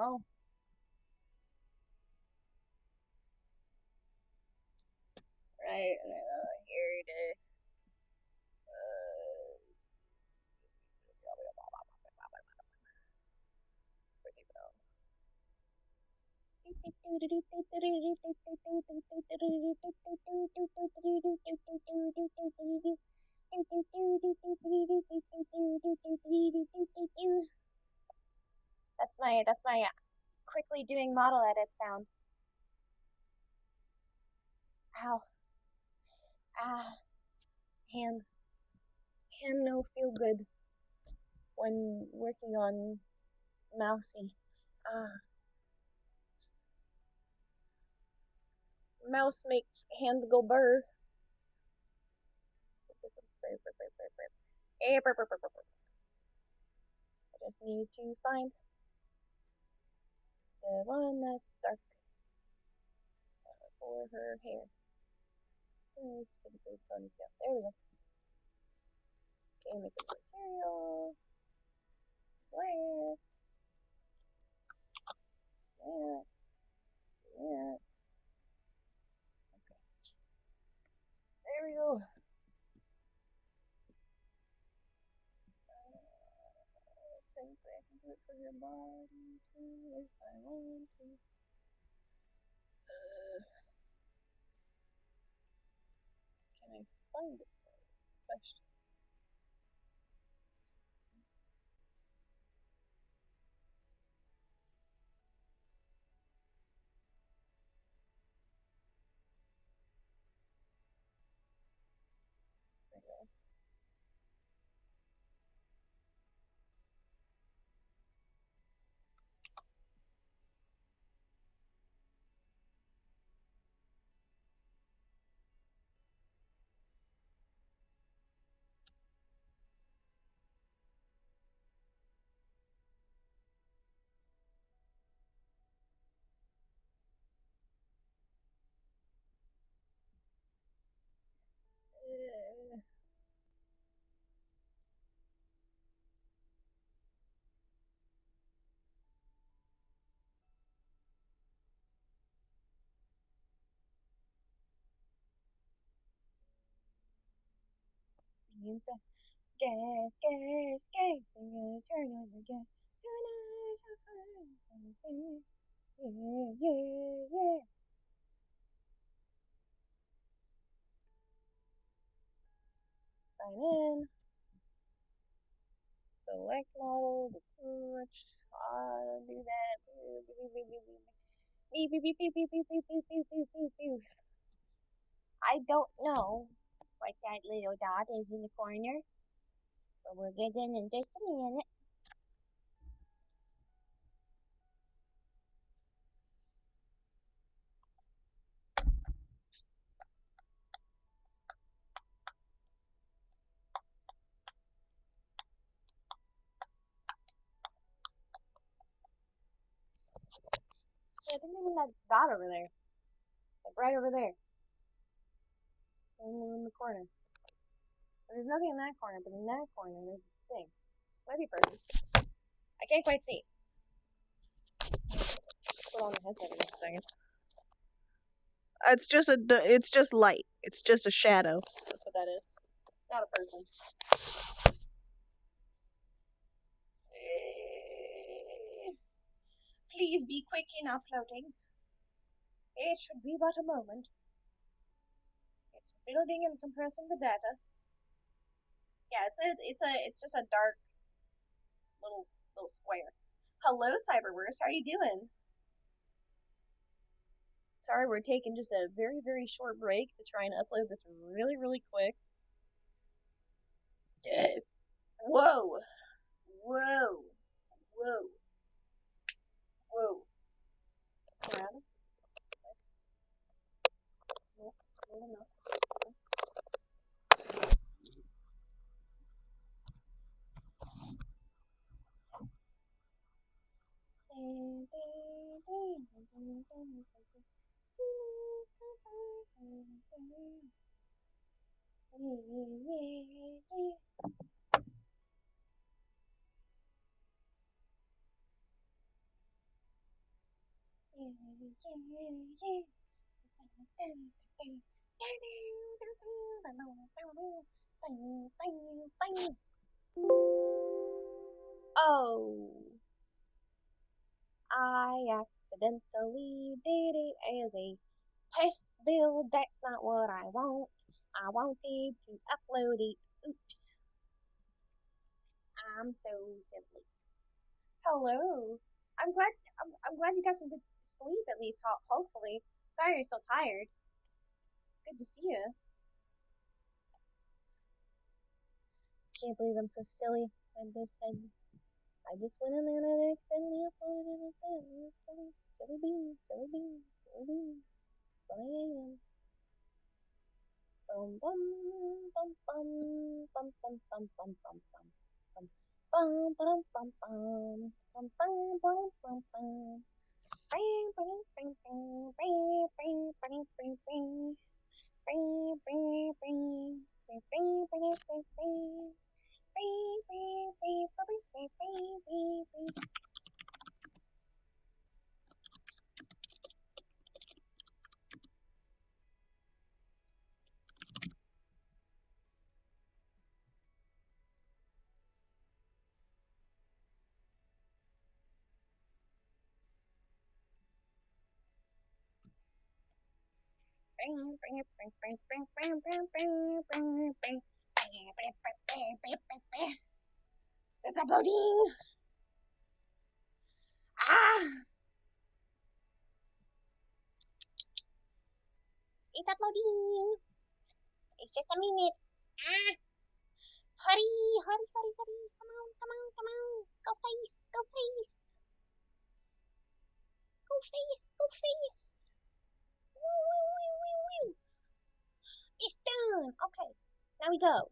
go. Right, here it is. Where'd they go? That's my quickly doing model edit sound. Ow. Ah. Hand no feel good when working on mousey. Mouse make hand go burr. I just need to find the one that's dark for her hair. Specifically ponytail. There we go. Okay, make a material. Where? Yeah. Okay. There we go. I think I can do it for your body too if I want to. Can I find it? That's the question. There we go. Gas, gas, gas. I'm gonna turn on the gas. Yeah. Sign in. Select model. Do that. I don't know what that little dot is in the corner, but we'll get in just a minute. I think maybe that dot over there. Like right over there. In the corner. There's nothing in that corner, but in that corner there's a thing. Might be person. I can't quite see. Put on the headset in just a second. It's just light. It's just a shadow. That's what that is. It's not a person. Please be quick in uploading. It should be but a moment. It's building and compressing the data. Yeah, it's just a dark little square. Hello, Cyberverse. How are you doing? Sorry, we're taking just a very, very short break to try and upload this really, really quick. Whoa. Whoa. Whoa. Whoa. Let's go around. Nope. No. Oh, I accidentally did it as a test build. That's not what I want. I wanted to upload it. Oops. I'm so silly. Hello. I'm glad you got some good sleep at least. Hopefully. Sorry you're so tired. Good to see you. Can't believe I'm so silly. I just went in there and I accidentally uploaded it as silly bean, silly bean, silly bean. That's what I am. Bum bum bum bum bum bum bum bum bum bum bum bum bum bum bum bum bum bum bum. Bing bing bing bing bing bing bing bing bing bing bing bing bing bing bing bing bing. It's uploading. Ah, it's uploading. It's just a minute. Ah, hurry, hurry, hurry, hurry. Come on, come on, come on. Go fast, go fast. Go fast, go fast. Woo, woo, woo, woo, woo. It's done. Okay, now we go.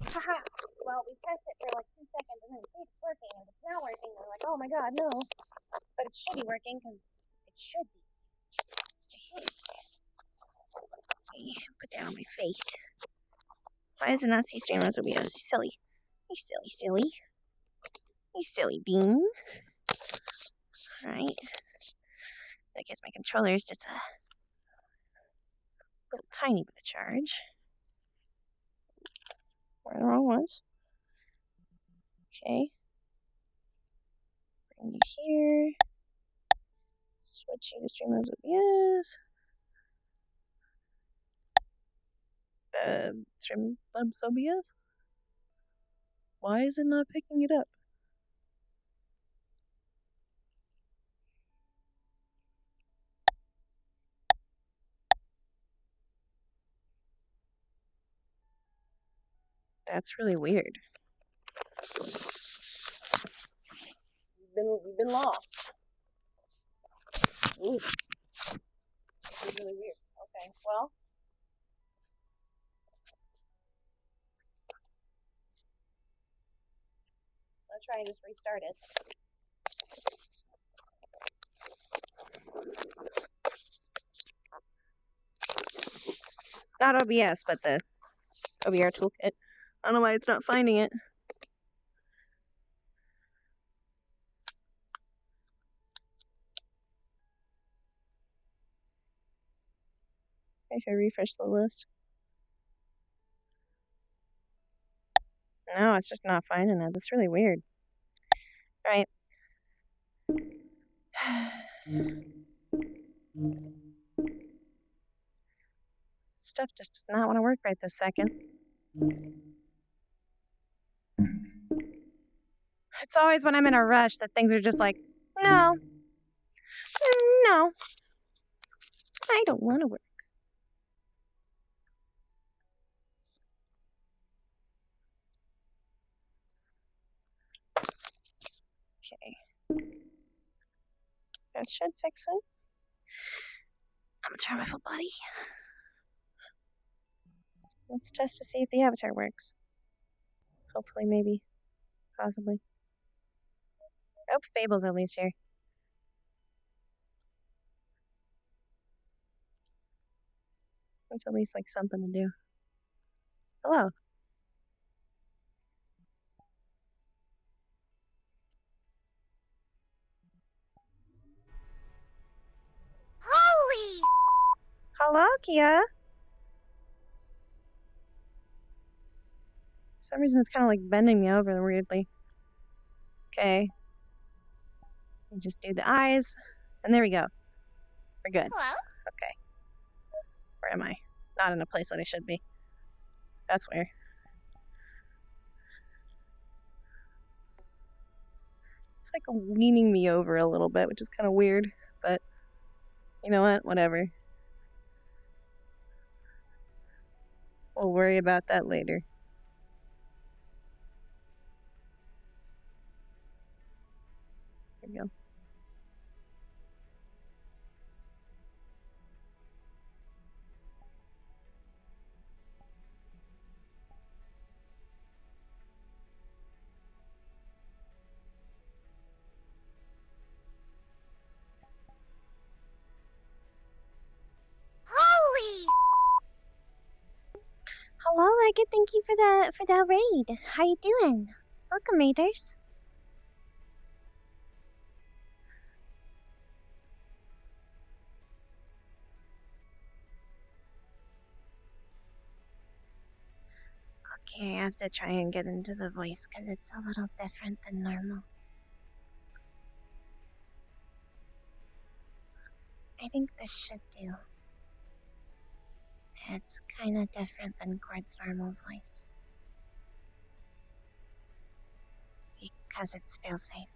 Haha. Well, we pressed it for like 2 seconds and then see if it's working. And if it's not working, we're like, oh my god, no. But it should be working because it should be. Put that on my face. Why does it not see streamers will be silly? You silly, silly. You silly bean. Alright. I guess my controller is just a little tiny bit of charge. We're the wrong ones. Okay. Bring you here. Switch you to streamers OBS. Streamlabs OBS? Why is it not picking it up? That's really weird. We've been lost. Ooh. That's really weird. Okay, well. Let's try and just restart it. Not OBS, but the OBR toolkit. I don't know why it's not finding it. I should refresh the list. No, it's just not finding it. That's really weird. Right. Stuff just does not want to work right this second. It's always when I'm in a rush that things are just like, no, no, I don't want to work. Okay. That should fix it. I'm gonna try my full body. Let's test to see if the avatar works. Hopefully, maybe, possibly. Oh, Fable's at least here. That's at least like something to do. Hello. Kia. For some reason, it's kind of like bending me over weirdly. Okay. You just do the eyes, and there we go. We're good. Hello? Okay. Where am I? Not in a place that I should be. That's where. It's like leaning me over a little bit, which is kind of weird, but you know what? Whatever. We'll worry about that later. There we go. Holy! Hello, Leggett. Thank you for the raid. How you doing? Welcome, raiders. Okay, I have to try and get into the voice because it's a little different than normal. I think this should do. It's kind of different than Cord's normal voice. Because it's failsafe.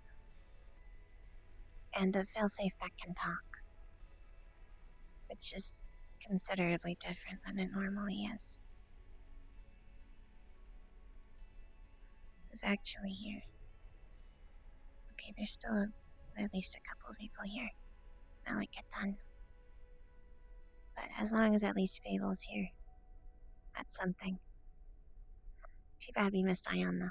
And a failsafe that can talk. Which is considerably different than it normally is. It's actually here. Okay, there's still at least a couple of people here. Now I get done. But as long as at least Fable's here, that's something. Too bad we missed Ion, though.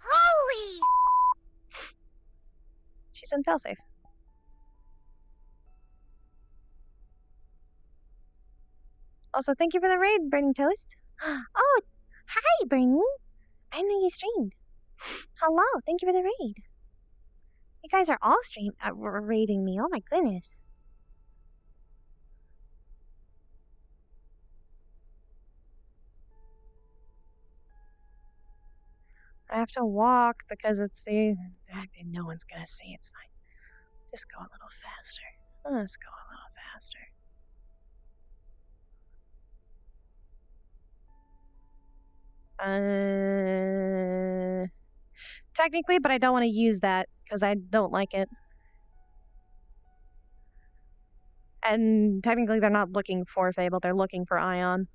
Holy! She's in failsafe. Also, thank you for the raid, Burning Toast. Oh, hi, Bernie. I know you streamed. Hello, thank you for the raid. You guys are all raiding me. Oh my goodness. I have to walk because it's the... No one's gonna see, it's fine. Just go a little faster. Let's go a little faster. Technically, but I don't want to use that because I don't like it. And technically, they're not looking for Fable, they're looking for Ion.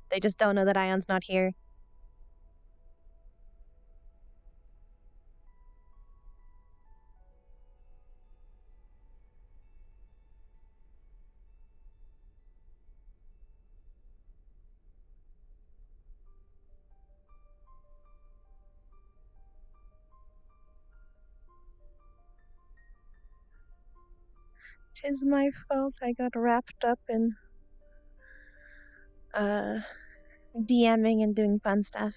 They just don't know that Ion's not here. Tis my fault I got wrapped up in DMing and doing fun stuff.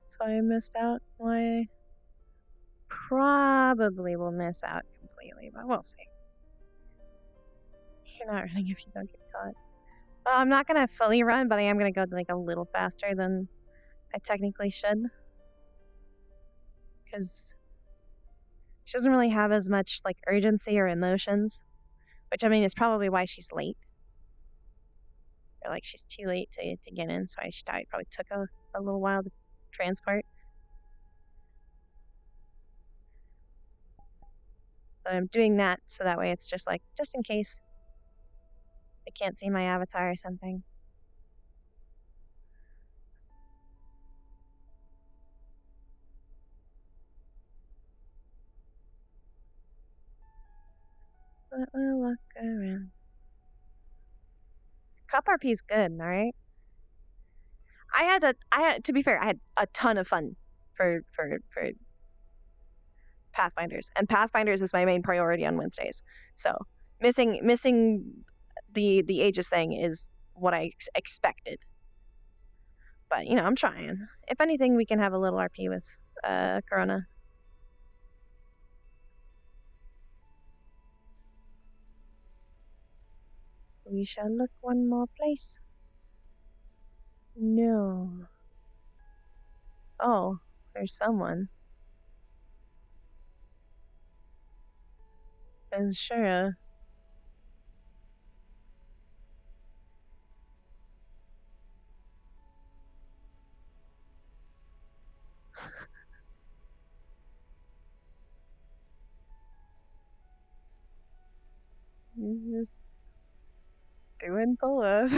So I missed out. I probably will miss out completely, but we'll see. You're not running if you don't get caught. Well, I'm not gonna fully run, but I am gonna go like a little faster than I technically should. Because she doesn't really have as much like urgency or emotions. Which I mean is probably why she's late. Or like she's too late to get in, so I probably took a little while to transport. But I'm doing that so that way it's just like, just in case they can't see my avatar or something. But we'll look around. Cup RP is good, alright? To be fair, I had a ton of fun for Pathfinders, and Pathfinders is my main priority on Wednesdays. So missing the Aegis thing is what I expected. But you know, I'm trying. If anything, we can have a little RP with Corona. We shall look one more place. No. Oh, there's someone. Sure. Just doing pull-ups.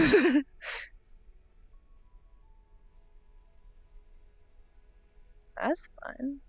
That's fun.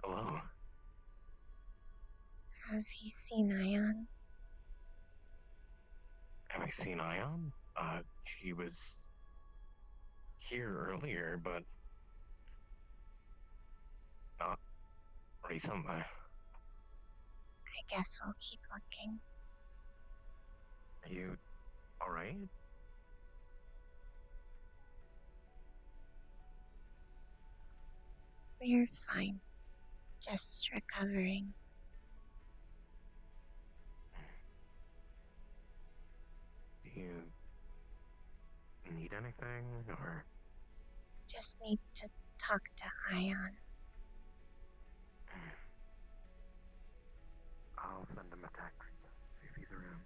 Hello. Have you seen Ion? Have I seen Ion? She was here earlier, but not recently. I guess we'll keep looking. Are you alright? We're fine. Just recovering. Do you need anything, or? Just need to talk to Ion. I'll send him a text, see if he's around.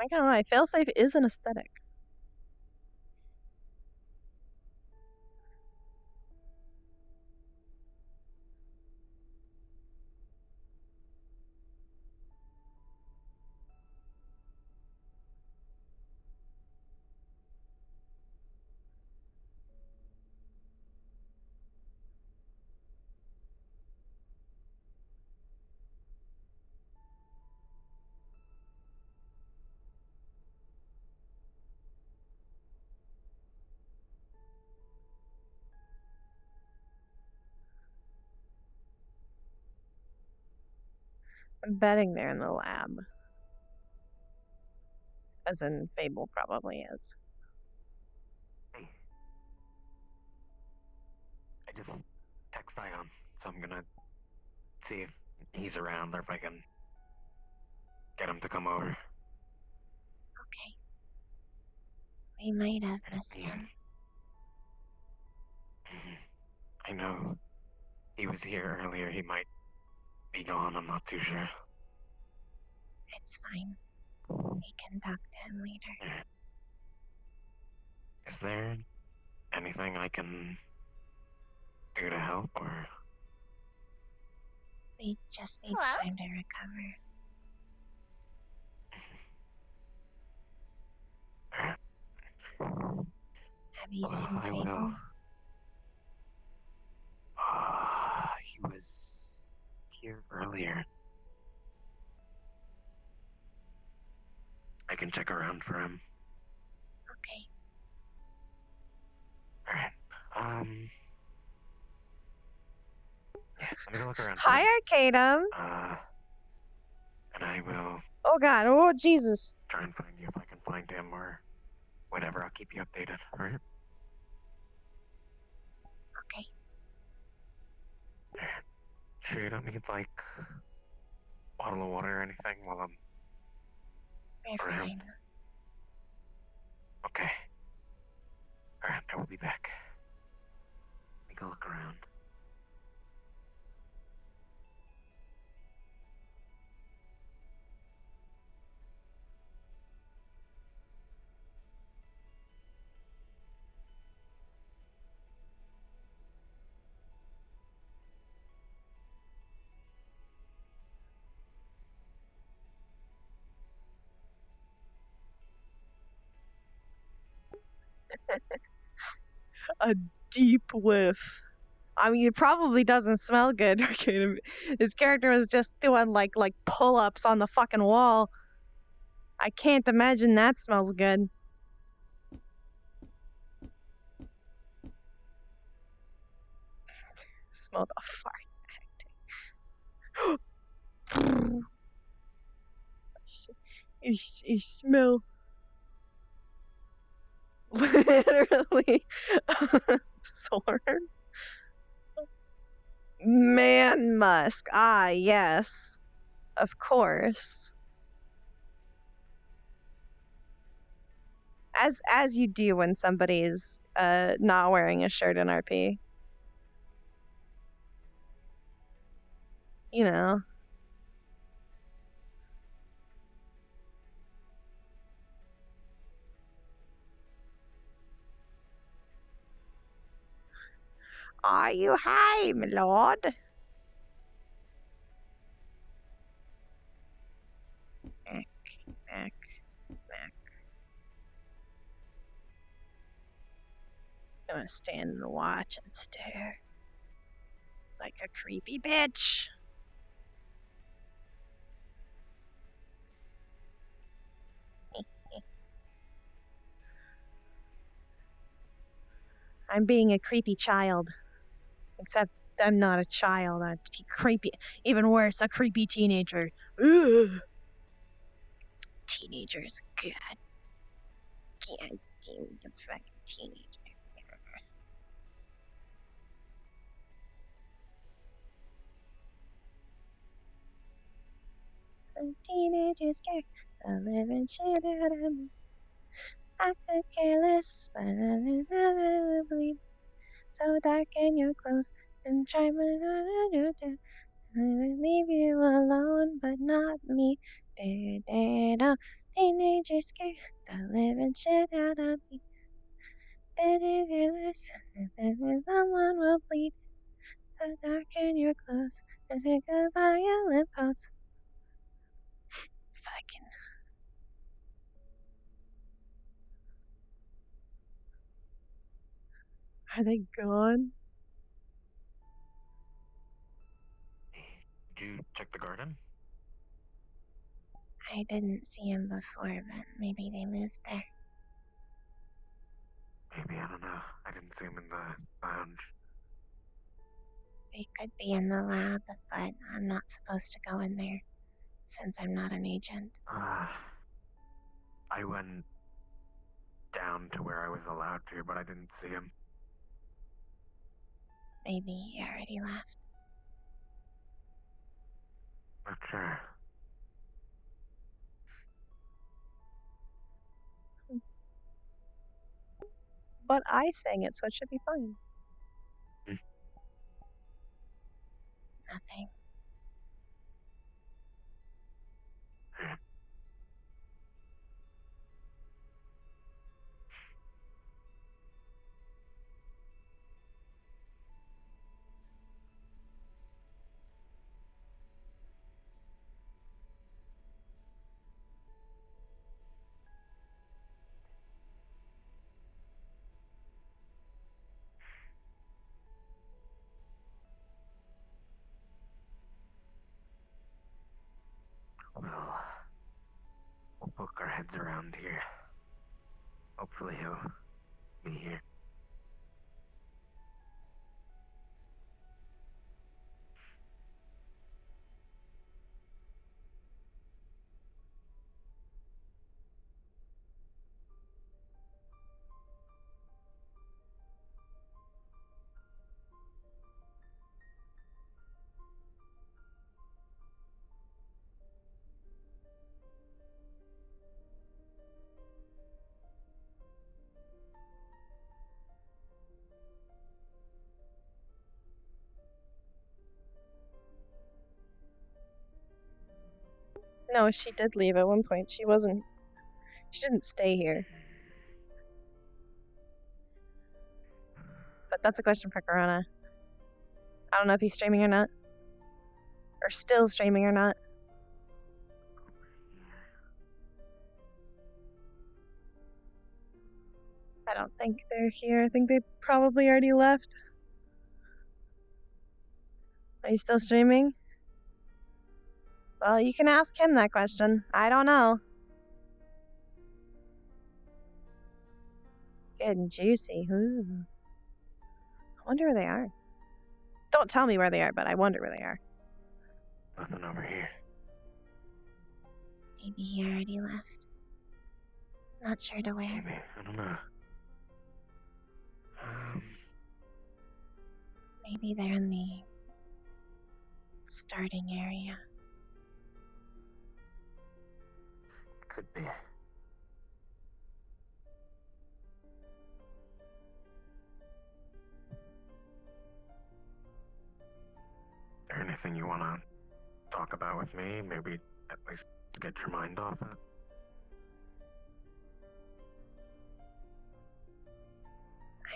I can't lie, failsafe is an aesthetic. I'm betting they're in the lab. As in Fable probably is. Hey. I just text Ion, so I'm gonna see if he's around or if I can get him to come over. Okay. We might have missed Yeah. him. I know he was here earlier. He might be gone. I'm not too sure. It's fine. We can talk to him later. Is there anything I can do to help, or? We just need Hello? time to recover. Have Have you seen I will. Fable? He was here earlier. I can check around for him. Okay. Alright. Yeah, I'm gonna look around for Hi, him. Arcadum. And I will Oh God. Oh Jesus. try and find you if I can find him or whatever. I'll keep you updated, alright? Okay. Sure you don't need, like, a bottle of water or anything while I'm We're around? fine. Okay. Alright, I will be back. Let me go look around. A deep whiff. I mean, it probably doesn't smell good. Arcadum. His character was just doing like pull-ups on the fucking wall. I can't imagine that smells good. Smell the fart. I smell literally sword. Man musk. Ah, yes. Of course. As you do when somebody's not wearing a shirt in RP. You know. Are you high, my lord? Back. Gonna stand and watch and stare. Like a creepy bitch. I'm being a creepy child. Except I'm not a child. I'm creepy. Even worse, a creepy teenager. Ugh. Teenagers, God. Can't do the fucking teenagers. Teenagers scare the living shit out of me. I could care less, but I never bleed. So darken your clothes and try my leave you alone, but not me. Teenagers scare the living shit out of me. Someone will bleed. So darken your clothes and take a violent pose. Fucking. Are they gone? Did you check the garden? I didn't see him before, but maybe they moved there. Maybe, I don't know. I didn't see him in the lounge. They could be in the lab, but I'm not supposed to go in there since I'm not an agent. I went down to where I was allowed to, but I didn't see him. Maybe he already left. Not sure. But I sang it, so it should be fine. Nothing. poke our heads around here. Hopefully he'll be here. No, she did leave at one point. She didn't stay here. But that's a question for Corona. I don't know if he's streaming or not. Or still streaming or not. I don't think they're here. I think they probably already left. Are you still streaming? Well, you can ask him that question. I don't know. Good and juicy. Ooh. I wonder where they are. Don't tell me where they are, but I wonder where they are. Nothing over here. Maybe he already left. Not sure to where. Maybe. I don't know. Maybe they're in the starting area. Could be. Is there anything you want to talk about with me? Maybe at least get your mind off it?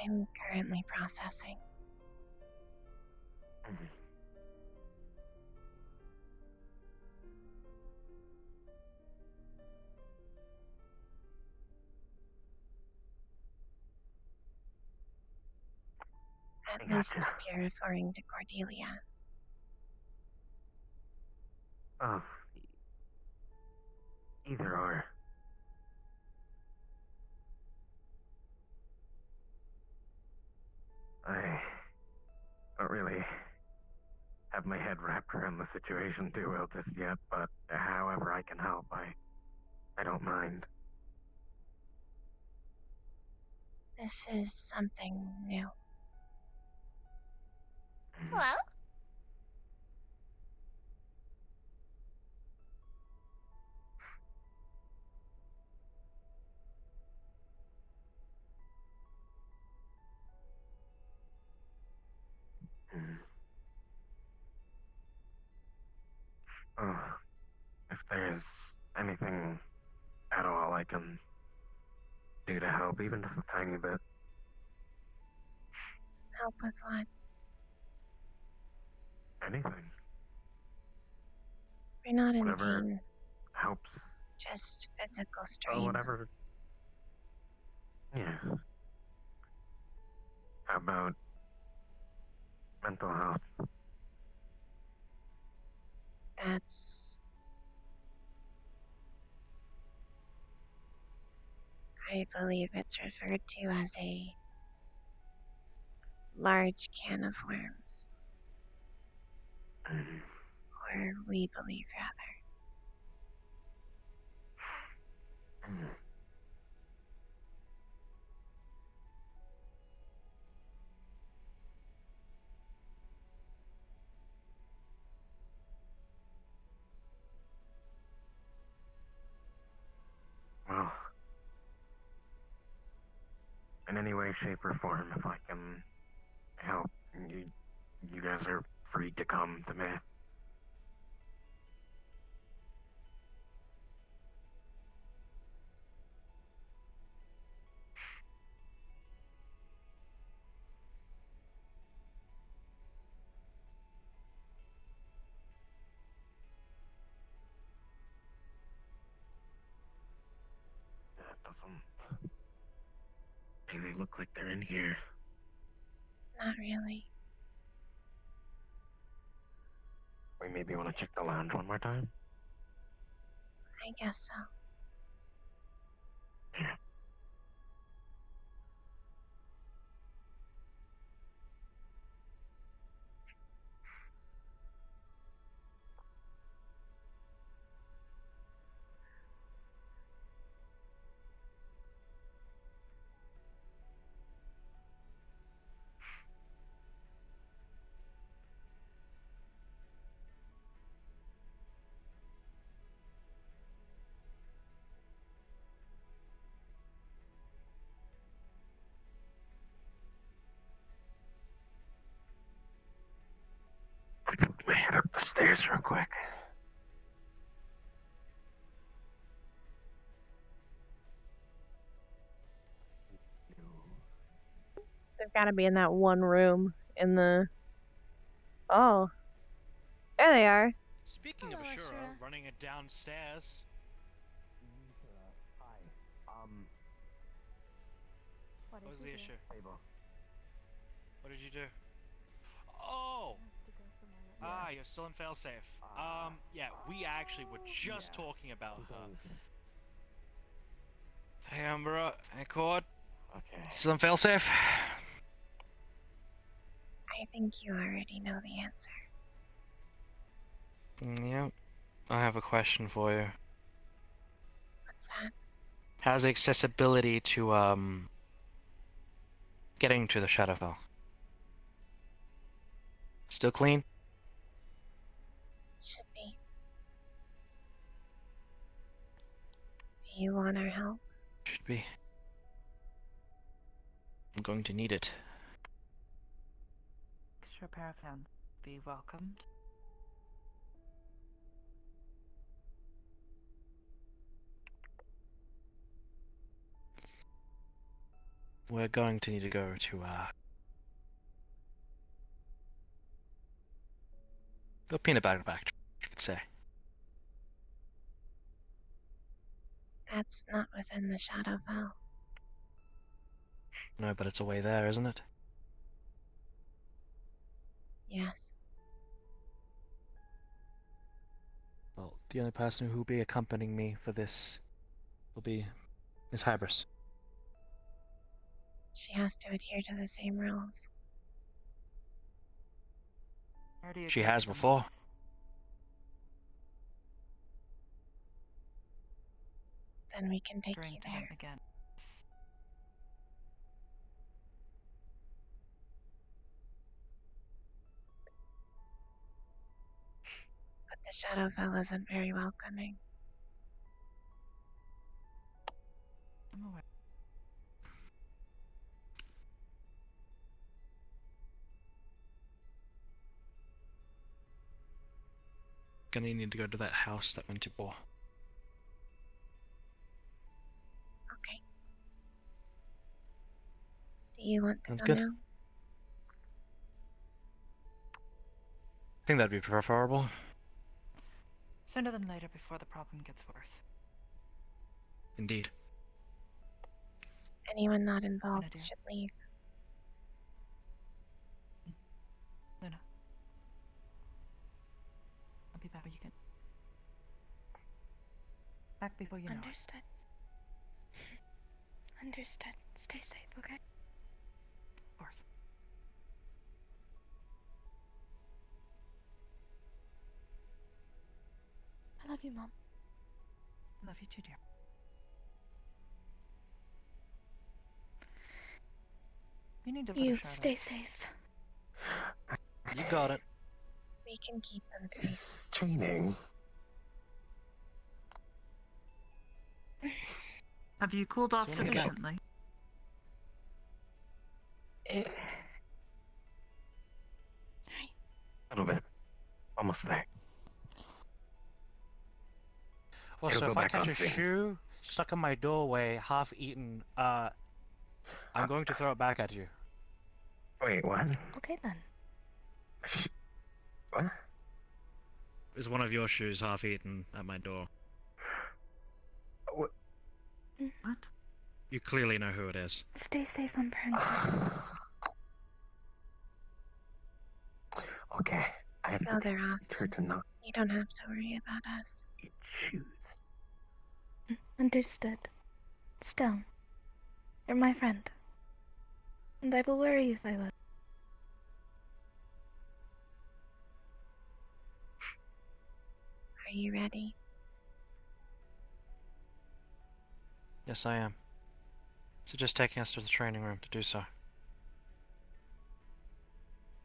I'm currently processing. Mhm. At I least gotcha. if you're referring to Cordelia. Oh, either or. I don't really have my head wrapped around the situation too well just yet, but however I can help, I don't mind. This is something new. Hello? Mm. Oh, if there's anything at all I can do to help, even just a tiny bit. Help with what? Anything. We're not in Whatever pain. helps. Just physical Oh, strain. whatever. Yeah. How about mental health? That's... I believe it's referred to as a large can of worms. Mm. Or we believe, rather. Mm. Well, in any way, shape, or form, if I can help, you guys are free to come to me. It doesn't really look like they're in here. Not really. We maybe want to check the lounge one more time? I guess so. Let me head up the stairs real quick. They've got to be in that one room in the. Oh, there they are. Speaking Hello, of Ashura, Ashura. running it downstairs. Hi. What What was did the you do? issue? Table. What did you do? Oh! Have to go somewhere. Ah, you're still in failsafe. Yeah, we actually were just talking about her. Hey, Umbra. Hey, Cord. Okay. Still in failsafe? I think you already know the answer. Yep. I have a question for you. What's that? How's the accessibility to, getting to the Shadowfell? Still clean? Should be. Do you want our help? Should be. I'm going to need it. Extra pair of hands be welcomed. We're going to need to go to, the peanut butter factory, you could say. That's not within the Shadowfell. No, but it's away there, isn't it? Yes. Well, the only person who will be accompanying me for this will be Miss Hybris. She has to adhere to the same rules. Already She agreed has to them before. once. Then we can take Agreeing you to them there. again. But the Shadowfell isn't very welcoming. I'm aware. Gonna need to go to that house that went to war. Okay. Do you want to Sounds go good. now? I think that'd be preferable. Sooner than later before the problem gets worse. Indeed. Anyone not involved idea. should leave. Luna. I'll be back when you can. Back before you know it. Understood. Understood. Stay safe, okay? Of course. I love you, Mom. Love you too, dear. You need to let You her shadow. stay safe. You got it. We can keep them safe. It's training. Have you cooled off So what do you got? sufficiently? A little bit. Almost there. Also, It'll if go I back catch on a soon. shoe stuck in my doorway, half eaten, I'm going to throw it back at you. Wait, what? Okay then. What? Is one of your shoes half eaten at my door? What? What? You clearly know who it is. Stay safe, Umber and Cord. Okay. I have Go to there teach her often. to not You don't have to worry about us. eat shoes. Understood. Still, you're my friend. And I will worry if I was. Are you ready? Yes, I am. So just taking us to the training room to do so.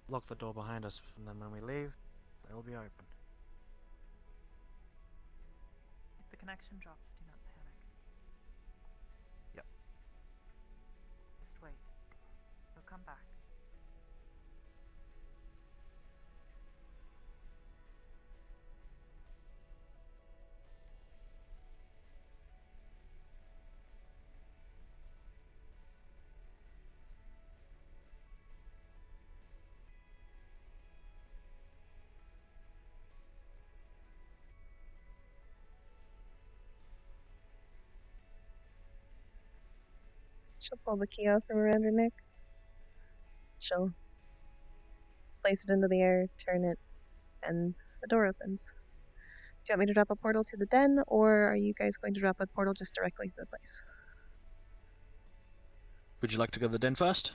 Lock the door behind us, and then when we leave, it'll be open. If the connection drops, do not panic. Yep. Just wait. He'll come back. She'll pull the key out from around her neck. She'll place it into the air, turn it, and the door opens. Do you want me to drop a portal to the den, or are you guys going to drop a portal just directly to the place? Would you like to go to the den first?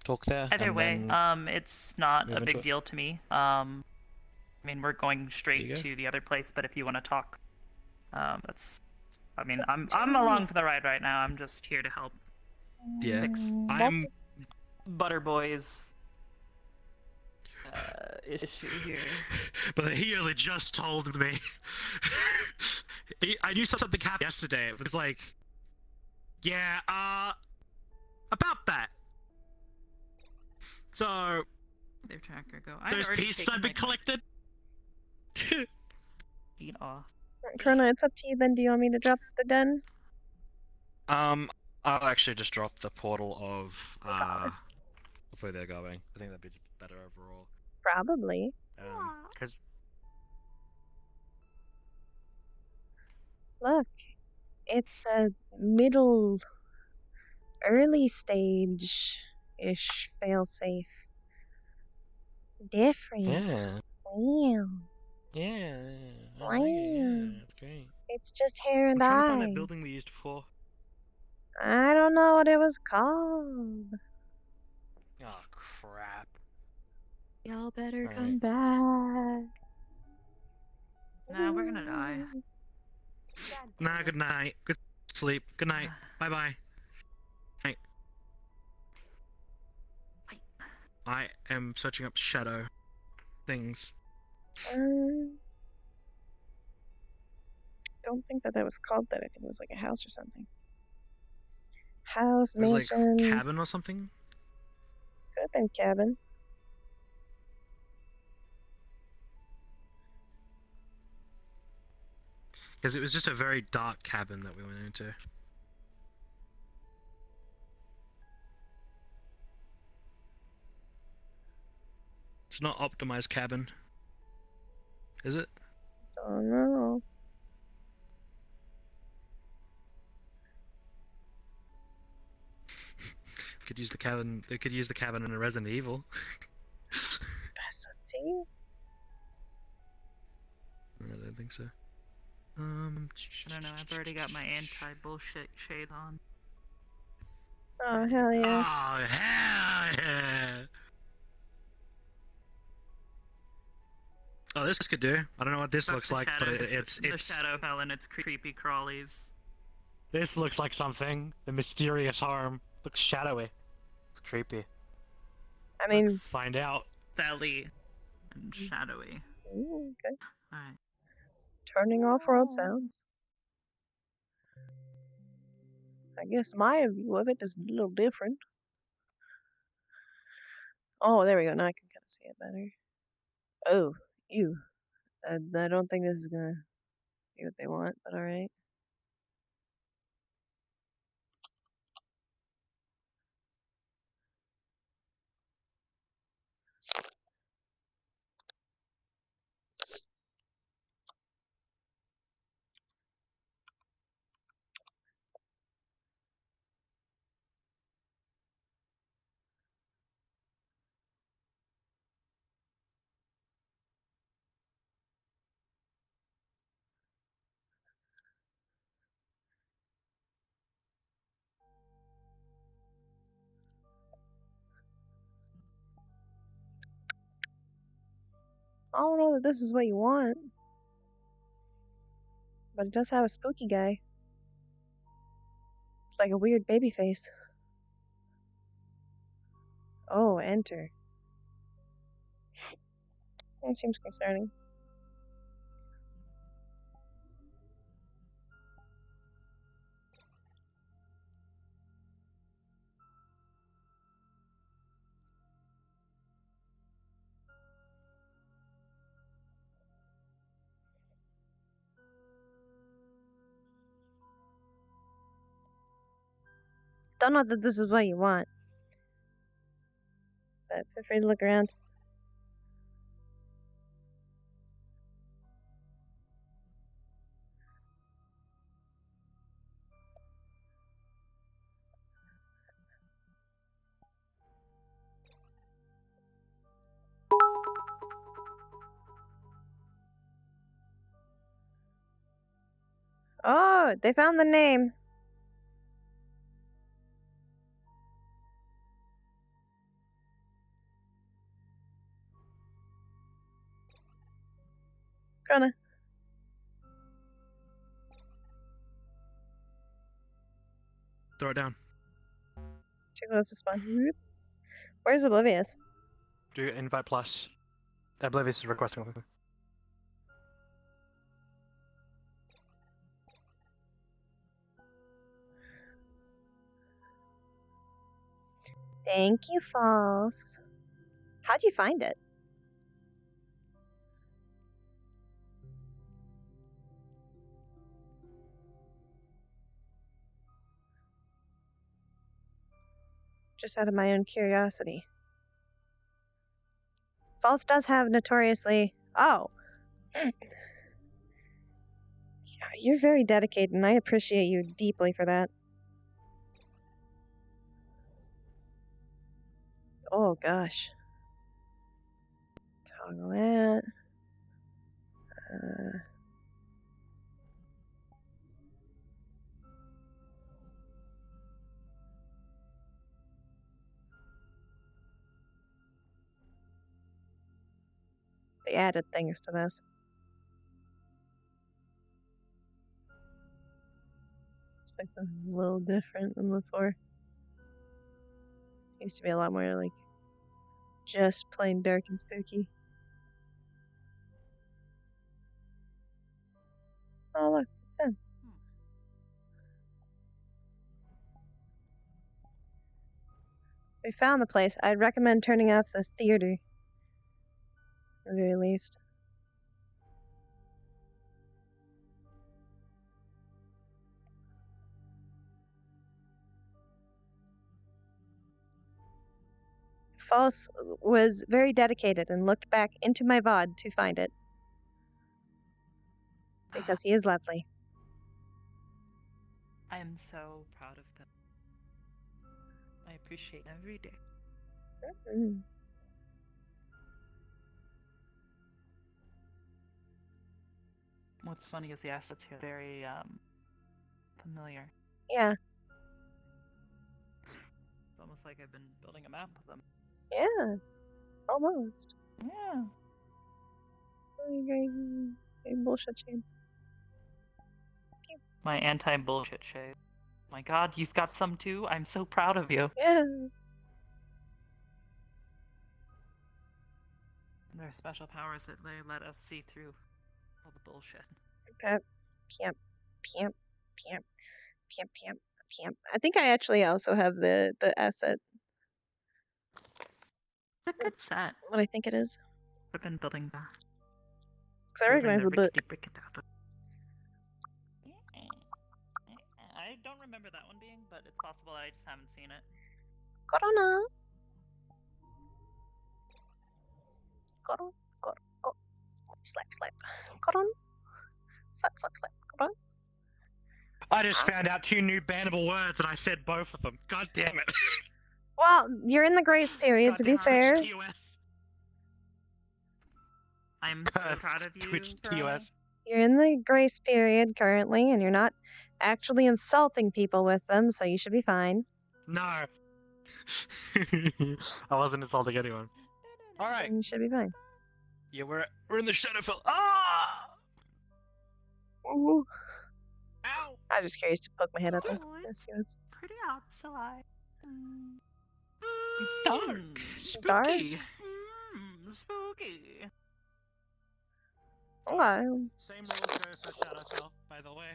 Talk there. Either and way, then it's not move a into big it? deal to me. I mean, we're going you straight go. to the other place, but if you want to talk, that's. I mean, So, I'm tell me- along for the ride right now. I'm just here to help Yeah. fix I'm. Butterboy's issue here. But he only just told me. I knew something happened yesterday. It was like, yeah, about that. So Their tracker go. I'd there's already pieces taken I've been my collected. feet off. Corona, it's up to you then. Do you want me to drop the den? I'll actually just drop the portal of where they're going. I think that'd be better overall. Probably. Because Look, it's a middle, early stage-ish failsafe. Different. yeah, Wow. yeah, I Wow. like it. Yeah, that's great. It's just hair I'm and trying eyes. to find that building we used before. I don't know what it was called. Oh crap. Y'all better Alright. come back. Nah, we're gonna die. Nah, good night. Good sleep. Good night. Bye bye. Night. I am searching up shadow things. Don't think that was called that. I think it was like a house or something. House, It was like mansion. cabin or something. Could have been cabin. Because it was just a very dark cabin that we went into. It's not optimized cabin. Is it? Don't know. Could use the cabin. They could use the cabin in a Resident Evil. That's up to you. I don't think so. I don't know. I've already got my anti-bullshit shade on. Oh, hell yeah. Oh hell yeah! Oh, this could do. I don't know what this Fuck looks the like, but shadow, it's the shadow fell and its creepy crawlies. This looks like something. The mysterious harm looks shadowy. It's creepy. I mean, Looks Find out. Sally and shadowy. okay. Alright. Turning off world sounds. I guess my view of it is a little different. Oh, there we go. Now I can kind of see it better. Oh, ew. I don't think this is gonna be what they want, but alright. I don't know that this is what you want. But it does have a spooky guy. It's like a weird baby face. Oh, enter. That seems concerning. Don't know that this is what you want. But feel free to look around. Oh, they found the name. Gonna. Throw it down. Too close to spawn. Whoop. Where's Oblivious? Do invite plus. I believe this is requesting. Thank you, False. How'd you find it? Just out of my own curiosity. False does have notoriously... Oh! Yeah, you're very dedicated, and I appreciate you deeply for that. Oh, gosh. Toggle that. They added things to this. This place is a little different than before. Used to be a lot more like just plain dark and spooky. Oh look, it's them. We found the place. I'd recommend turning off the theater. At the very least. False was very dedicated and looked back into my VOD to find it. Because he is lovely. I am so proud of them. I appreciate every day. Mm-hmm. What's funny is the assets here are very familiar. Yeah. It's almost like I've been building a map of them. Yeah. Almost. Yeah. Great bullshit shades. My anti-bullshit shade. My god, you've got some too? I'm so proud of you. Yeah. There are special powers that they let us see through all the bullshit. Pimp, pimp, pimp, pimp, pimp, pimp. I think I actually also have the asset. It's a good set. What I think it is. I've been building that. Because I recognize the book. I don't remember that one being, but it's possible I just haven't seen it. Corona. Coron. Slap, slap. Coron. Slap, slap, slap. Coron. I just found out 2 new bannable words and I said both of them. God damn it. Well, you're in the grace period, to be fair. TOS. I'm so proud of you. Twitch Corona. TOS. You're in the grace period currently, and you're not actually insulting people with them, so you should be fine. No. I wasn't insulting anyone. Alright. You should be fine. Yeah, we're in the Shadowfell. Ah! Ooh. Ow! I'm just curious to poke my head up and Oh, it's see what's pretty outside. It's dark. dark. Spooky. Spooky. Okay. Same rules go for Shadowfell, by the way.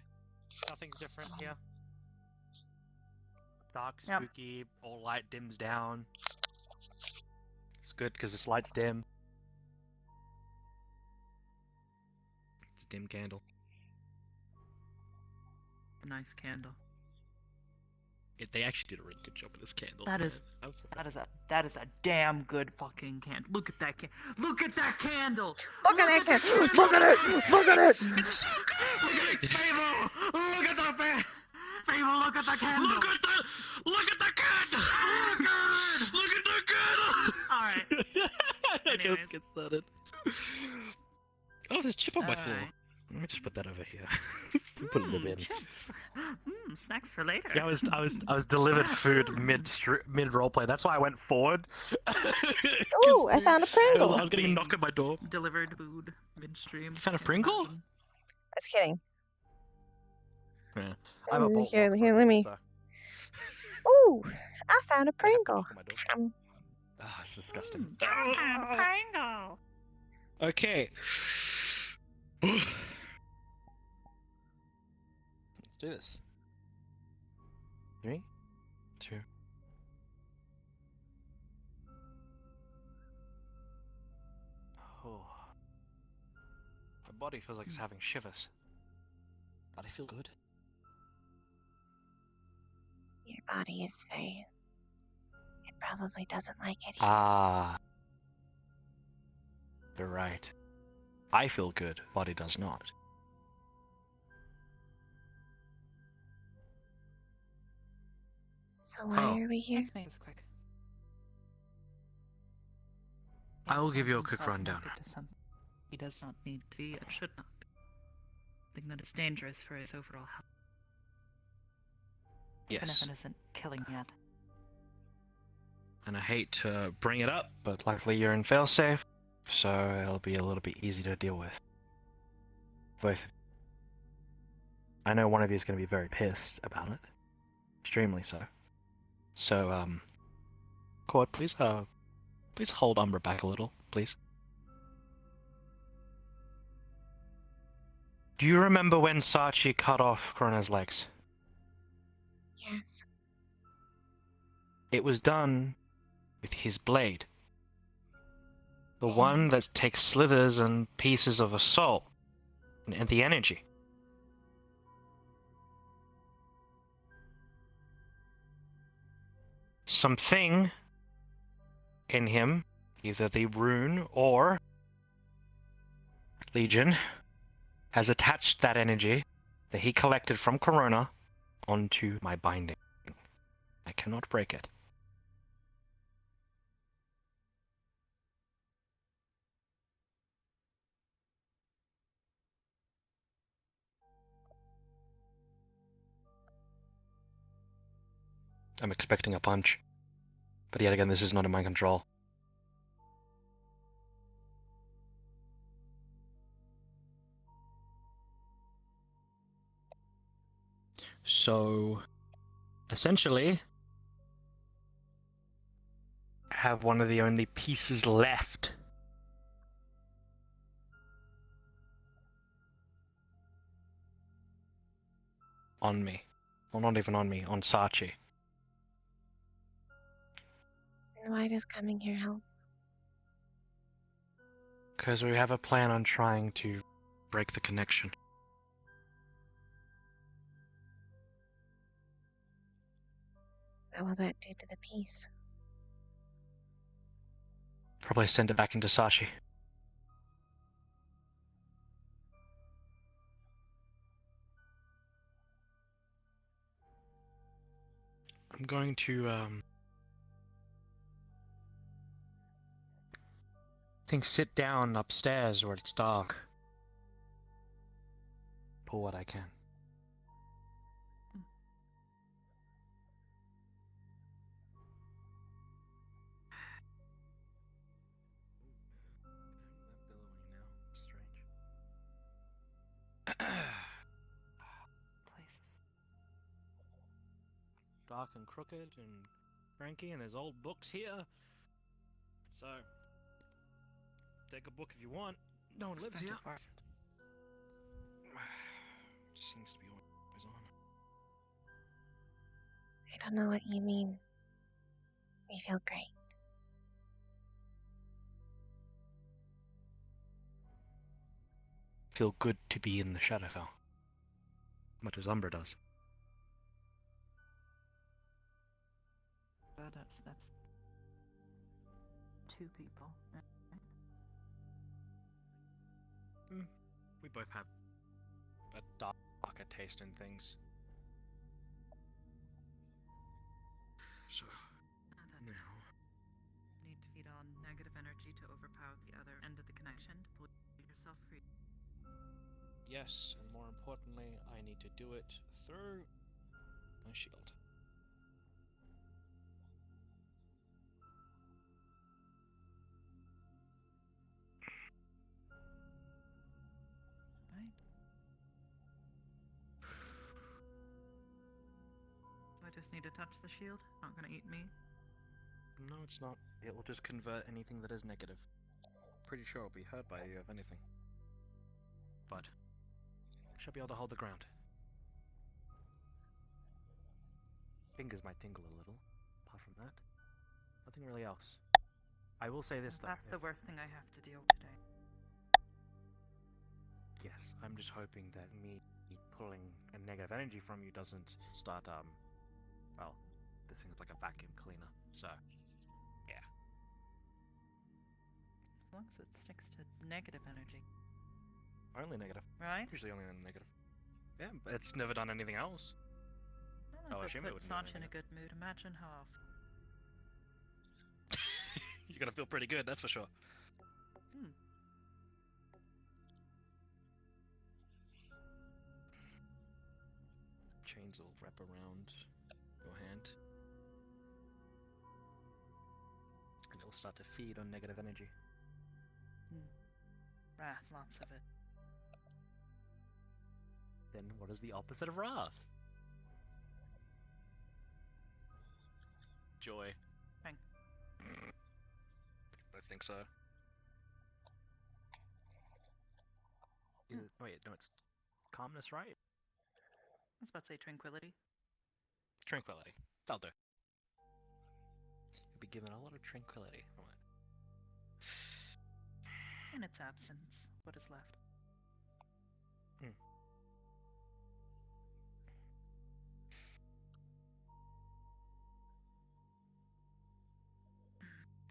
Nothing's different here. Dark, Yep. spooky, all light dims down. It's good because this light's dim. It's a dim candle. Nice candle. They actually did a really good job with this candle. That is a damn good fucking candle. Look at that Look at that candle. Look at that candle. Look at it. Look at it. It's so good! Fable, look at the Fable, look at the candle. Look at the candle! Look at the candle! Alright. Okay, Anyways. let's get started. Oh, there's chip on my floor. Alright. Let me just put that over here. Put it in the bin. Chips. Snacks for later. Yeah, I was delivered food mid roleplay. That's why I went forward. Ooh, I found a Pringle. I was getting a knock at my door. Delivered food midstream. You found a Pringle? I was kidding. Yeah. I have a bolt Here, lock here, for let it, me. so- Ooh, I found a I have to Pringle. knock at my door. Ah, it's disgusting. Pringle. Okay. Let's do this. 3, 2. Oh. My body feels like it's having shivers. But I feel good. Your body is fey. It probably doesn't like it here. Ah. You're right. I feel good, body does not. So why are we here? Let's make this quick. I will give you a Himself quick rundown. connected to something he does not need to be and should not be. I think that is dangerous for his overall health. Even if Yes. it isn't killing yet. And I hate to bring it up, but luckily you're in failsafe, so it'll be a little bit easy to deal with. Both. I know one of you is going to be very pissed about it. Extremely so. So, Cord, please hold Umbra back a little, please. Do you remember when Sachi cut off Corona's legs? Yes. It was done with his blade. The one that takes slithers and pieces of a soul and the energy. Something in him, either the rune or Legion, has attached that energy that he collected from Corona onto my binding. I cannot break it. I'm expecting a punch. But yet again, this is not in my control. So, essentially, I have one of the only pieces left on me. Well, not even on me, on Sachi. And why does coming here help? Because we have a plan on trying to break the connection. What will that do to the piece? Probably send it back into Sachi. I'm going to, I think sit down upstairs where it's dark. Pull what I can. dark and crooked and cranky, and there's old books here. So, take a book if you want. No one lives Spent here. it first. Just seems to be always on. I don't know what you mean. We feel great. Feel good to be in the Shadowfell. Much as Umbra does. That's 2 people. Right? We both have a darker taste in things. So, Now now... you need to feed on negative energy to overpower the other end of the connection to pull yourself free. Yes, and more importantly, I need to do it through my shield. Right? I just need to touch the shield. Not gonna eat me. No, it's not. It will just convert anything that is negative. Pretty sure it'll be hurt by you, if anything. But, I shall be able to hold the ground. Fingers might tingle a little. Apart from that, nothing really else. I will say this though. That's the if- worst thing I have to deal with today. Yes, I'm just hoping that me pulling a negative energy from you doesn't start, well, this thing's like a vacuum cleaner, so, yeah. As long as it sticks to negative energy. Only negative. Right? Usually only negative. Yeah, but it's never done anything else. Well, I if it assume it puts wouldn't do Sanch in a anything. good mood, imagine how often. You're gonna feel pretty good, that's for sure. Hmm. Chains will wrap around your hand. And it'll start to feed on negative energy. Wrath, lots of it. Then what is the opposite of wrath? Joy. Fine. I think so. Wait, no, it's calmness, right? I was about to say tranquility. Tranquility. That'll do. You'll be given a lot of tranquility from it. In its absence, what is left?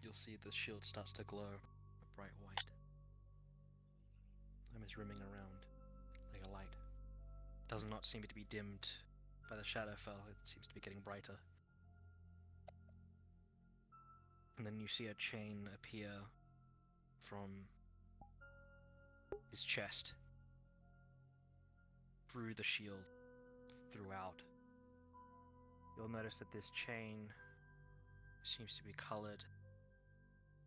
You'll see the shield starts to glow a bright white. Almost rimming around like a light. Does not seem to be dimmed by the Shadowfell, it seems to be getting brighter. And then you see a chain appear from his chest through the shield, throughout. You'll notice that this chain seems to be colored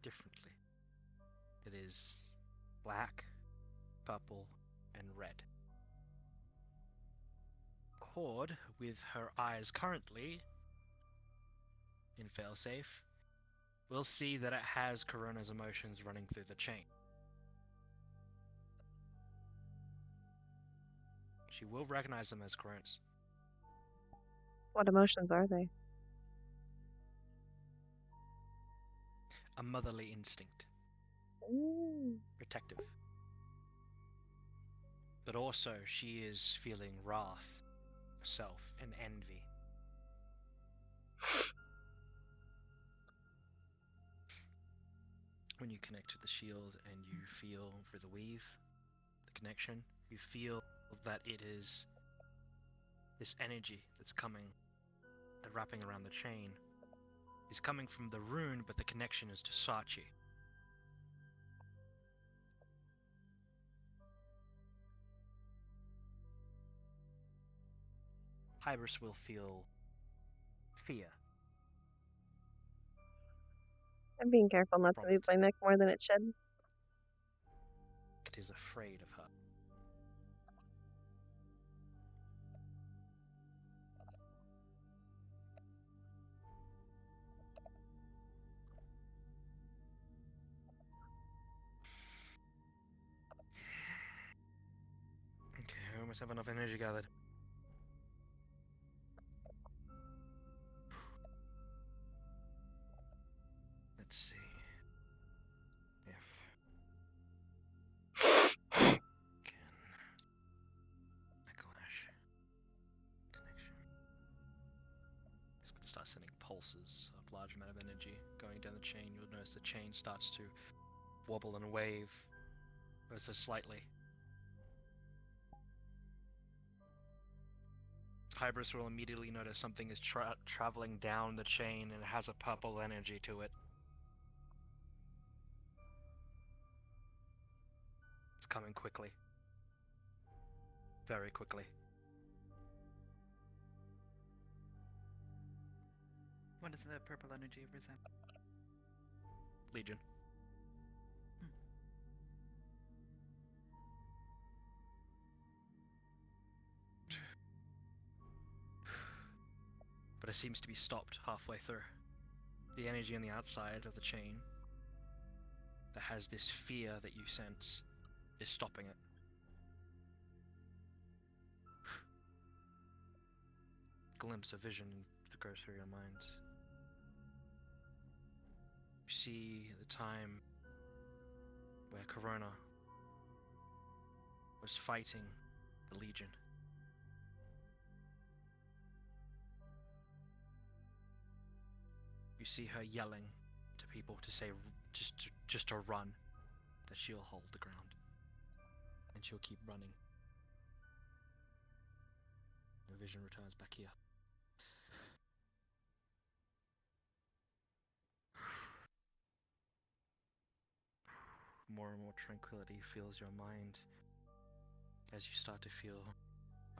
differently. It is black, purple, and red. Cord, with her eyes currently in failsafe, will see that it has Corona's emotions running through the chain. She will recognize them as Corona's. What emotions are they? A motherly instinct. Ooh. Protective. But also, she is feeling wrath herself and envy. When you connect to the shield and you feel through the weave, the connection, you feel that it is this energy that's coming and wrapping around the chain is coming from the rune, but the connection is to Sachi. Hybris will feel fear. I'm being careful not to From leave it. my neck more than it should. It is afraid of her. almost have enough energy gathered. Let's see. If can backlash connection. It's gonna start sending pulses of large amount of energy going down the chain. You'll notice the chain starts to wobble and wave ever so slightly. Hybris will immediately notice something is traveling down the chain and it has a purple energy to it. It's coming quickly. Very quickly. What does the purple energy represent? Legion. But it seems to be stopped halfway through. The energy on the outside of the chain that has this fear that you sense is stopping it. Glimpse of vision that goes through your mind. You see the time where Corona was fighting the Legion. You see her yelling to people to say just to run, that she'll hold the ground. And she'll keep running. The vision returns back here. More and more tranquility fills your mind as you start to feel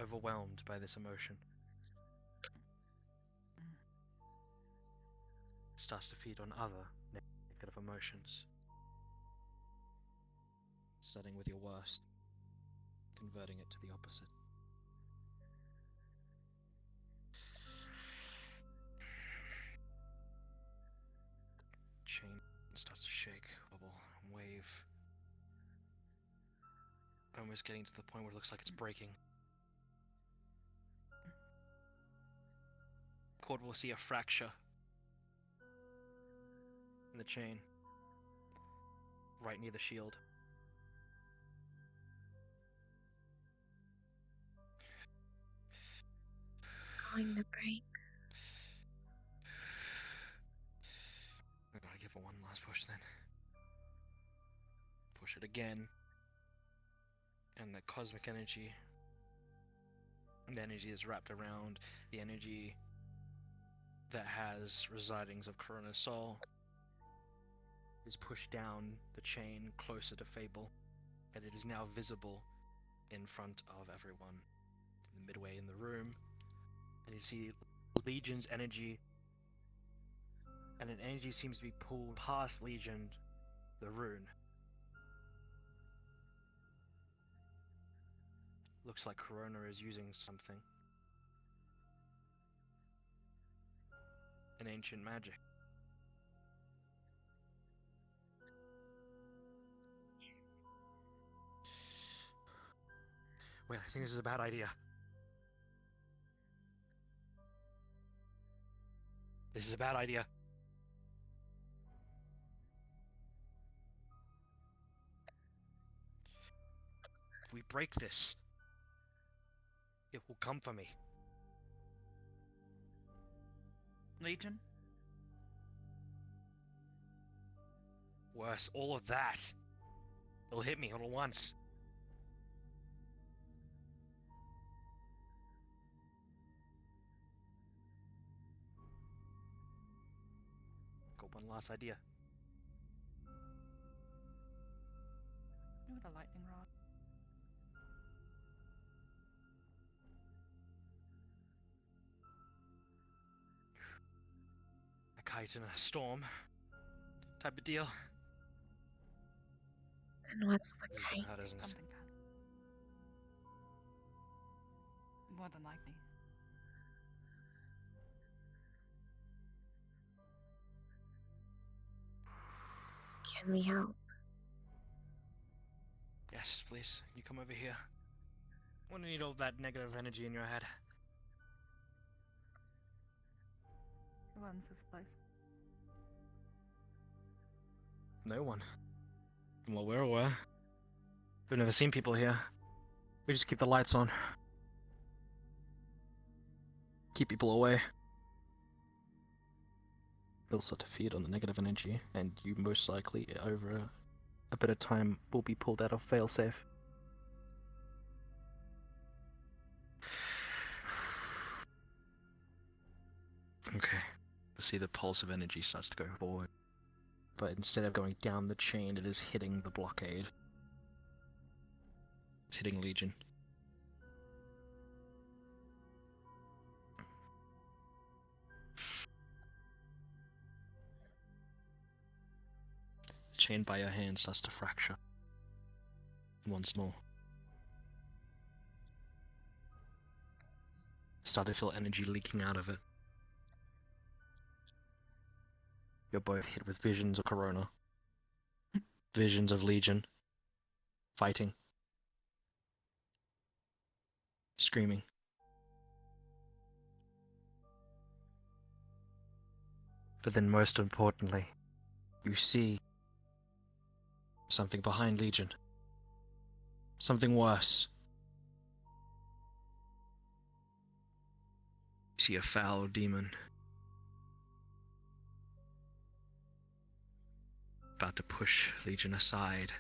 overwhelmed by this emotion. It starts to feed on other negative emotions. Starting with your worst, converting it to the opposite. Chain starts to shake, wobble, and wave. Almost getting to the point where it looks like it's breaking. Cord will see a fracture in the chain, right near the shield. It's going to break. I gotta give it one last push then. Push it again. And the cosmic energy, the energy is wrapped around the energy that has residings of Corona's soul, is pushed down the chain closer to Fable, and it is now visible in front of everyone, midway in the room. And you see Legion's energy, and an energy seems to be pulled past Legion, the rune. Looks like Corona is using something. An ancient magic. Wait, I think this is a bad idea. This is a bad idea. If we break this, it will come for me. Legion? Worse, all of that. It'll hit me all at once. Got one last idea. You with a lightning rod? A kite in a storm. Type of deal. And what's the This is gonna kite? hurt, isn't it? Something bad. More than likely. Can we help? Yes, please. Can you come over here? Want to need all that negative energy in your head. Who owns this place? No one. From what we're aware. We've never seen people here. We just keep the lights on. Keep people away. They'll start to feed on the negative energy, and you most likely, over a bit of time, will be pulled out of failsafe. Okay. See, the pulse of energy starts to go forward. But instead of going down the chain, it is hitting the blockade. It's hitting Legion. The chain by your hand starts to fracture. Once more. Start to feel energy leaking out of it. You're both hit with visions of Corona. Visions of Legion. Fighting. Screaming. But then most importantly, you see something behind Legion. Something worse. You see a foul demon. About to push Legion aside.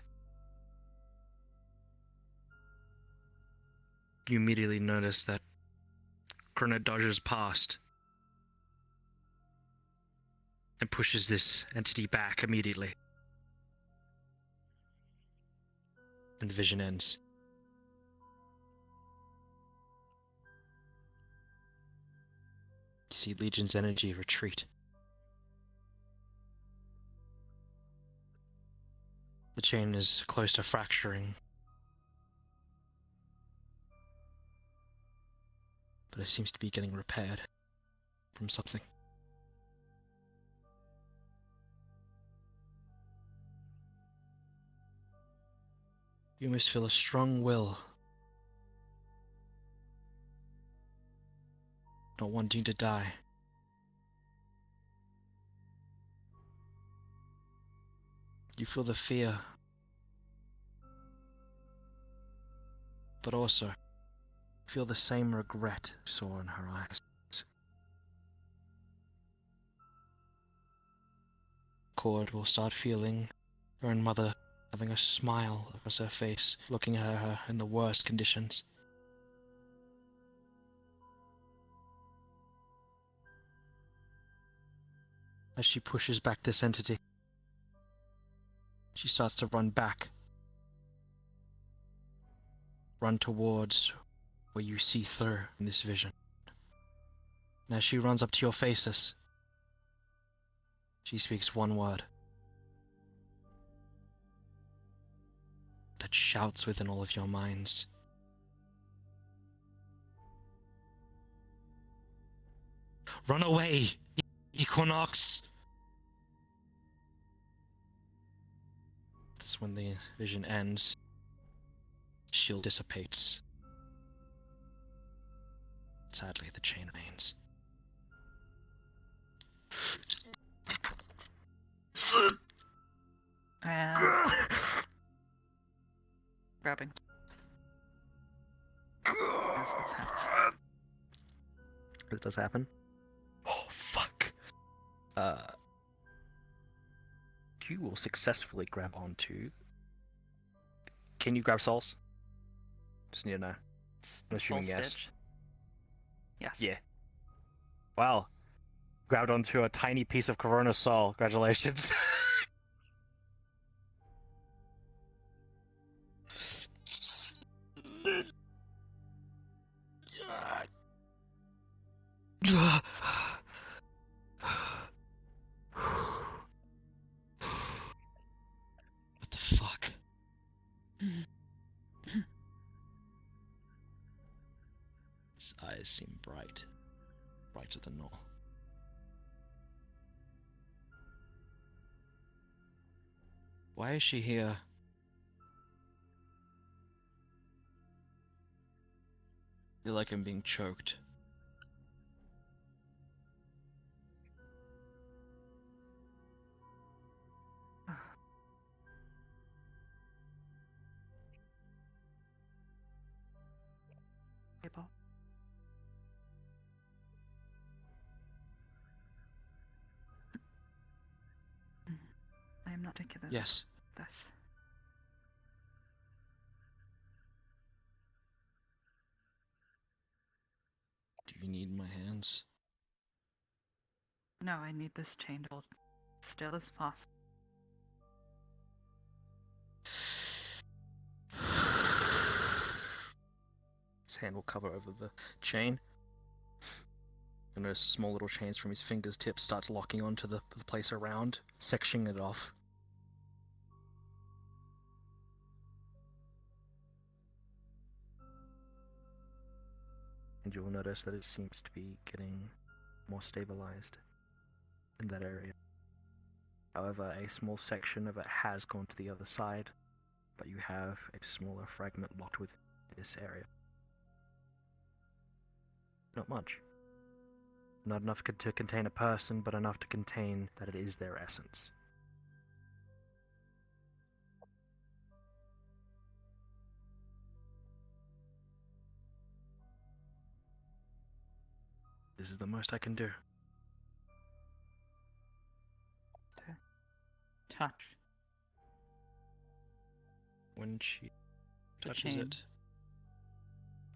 You immediately notice that Corona dodges past and pushes this entity back immediately. And the vision ends. You see Legion's energy retreat. The chain is close to fracturing. But it seems to be getting repaired from something. You almost feel a strong will. Not wanting to die. You feel the fear. But also feel the same regret you saw in her eyes. Cord will start feeling her own mother having a smile across her face, looking at her in the worst conditions. As she pushes back this entity, she starts to run back. Run towards where you see through in this vision. And as she runs up to your faces, she speaks one word that shouts within all of your minds. Run away, Equinox! That's when the vision ends. Shield dissipates. Sadly, the chain remains. Grabbing. As this happens. This does happen. Oh, fuck. You will successfully grab onto... Can you grab souls? Just need to know. It's I'm the soul assuming yes. stitch. Yes. Yeah. Wow. Grabbed onto a tiny piece of Corona soul. Congratulations. What the fuck? His eyes seem bright. Brighter than normal. Why is she here? feel like I'm being choked. Table. I am not particular. Yes. This. Do you need my hands? No, I need this chain to hold still as possible. His hand will cover over the chain. And those small little chains from his fingers tips start locking onto the place around, sectioning it off. And you will notice that it seems to be getting more stabilized in that area. However, a small section of it has gone to the other side, but you have a smaller fragment locked with this area. Not much. Not enough to contain a person, but enough to contain that it is their essence. This is the most I can do. Touch. When she The touches chain. it.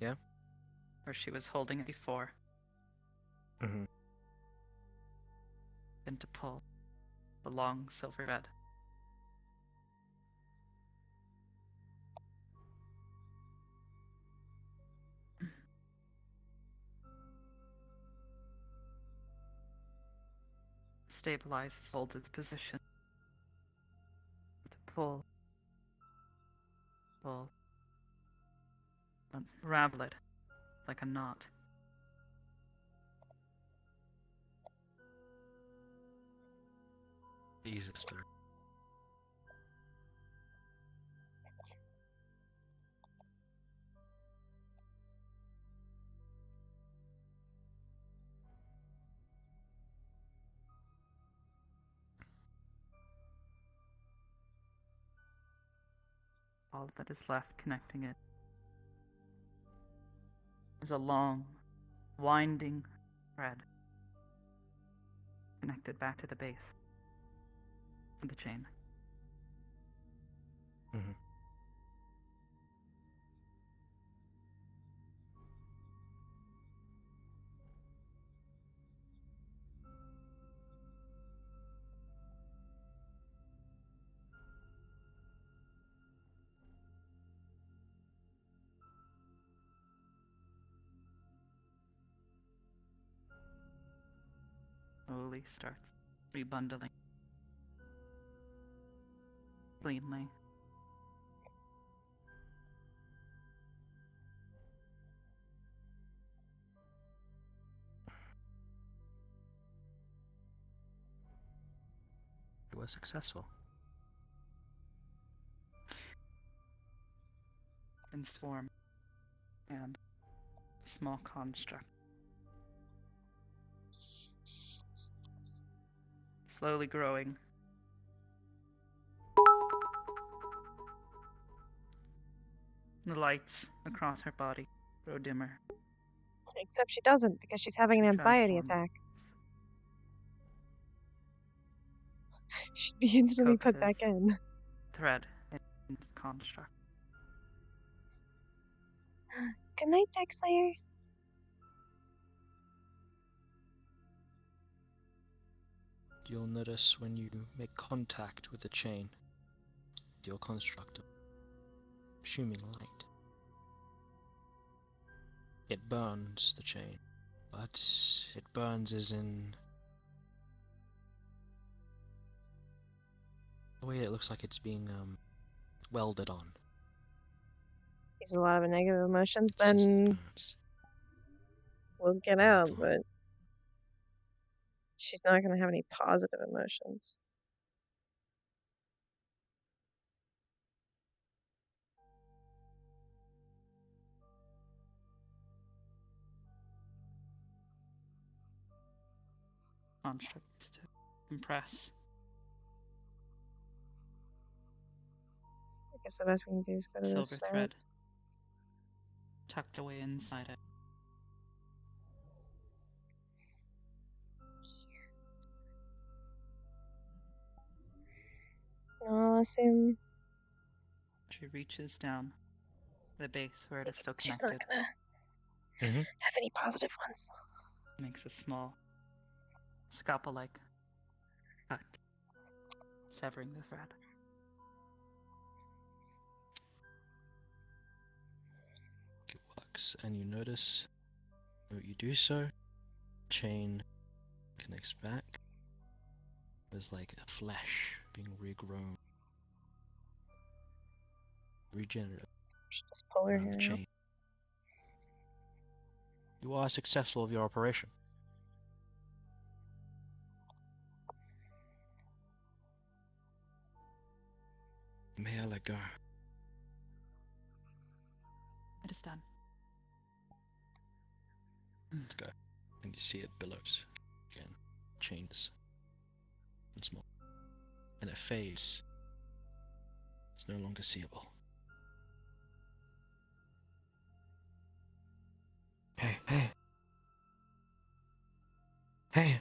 Yeah? Where she was holding it before. Mm-hmm. Then to pull the long silver thread. Stabilizes, holds its position. To pull. Unravel it like a knot. Eases through. All that is left connecting it is a long, winding thread connected back to the base of the chain. Mm-hmm. Slowly starts rebundling. Cleanly. It was successful. In swarm and small construct. Slowly growing. The lights across her body grow dimmer. Except she doesn't, because she's having an She anxiety transforms. attack. Should be instantly put back Coaxes in. thread in construct. Good night, Darkslayer. You'll notice when you make contact with the chain, your construct of consuming light. It burns the chain, but it burns as in the way it looks like it's being welded on. There's a lot of negative emotions, It says it then burns. we'll get A out, little. but she's not going to have any positive emotions. constructs to compress. I guess the best we can do is go to the Silver thread sides. tucked away inside it. I'll assume She reaches down the base where it is still she's connected. not gonna Mhm. have any positive ones. Makes a small scalpel-like cut, severing the thread. It works, and you notice when you do so, chain connects back. There's like a flesh being regrown, regenerative Should just pull her around the hair out. chain. You are successful of your operation. May I let go? It is done. Let's go. And you see it billows again, chains once more, and it fades. It's no longer seeable. Hey, hey, hey!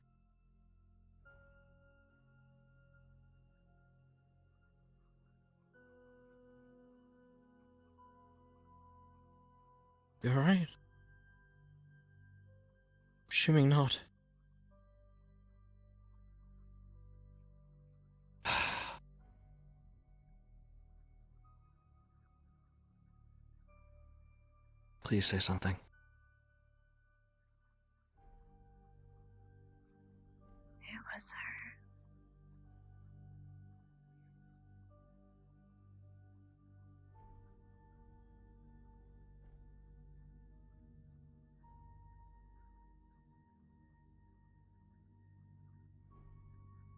You alright? Assuming not. Please say something. It was her.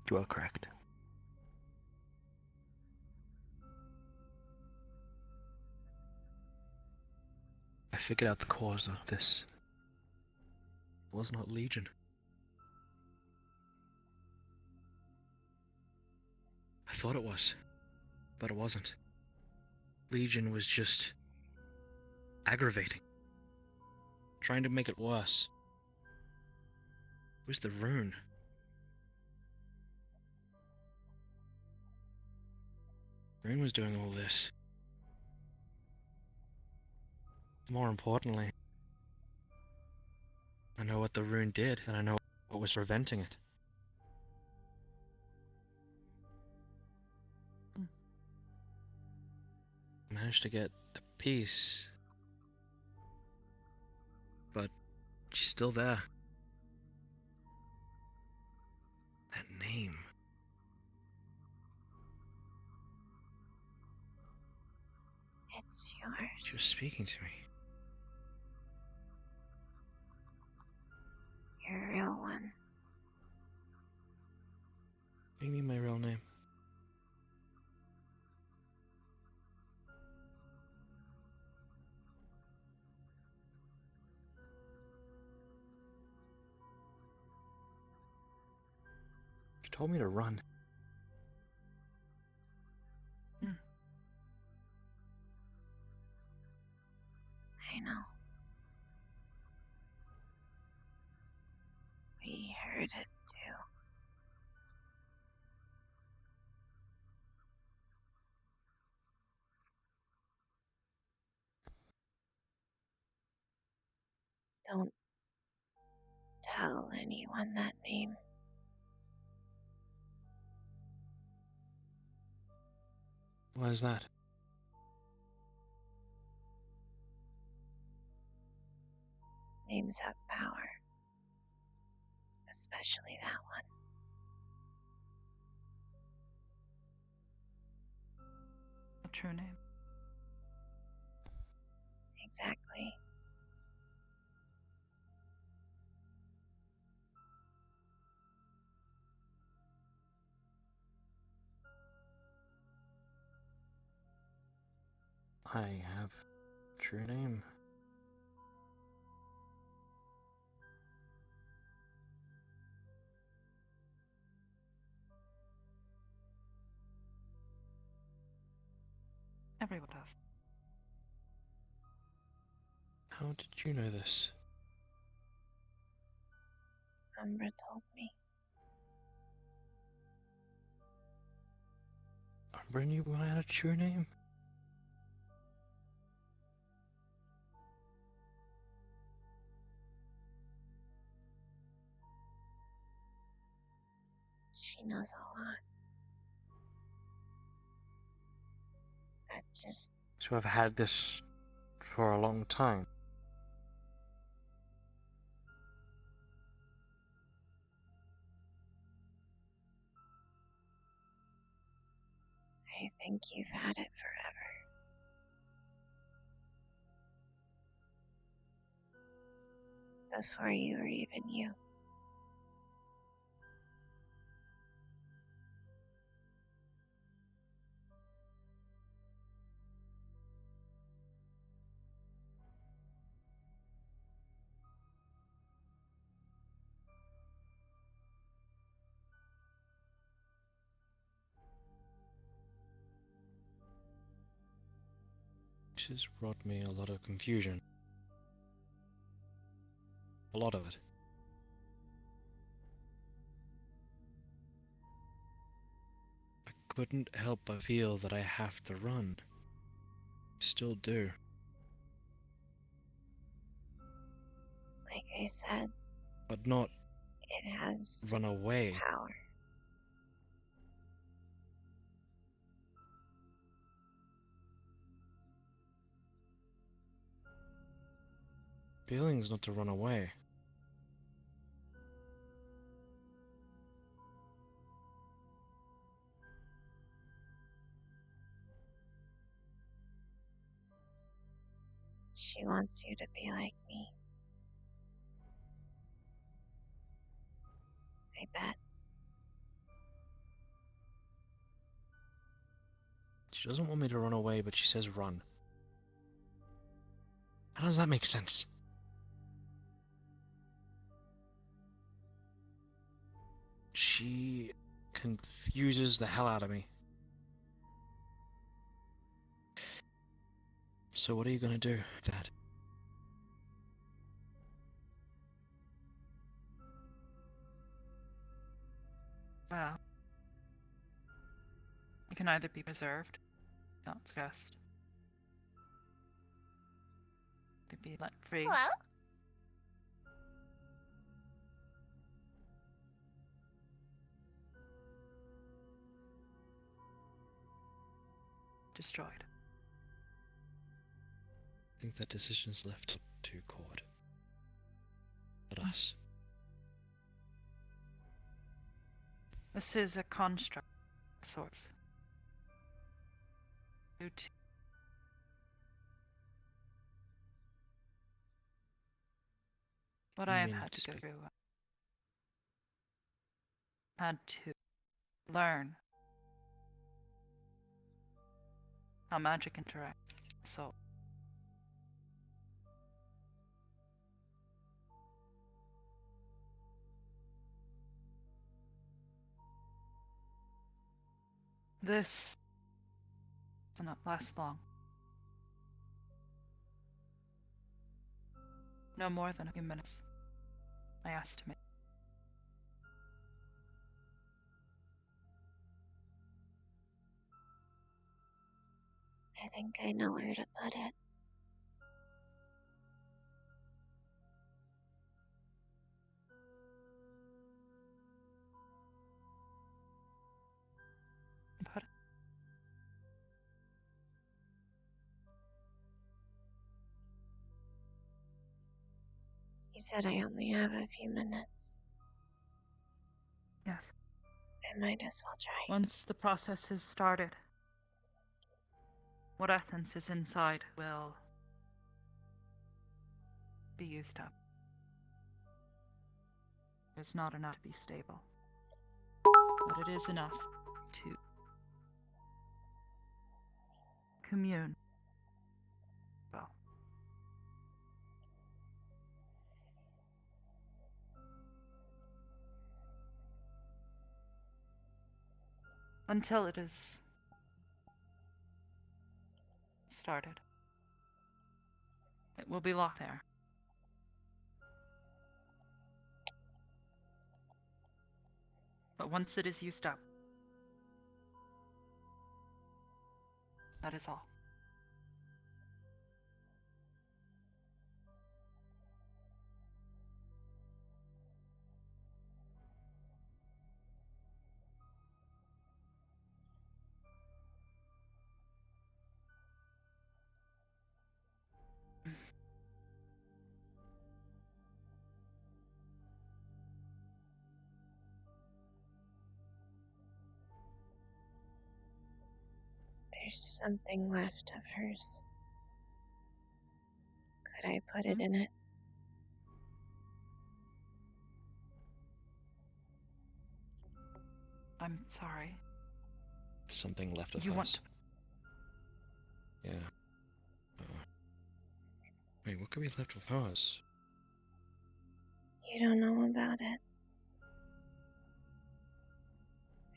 You are correct. I figured out the cause of this. It was not Legion. I thought it was, but it wasn't. Legion was just aggravating, trying to make it worse. It was the rune. Rune was doing all this. More importantly, I know what the rune did, and I know what was preventing it. I managed to get a piece, but she's still there. That name. It's She was yours. speaking to me. Your real one. What do you mean my real name? You told me to run. I know. We heard it too. Don't tell anyone that name. Why is that? Names have power. Especially that one. A true name. Exactly. I have true name. Everyone does. How did you know this? Umbra told me. Umbra knew I had a true name? She knows a lot. That just So I've had this for a long time. I think you've had it forever. Before you were even you. This has brought me a lot of confusion. A lot of it. I couldn't help but feel that I have to run. Still do. Like I said, But not it has run away. power. Feeling's not to run away. She wants you to be like me. I bet. She doesn't want me to run away, but she says run. How does that make sense? She confuses the hell out of me. So what are you gonna do, Dad? Well, you can either be preserved, not stressed. To be let free. Hello? Destroyed. I think that decision's left up to Cord. Not us. This is a construct of sorts. You two. What I have mean had to to go speak. through. Had to learn how magic interacts. So this will not last long. No more than a few minutes, I estimate. I think I know where to put it. But You said I only have a few minutes. yes, I might as well try. once the process is started, what essence is inside will be used up. It's not enough to be stable, but it is enough to commune. Well, until it is started. It will be locked there. But once it is used up, that is all. There's something left of hers. Could I put it Hmm? in it? I'm sorry. Something left of You hers. want... Yeah. Wait, what could be left of hers? You don't know about it.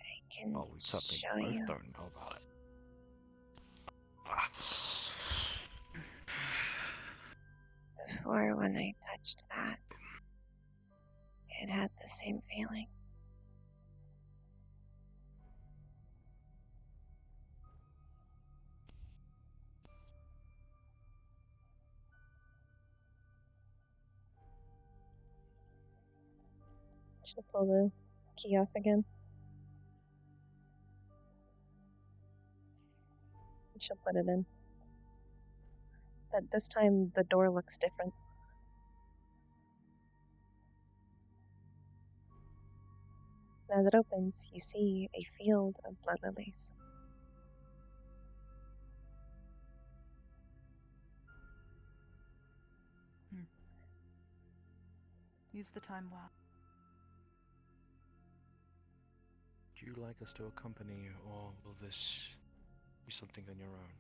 I can Oh, we certainly show both you. don't know about it. Ah. Before, when I touched that, it had the same feeling. She'll pull the key off again. And she'll put it in. But this time the door looks different. And as it opens, you see a field of blood lilies. Use the time well. Do you like us to accompany you, or will this be something on your own?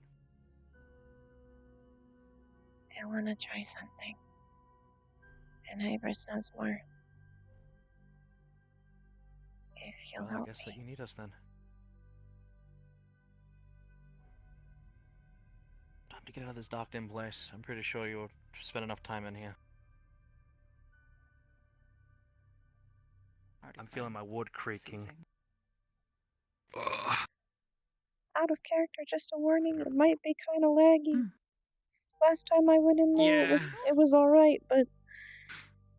I want to try something. And Hybris knows more. If you'll Well, I help guess that me. you need us then. Time to get out of this dark, dim place. I'm pretty sure you'll spend enough time in here. Already I'm feeling my wood creaking. seizing. Ugh. Out of character, just a warning, it might be kind of laggy. Hmm. Last time I went in there, Yeah. it was alright, but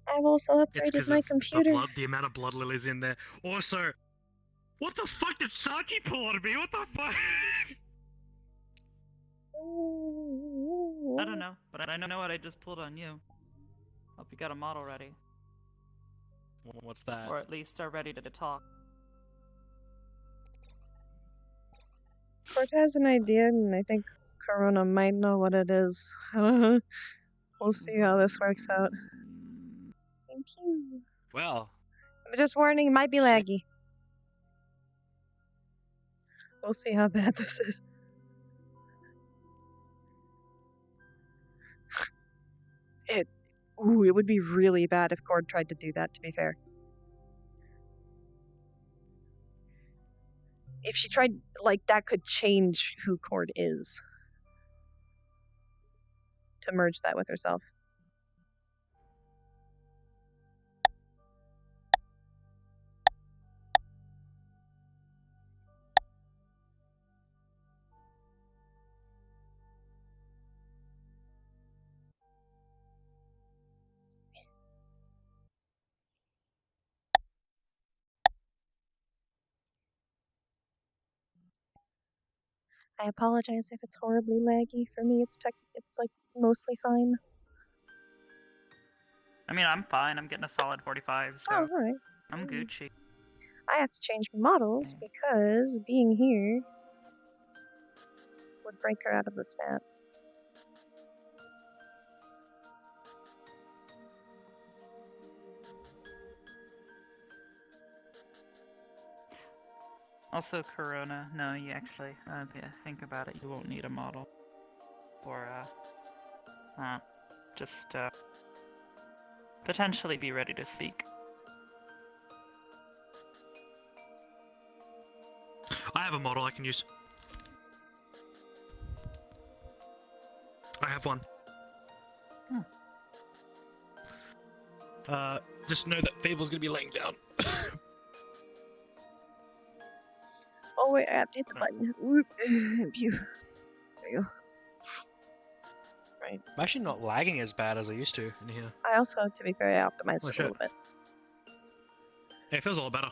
I've also It's upgraded because my of computer. the amount of blood lilies in there. Also, what the fuck did Sachi pull on me? What the fuck? I don't know, but I know what I just pulled on you. Hope you got a model ready. What's that? Or at least are ready to talk. Court has an idea, and I think Corona might know what it is. We'll see how this works out. Thank you. Well, But just warning, it might be laggy. We'll see how bad this is. It would be really bad if Cord tried to do that, to be fair. If she tried, like, that could change who Cord is. To merge that with herself. I apologize if it's horribly laggy. For me, it's like mostly fine. I mean, I'm fine. I'm getting a solid 45, so Oh, alright. I'm Gucci. I have to change my models because being here would break her out of the stat. Also, Corona. No, you actually, yeah, think about it. You won't need a model. Or, just, potentially be ready to speak. I have a model I can use. have one. Hmm. Just know that Fable's gonna be laying down. Oh wait, I update the button. Whoop. Pew. There you go. Right. I'm actually not lagging as bad as I used to in here. I also, to be fair, I optimized Oh, it a shit. little bit. It feels a lot better.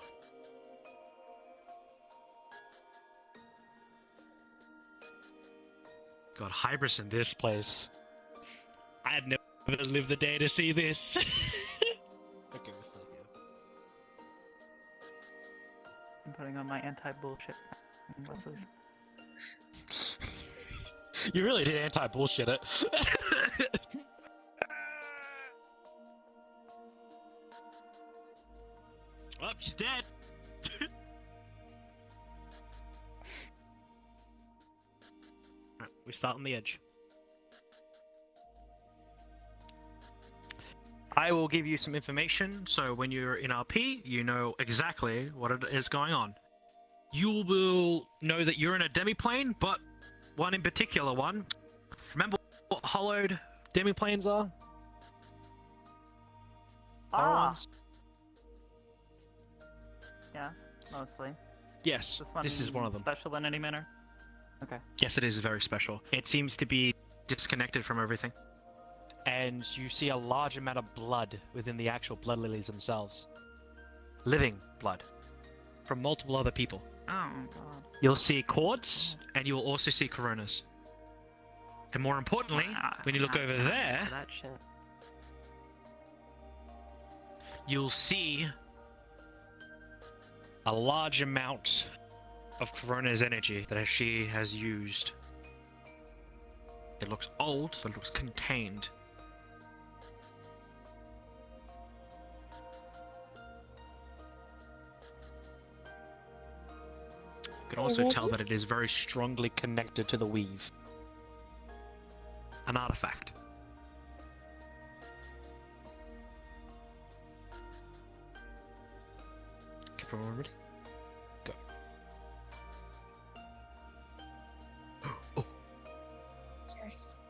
God, Hybris in this place. I'd never live the day to see this. Okay, we're still here. I'm putting on my anti-bullshit. What's this? You really did anti-bullshit it. Oh, she's dead. Right, we start on the edge. I will give you some information, so when you're in RP, you know exactly what it is going on. You will know that you're in a demiplane, but one in particular one. Remember what hollowed demiplanes are? Hollow ones? Yes, mostly. Yes, this is one of them. Special in any manner? Okay. Yes, it is very special. It seems to be disconnected from everything. And you see a large amount of blood within the actual blood lilies themselves. Living blood. From multiple other people. Oh, God. You'll see cords, and you will also see coronas. And more importantly, when you look over there, That shit. you'll see a large amount of Corona's energy that she has used. It looks old, but it looks contained. You can also tell that it is very strongly connected to the weave. An artifact. Okay, everyone ready? Go. Oh, Just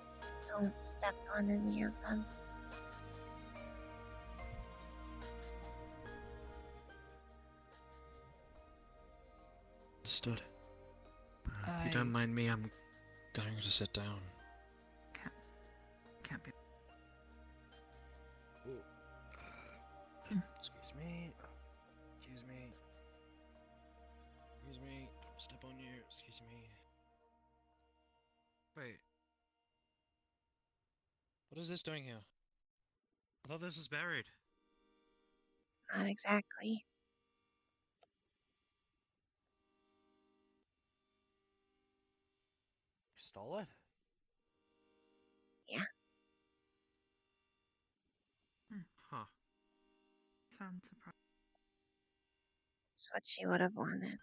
don't step on any of them. understood. If you don't mind me, I'm going to sit down. Can't be. Excuse me. Excuse me. Excuse me. Don't step on you. Excuse me. Wait. What is this doing here? I thought this was buried. Not exactly. You stole it? Yeah. Huh. Sounds surprising. It's what she would have wanted.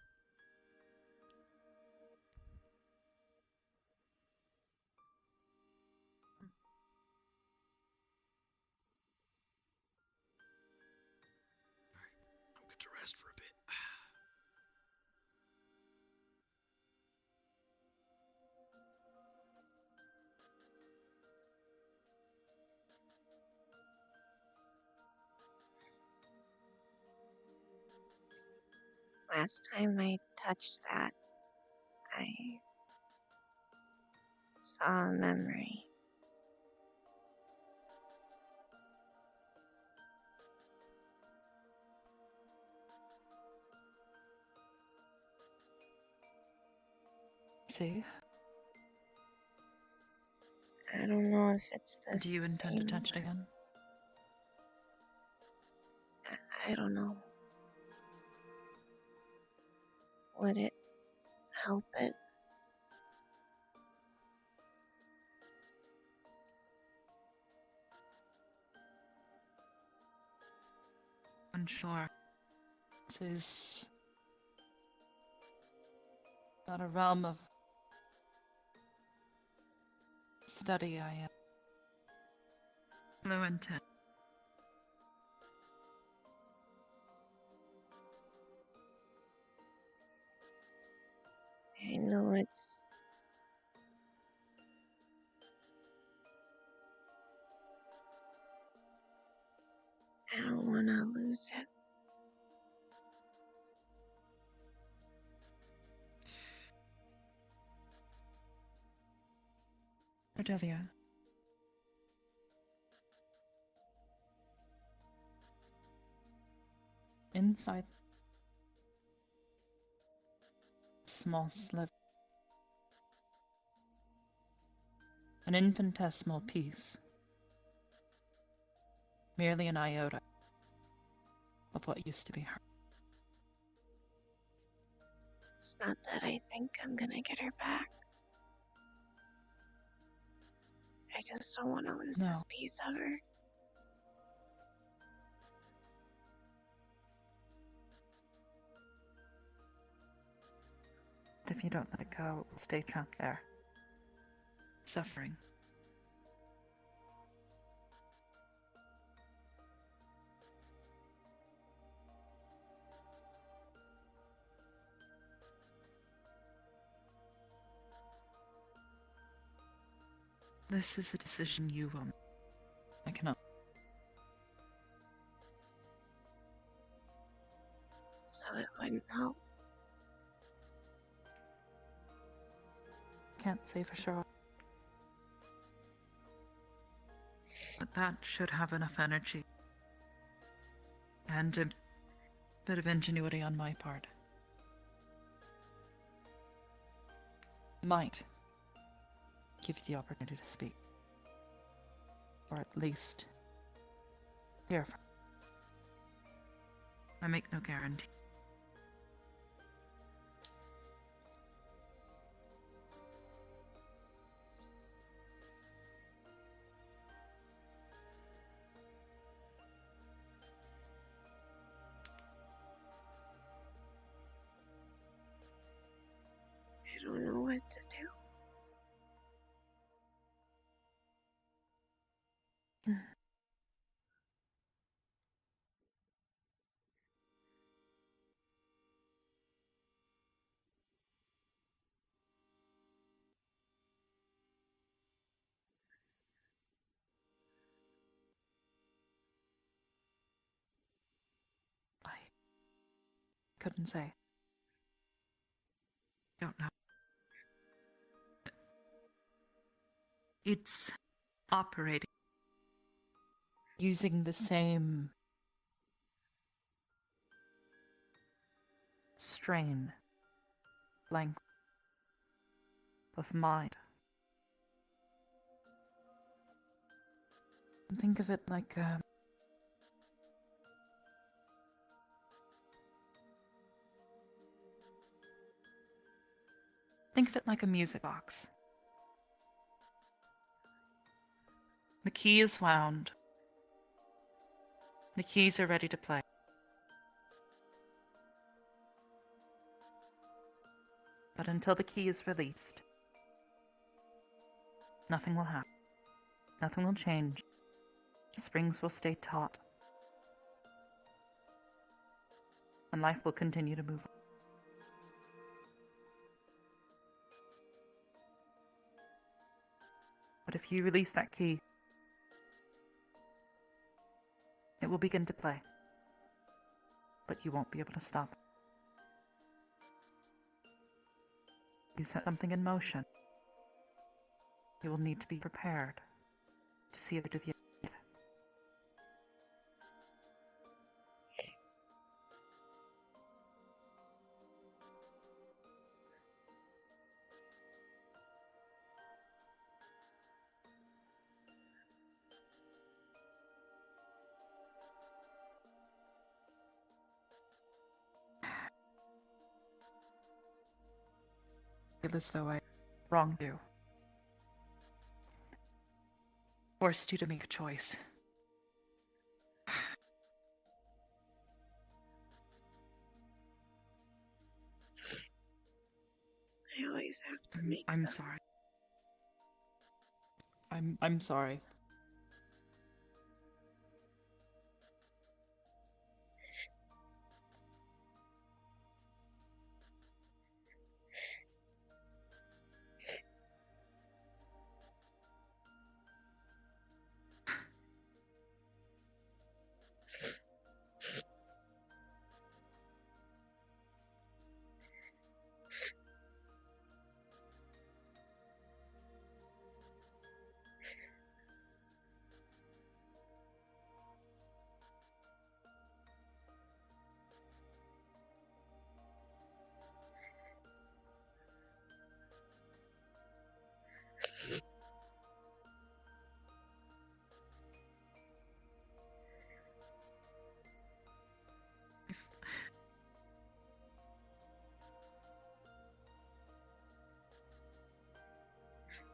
I'm good to rest for a bit. Last time I touched that, I saw a memory. See? I don't know if it's the Do you intend to same touch it one. again? I don't know. Would it help it? Unsure. This is not a realm of study I am fluent in. I know it's I don't want to lose it. Cordelia. Inside small sliver, an infinitesimal piece, merely an iota of what used to be her. It's not that I think I'm gonna get her back. I just don't want to lose No. this piece of her. But if you don't let it go, it will stay trapped there, suffering. This is a decision you will make. I cannot. So it wouldn't help. Can't say for sure. But that should have enough energy. And a bit of ingenuity on my part. Might give you the opportunity to speak. Or at least hear from. I make no guarantee. I don't know what to do. I couldn't say. Don't know. It's operating using the same strain, length of mind. Think of it like think of it like a music box. The key is wound. The keys are ready to play. But until the key is released, nothing will happen. Nothing will change. The springs will stay taut. And life will continue to move on. But if you release that key, it will begin to play. But you won't be able to stop it. You set something in motion. You will need to be prepared to see it deviate. I feel as though I wronged you. Forced you to make a choice. I always have to make I'm them. sorry. I'm sorry.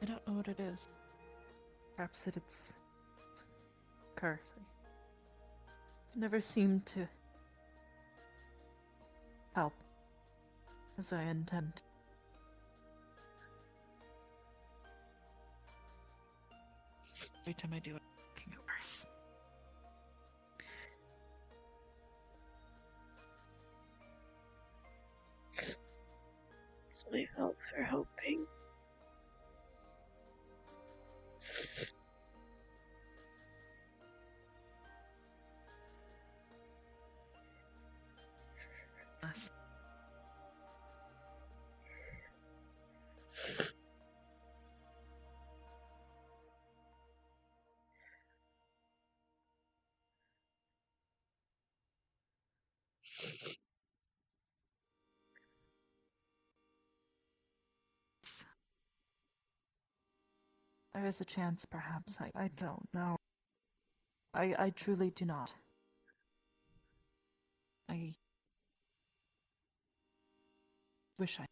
I don't know what it is. Perhaps it's a curse. I never seem to help as I intend. Every time I do it, it can get worse. It's my fault for hoping. Us. There is a chance, perhaps. I don't know. I truly do not. I wish I.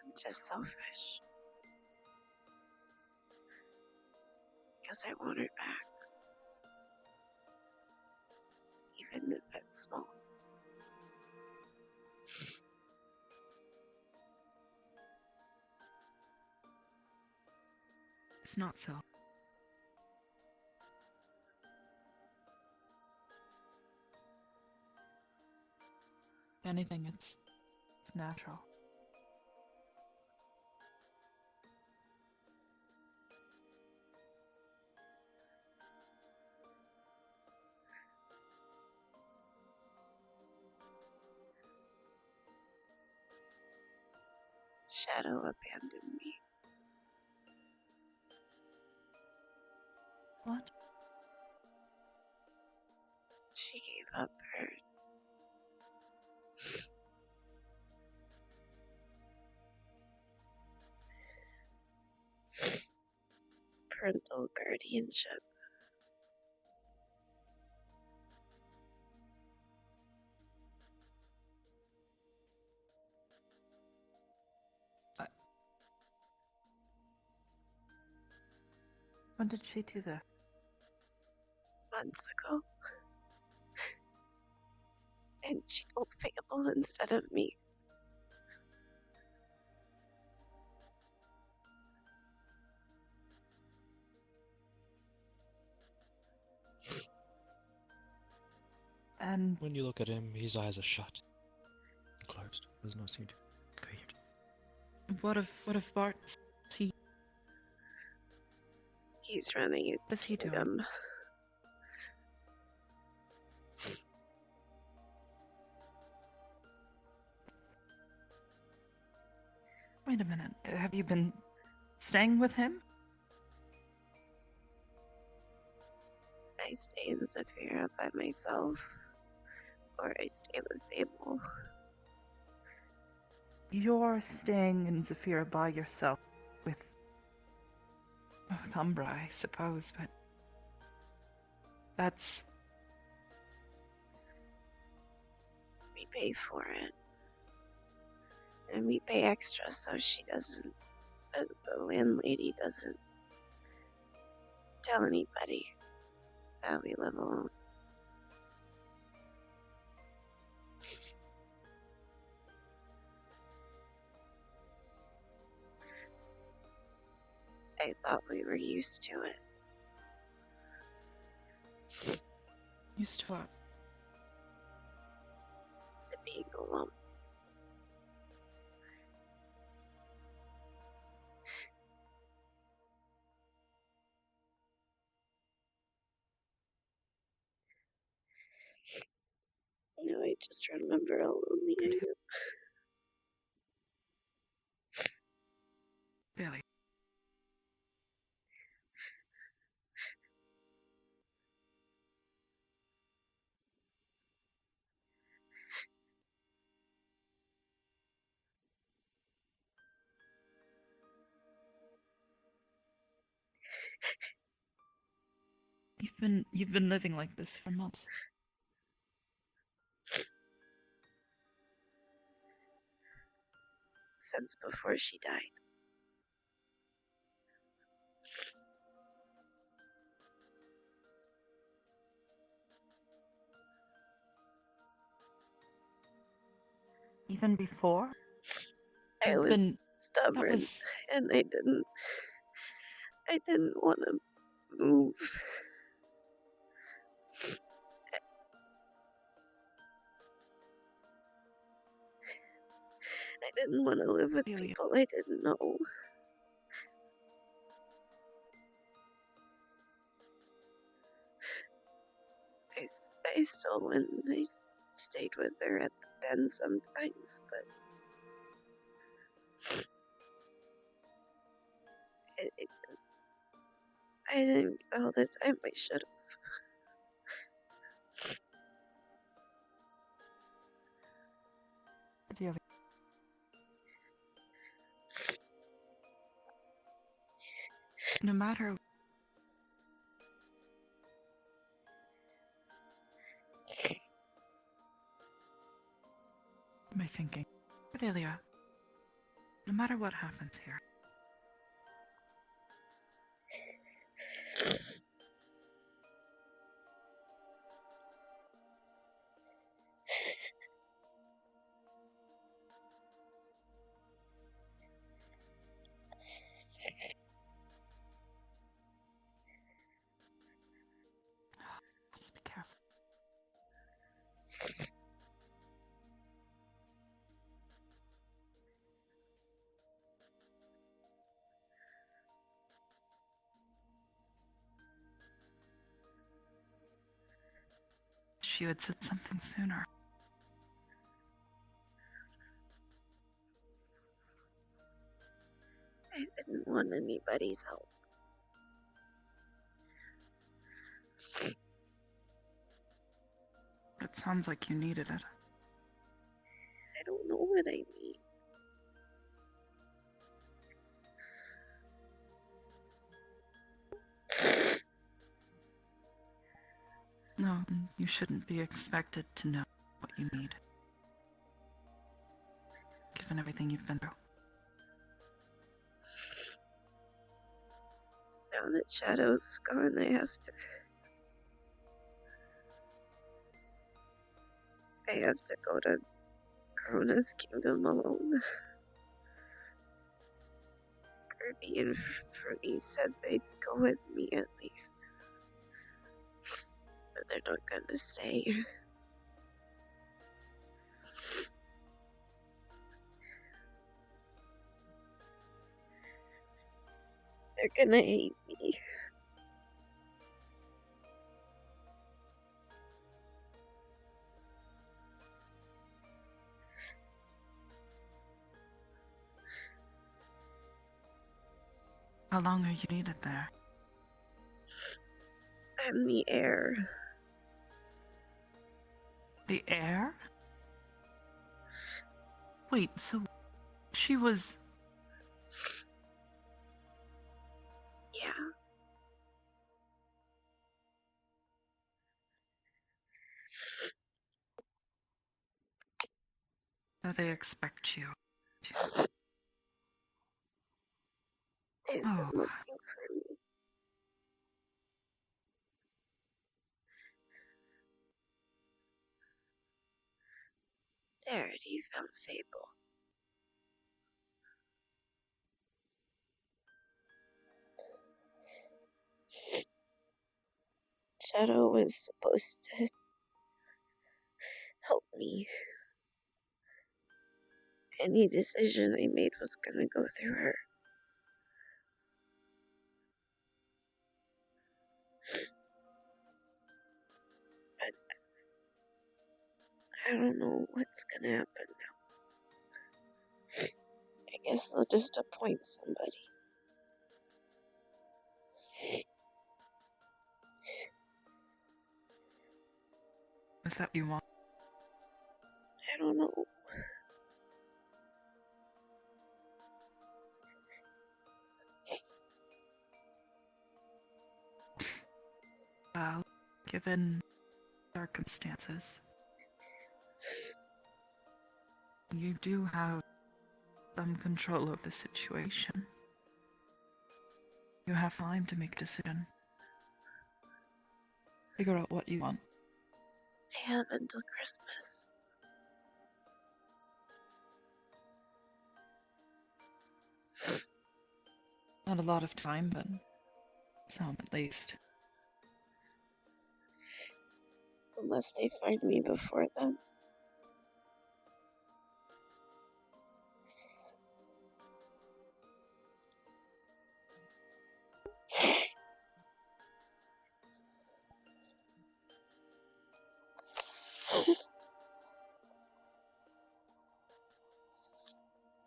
I'm just selfish. Because I want her back. Even if it's small. It's not so. If anything, it's natural. Shadow abandoned me. What? She gave up her parental guardianship. When did she do that? Months ago. And she told Fable instead of me. And When you look at him, his eyes are shut and closed. Does not seem to be coherent. what if Bart? He's running it. What is he doing? Wait a minute. Have you been staying with him? I stay in Zafira by myself. Or I stay with Fable. You're staying in Zafira by yourself with Umbra, I suppose, but that's... We pay for it. And we pay extra so she doesn't, the landlady doesn't tell anybody that we live alone. I thought we were used to it. Used to what? To being alone. just remember how lonely I am. Really? You've been living like this for months. Since before she died. Even before? I You've was been- stubborn, That was and I didn't want to move. I didn't want to live with Really? people I didn't know. I still went and I stayed with her at the den sometimes, but I didn't go all the time I should have. Cordelia. No matter what am I thinking? Cordelia, no matter what happens here, just be careful. She had said something sooner. I didn't want anybody's help. It sounds like you needed it. I don't know what I need. No, you shouldn't be expected to know what you need, given everything you've been through. Now that Shadow's gone, I have to go to Corona's kingdom alone. Kirby and Ferdy said they'd go with me at least. But they're not gonna stay. They're gonna hate me. How long are you needed there? I'm the heir. The heir? Wait, so she was... Yeah. Do they expect you to... They've been looking for me. They already found Fable. Shadow was supposed to help me. Any decision I made was gonna go through her. But I don't know what's gonna happen now. I guess they'll just appoint somebody. Is that what you want? I don't know. Well, given circumstances, you do have some control of the situation. You have time to make a decision. Figure out what you want. I have until Christmas. Not a lot of time, but some at least. Unless they find me before then.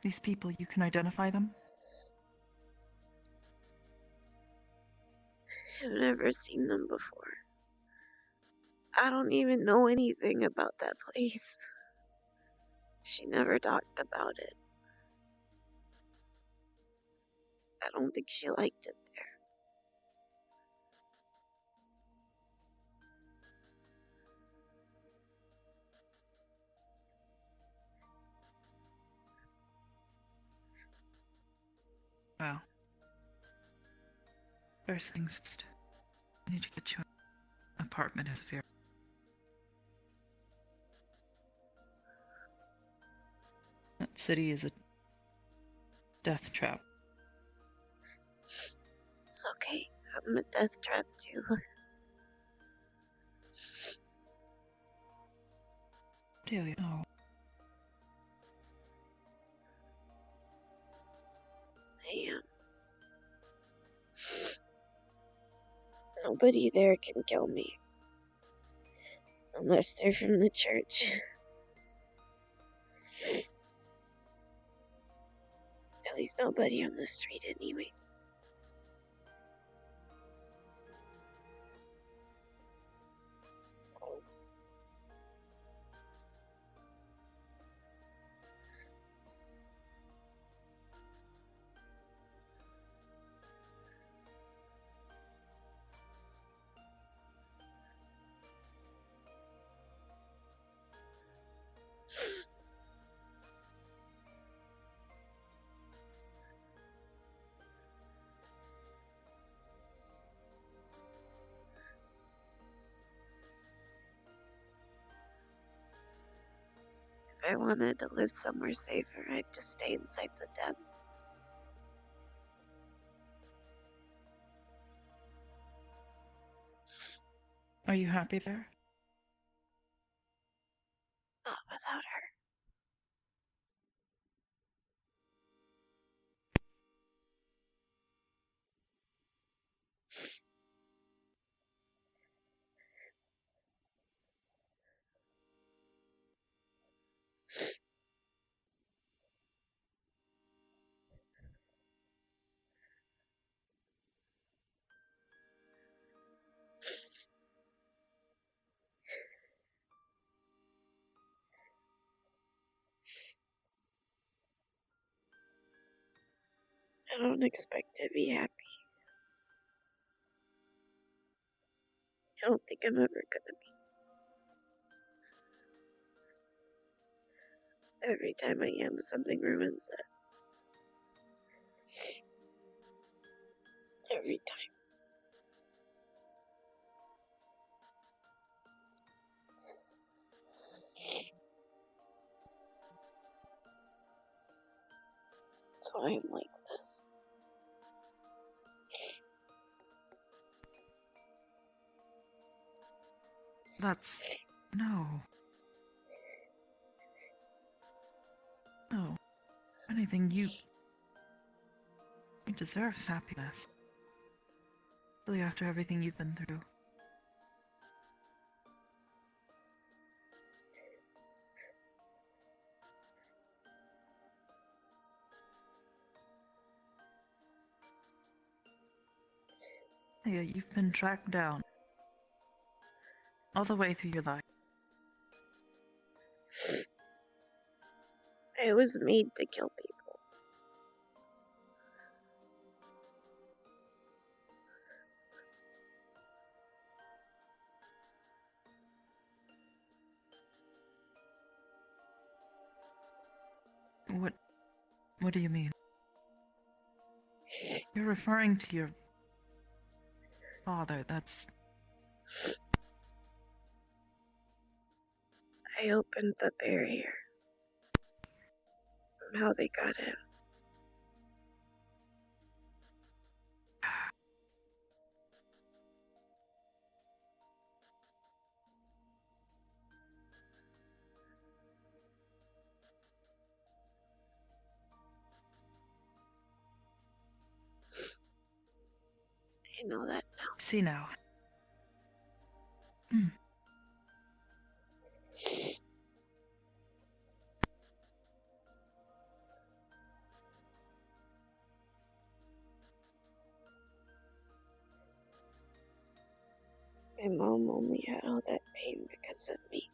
These people, you can identify them? I've never seen them before. I don't even know anything about that place. She never talked about it. I don't think she liked it there. Well, first things first. I need to get you an apartment as a favor. That city is a death trap. It's okay. I'm a death trap too. Cordelia, no. I am. Nobody there can kill me. Unless they're from the church. At least nobody on the street anyways. If I wanted to live somewhere safer, I'd just stay inside the den. Are you happy there? Not without her. I don't expect to be happy. I don't think I'm ever gonna be. Every time I am, something ruins it. Every time. That's why I'm like this. That's... no. No. Anything you deserve happiness. Especially after everything you've been through. Yeah, you've been tracked down. All the way through your life. I was made to kill people. What do you mean? You're referring to your father, that's... I opened the barrier. How they got in. I know that now. See now. My mom only had all that pain because of me.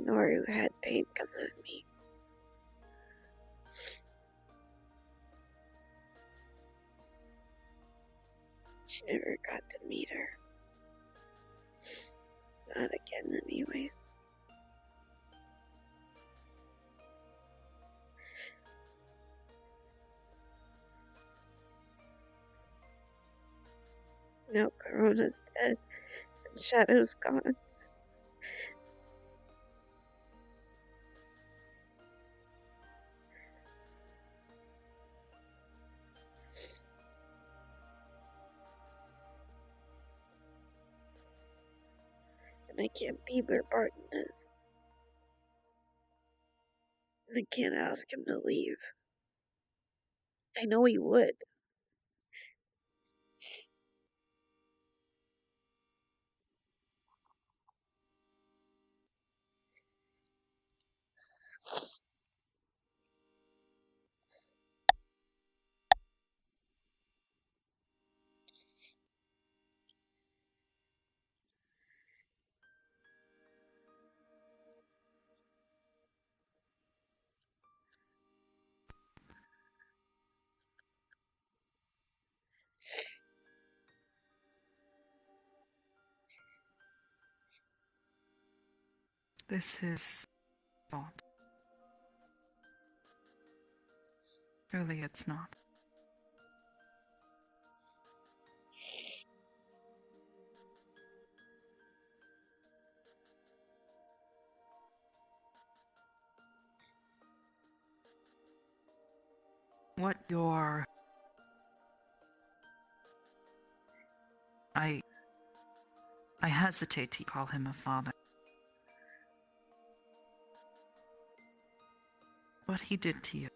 Noru had pain because of me. She never got to meet her. Not again, anyways. Now Corona's dead, and Shadow's gone. And I can't be where Barton is. And I can't ask him to leave. I know he would. This is... thought. Surely it's not. What your... I hesitate to call him a father. What he did to you.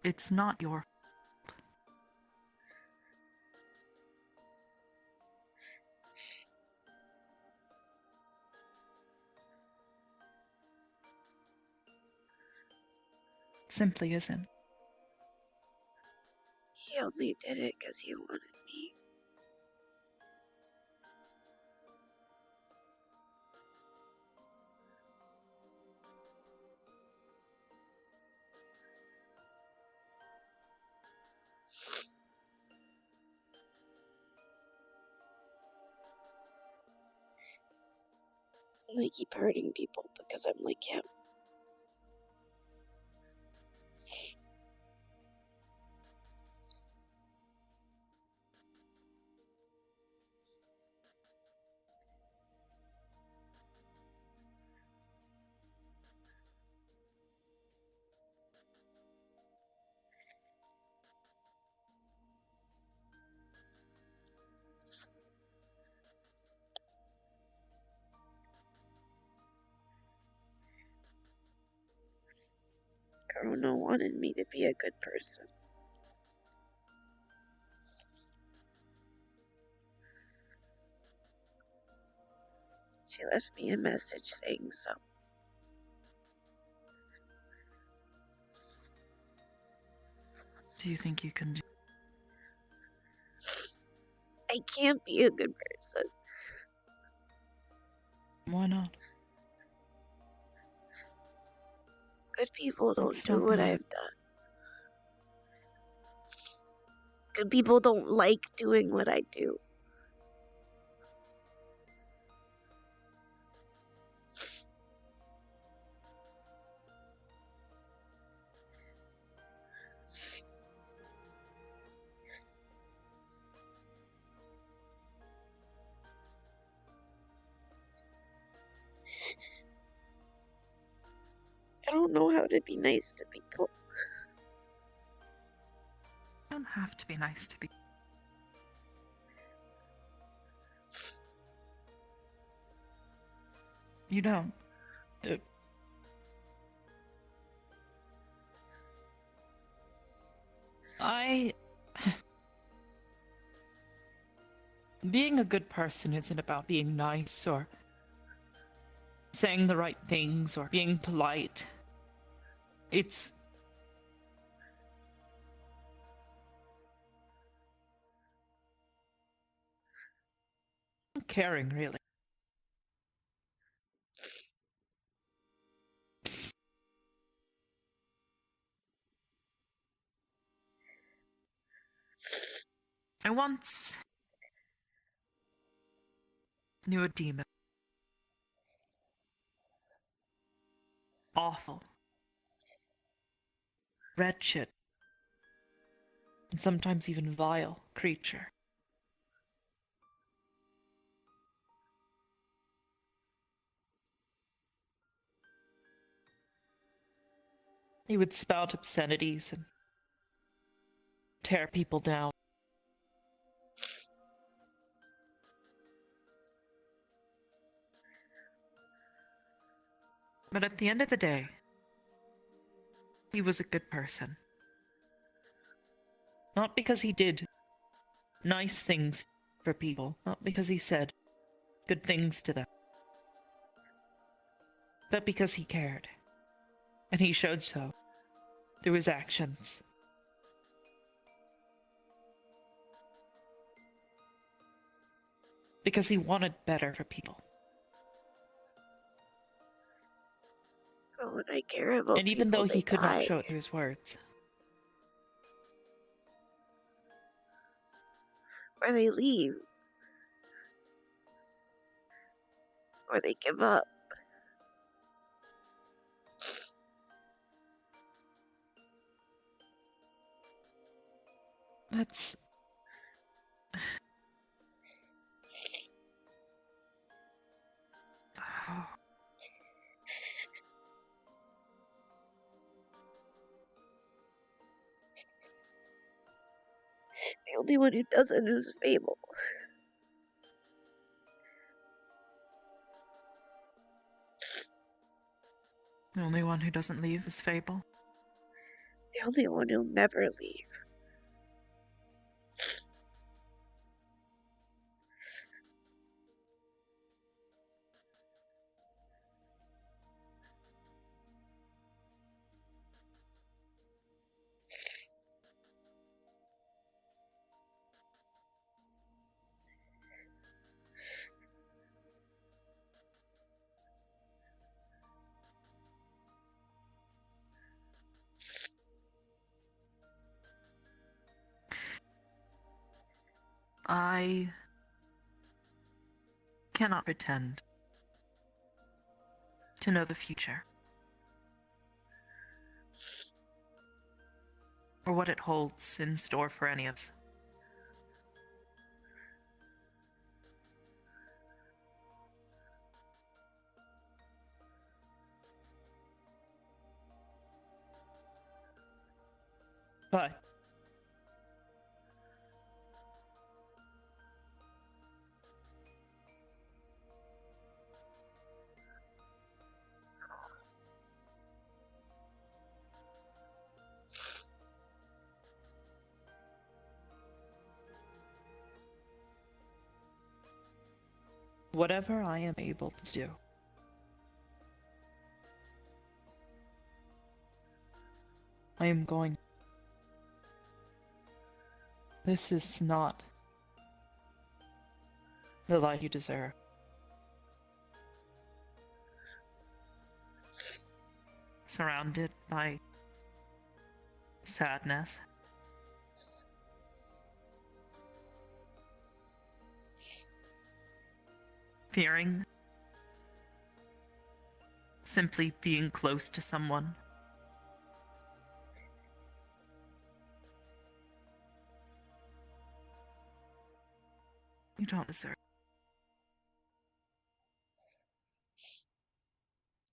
It's not your... It simply isn't. He only did it because he wanted me. And I keep hurting people because I'm like him. Corona wanted me to be a good person. She left me a message saying so. Do you think you can do? I can't be a good person. Why not? Good people don't What's do what stopping you? I've done. Good people don't like doing what I do. I don't know how to be nice to people. You don't have to be nice to be. You don't. Being a good person isn't about being nice or saying the right things or being polite. It's caring, really. I once knew a demon. Awful. Wretched. And sometimes even vile creature. He would spout obscenities and tear people down. But at the end of the day, he was a good person. Not because he did nice things for people, not because he said good things to them, but because he cared. And he showed so through his actions. Because he wanted better for people. But when I care about And even people, though they he could die. not show it through his words, Or they leave. Or they give up. that's... The only one who doesn't is Fable. The only one who doesn't leave is Fable. The only one who'll never leave. I cannot pretend to know the future. Or what it holds in store for any of us. But whatever I am able to do. I am going. This is not the life you deserve. Surrounded by sadness. Fearing. Simply being close to someone. You don't deserve.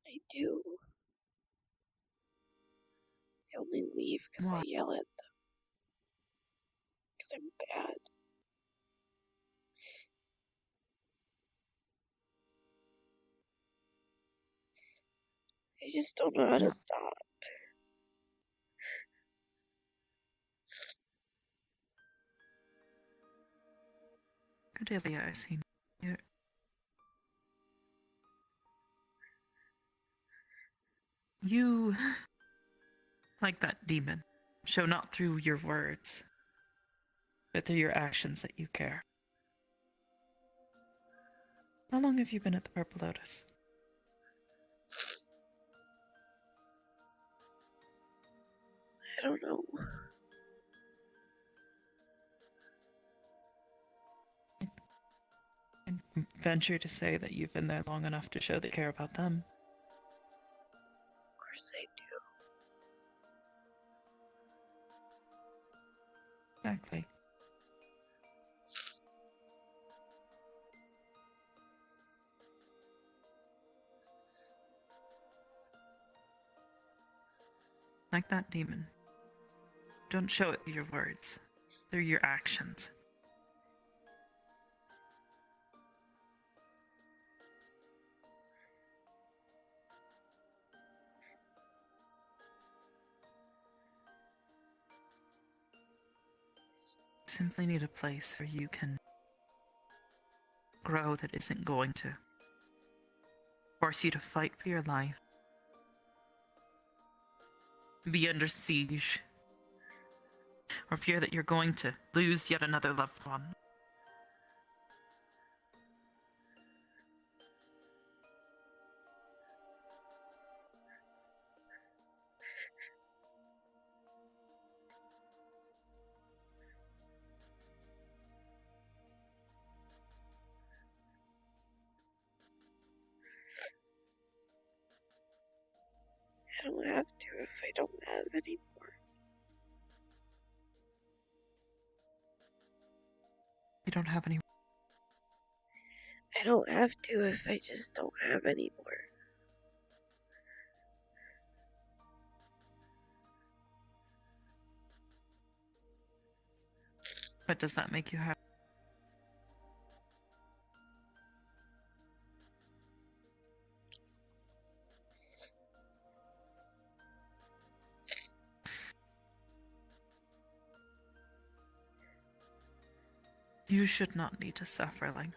I do. They only leave because I Why? yell at them. Because I'm bad. I just don't know how to stop. Cordelia, I've seen you. You, like that demon, show not through your words, but through your actions that you care. How long have you been at the Purple Lotus? I don't know. And venture to say that you've been there long enough to show that you care about them. Of course I do. Exactly. Like that demon. Don't show it through your words, through your actions. Simply need a place where you can grow that isn't going to force you to fight for your life, be under siege, or fear that you're going to lose yet another loved one. I don't have to if I don't have any more. You don't have any. I don't have to if I just don't have any more. But does that make you happy? You should not need to suffer like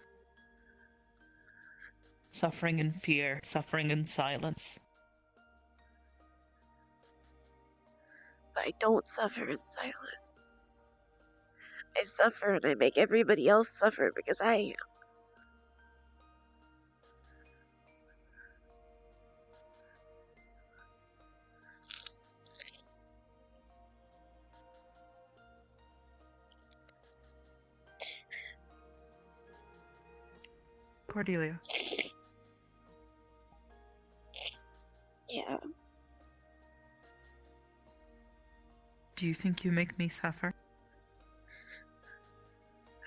suffering in fear, suffering in silence. But I don't suffer in silence. I suffer and I make everybody else suffer because I am. Cordelia. Yeah. Do you think you make me suffer?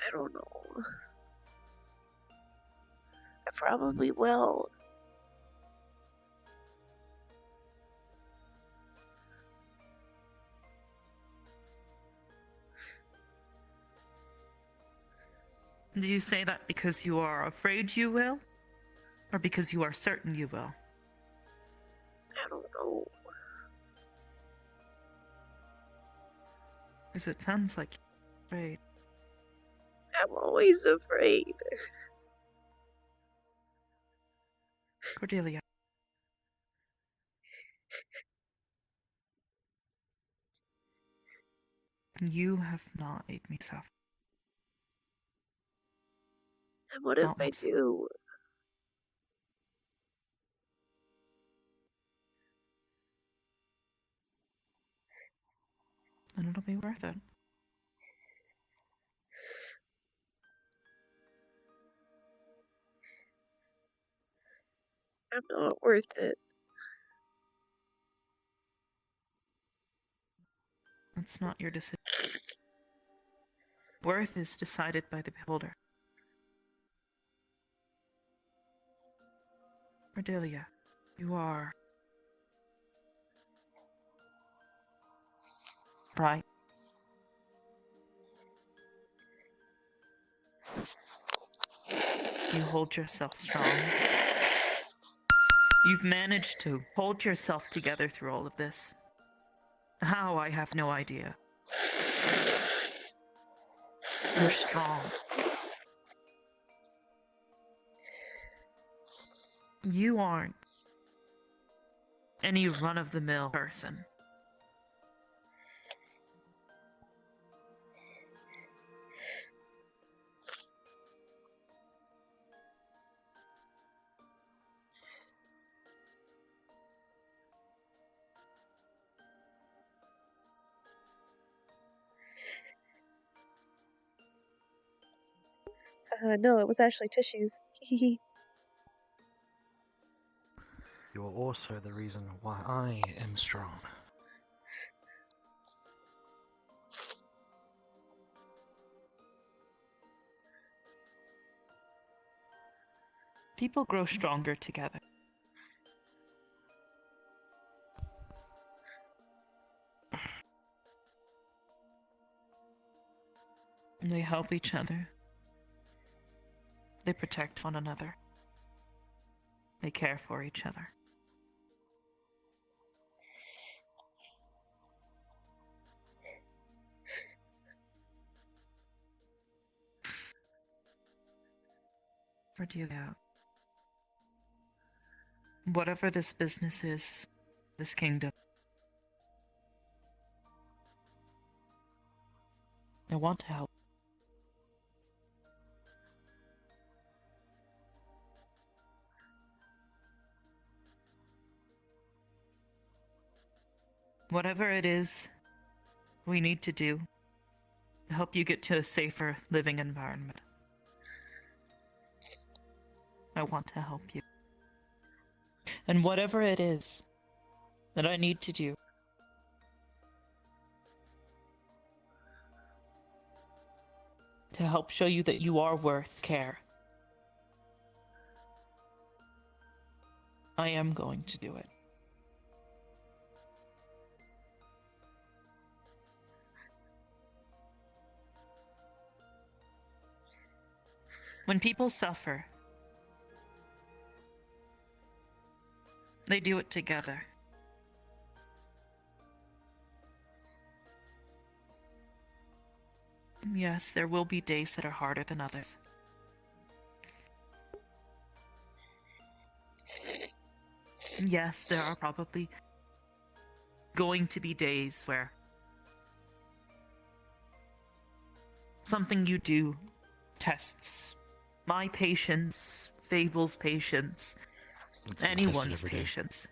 I don't know. I probably will. Do you say that because you are afraid you will? Or because you are certain you will? I don't know. Because it sounds like you're afraid. I'm always afraid. Cordelia. You have not made me suffer. And what if Not I once. do? And it'll be worth it. I'm not worth it. That's not your decision. Worth is decided by the beholder. Cordelia, you are right. You hold yourself strong. You've managed to hold yourself together through all of this. How, I have no idea. You're strong. You aren't any run-of-the-mill person. No, it was actually tissues. Hehehe. You are also the reason why I am strong. People grow stronger together. They help each other. They protect one another. They care for each other. Cordelia, whatever this business is, this kingdom, I want to help. Whatever it is we need to do to help you get to a safer living environment, I want to help you. And whatever it is that I need to do to help show you that you are worth care, I am going to do it. When people suffer, they do it together. Yes, there will be days that are harder than others. Yes, there are probably going to be days where something you do tests my patience, Fable's patience, anyone's every day. patience.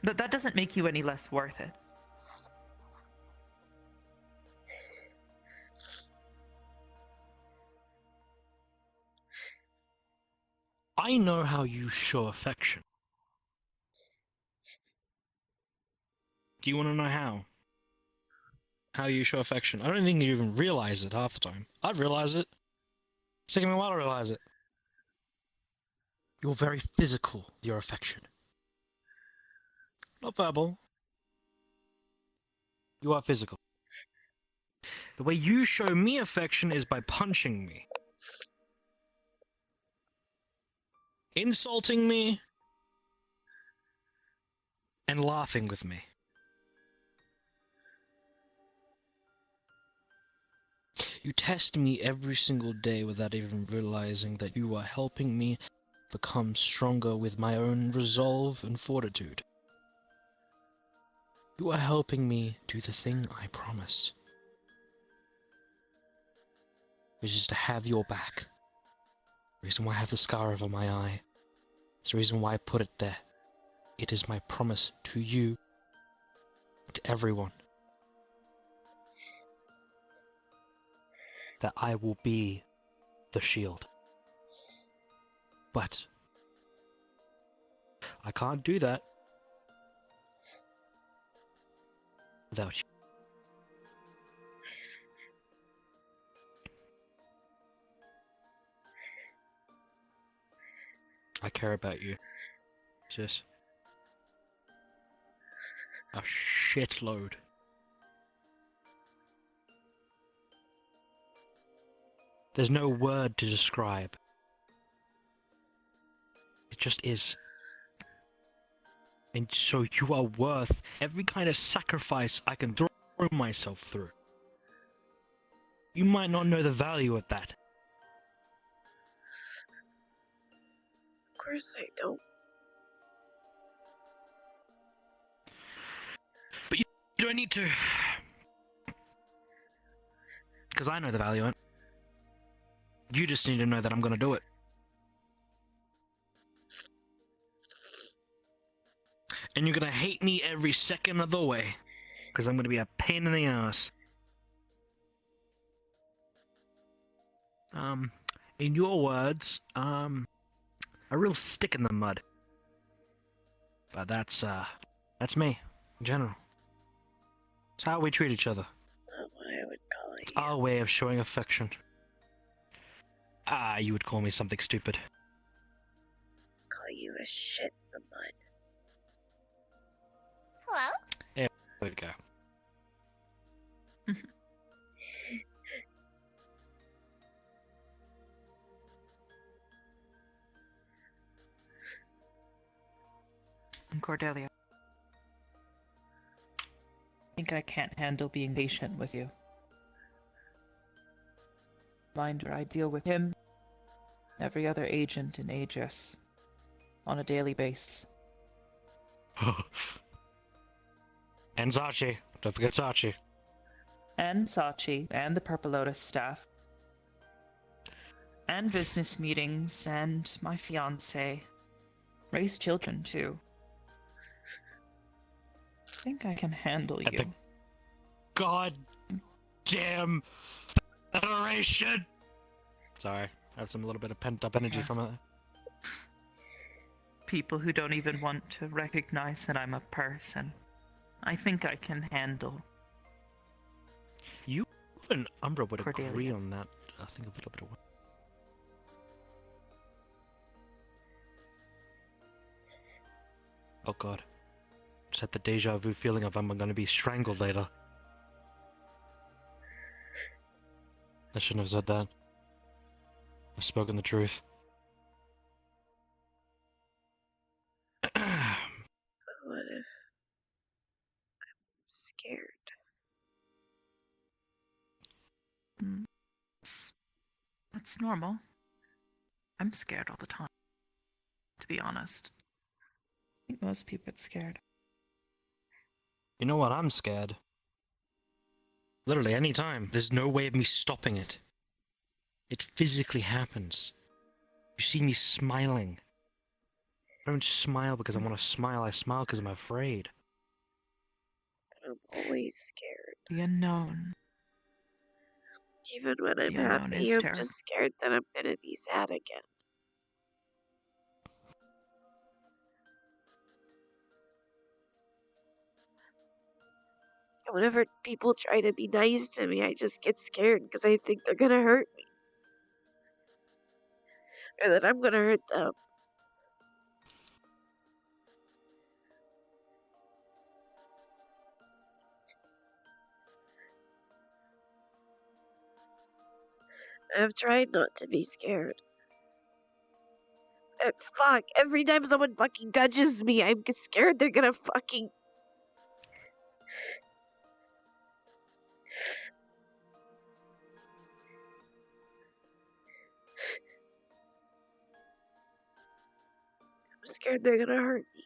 But that doesn't make you any less worth it. I know how you show affection. Do you want to know how? How you show affection? I don't think you even realize it half the time. I'd realize it. It's taking me a while to realize it. You're very physical with your affection. Not verbal. You are physical. The way you show me affection is by punching me. Insulting me. And laughing with me. You test me every single day without even realizing that you are helping me become stronger with my own resolve and fortitude. You are helping me do the thing I promise, which is to have your back. The reason why I have the scar over my eye. It's the reason why I put it there. It is my promise to you, to everyone, that I will be the shield. But I can't do that without you. I care about you, sis. A shitload. There's no word to describe. It just is. And so you are worth every kind of sacrifice I can throw myself through. You might not know the value of that. Of course I don't. But you don't need to. Because I know the value of it. You just need to know that I'm gonna do it. And you're gonna hate me every second of the way. Because I'm gonna be a pain in the ass. In your words, a real stick in the mud. But that's me, in general. It's how we treat each other. That's not what I would call it. It's our way of showing affection. You would call me something stupid. Call you a shit in the mud. Hello? There we go. Cordelia. I think I can't handle being patient with you. Reminder, I deal with him, every other agent in Aegis, on a daily basis. And Sachi. Don't forget Sachi. And Sachi, and the Purple Lotus staff. And business meetings, and my fiancé. Raise children, too. I think I can handle At you. the goddamn Federation! Sorry, I have some little bit of pent up energy Yes. from it. People who don't even want to recognize that I'm a person. I think I can handle. You and Umbra would Cordelia. agree on that, I think, a little bit of. Oh god. Just had the deja vu feeling of I'm gonna be strangled later. I shouldn't have said that. I've spoken the truth. What if I'm scared? That's normal. I'm scared all the time, to be honest. I think most people get scared. You know what? I'm scared. Literally, any time. There's no way of me stopping it. It physically happens. You see me smiling. I don't smile because I want to smile. I smile because I'm afraid. I'm always scared. The unknown. Even when I'm The unknown happy, is I'm terrible. just scared that I'm gonna be sad again. And whenever people try to be nice to me, I just get scared because I think they're gonna hurt me. Or that I'm gonna hurt them. I've tried not to be scared. Fuck, every time someone fucking touches me, I'm scared they're gonna fucking... scared they're gonna hurt me.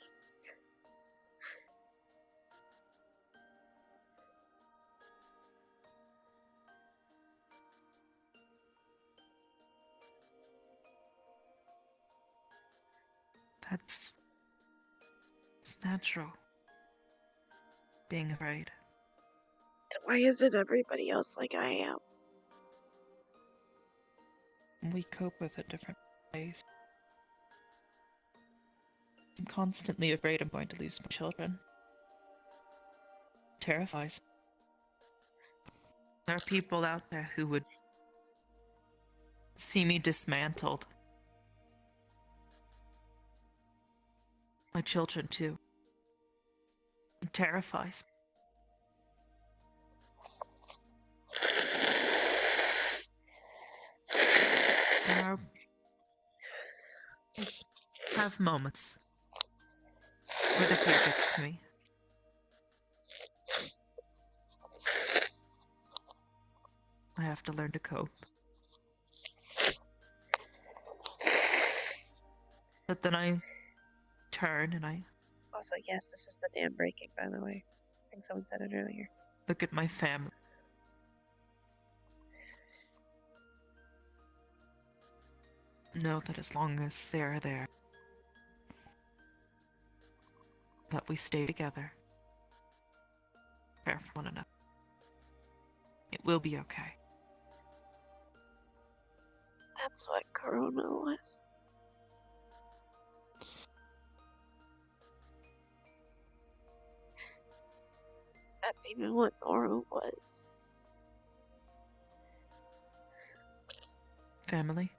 It's natural. Being afraid. Why isn't everybody else like I am? We cope with it different ways. I'm constantly afraid I'm going to lose my children. It terrifies me. There are people out there who would see me dismantled. My children, too. It terrifies me. I have moments where the fear gets to me. I have to learn to cope. But then I turn and I Also, yes, this is the dam breaking, by the way. I think someone said it earlier. look at my family. Know that as long as they're there, that we stay together, care for one another. It will be okay. That's what Corona was. That's even what Noro was. Family?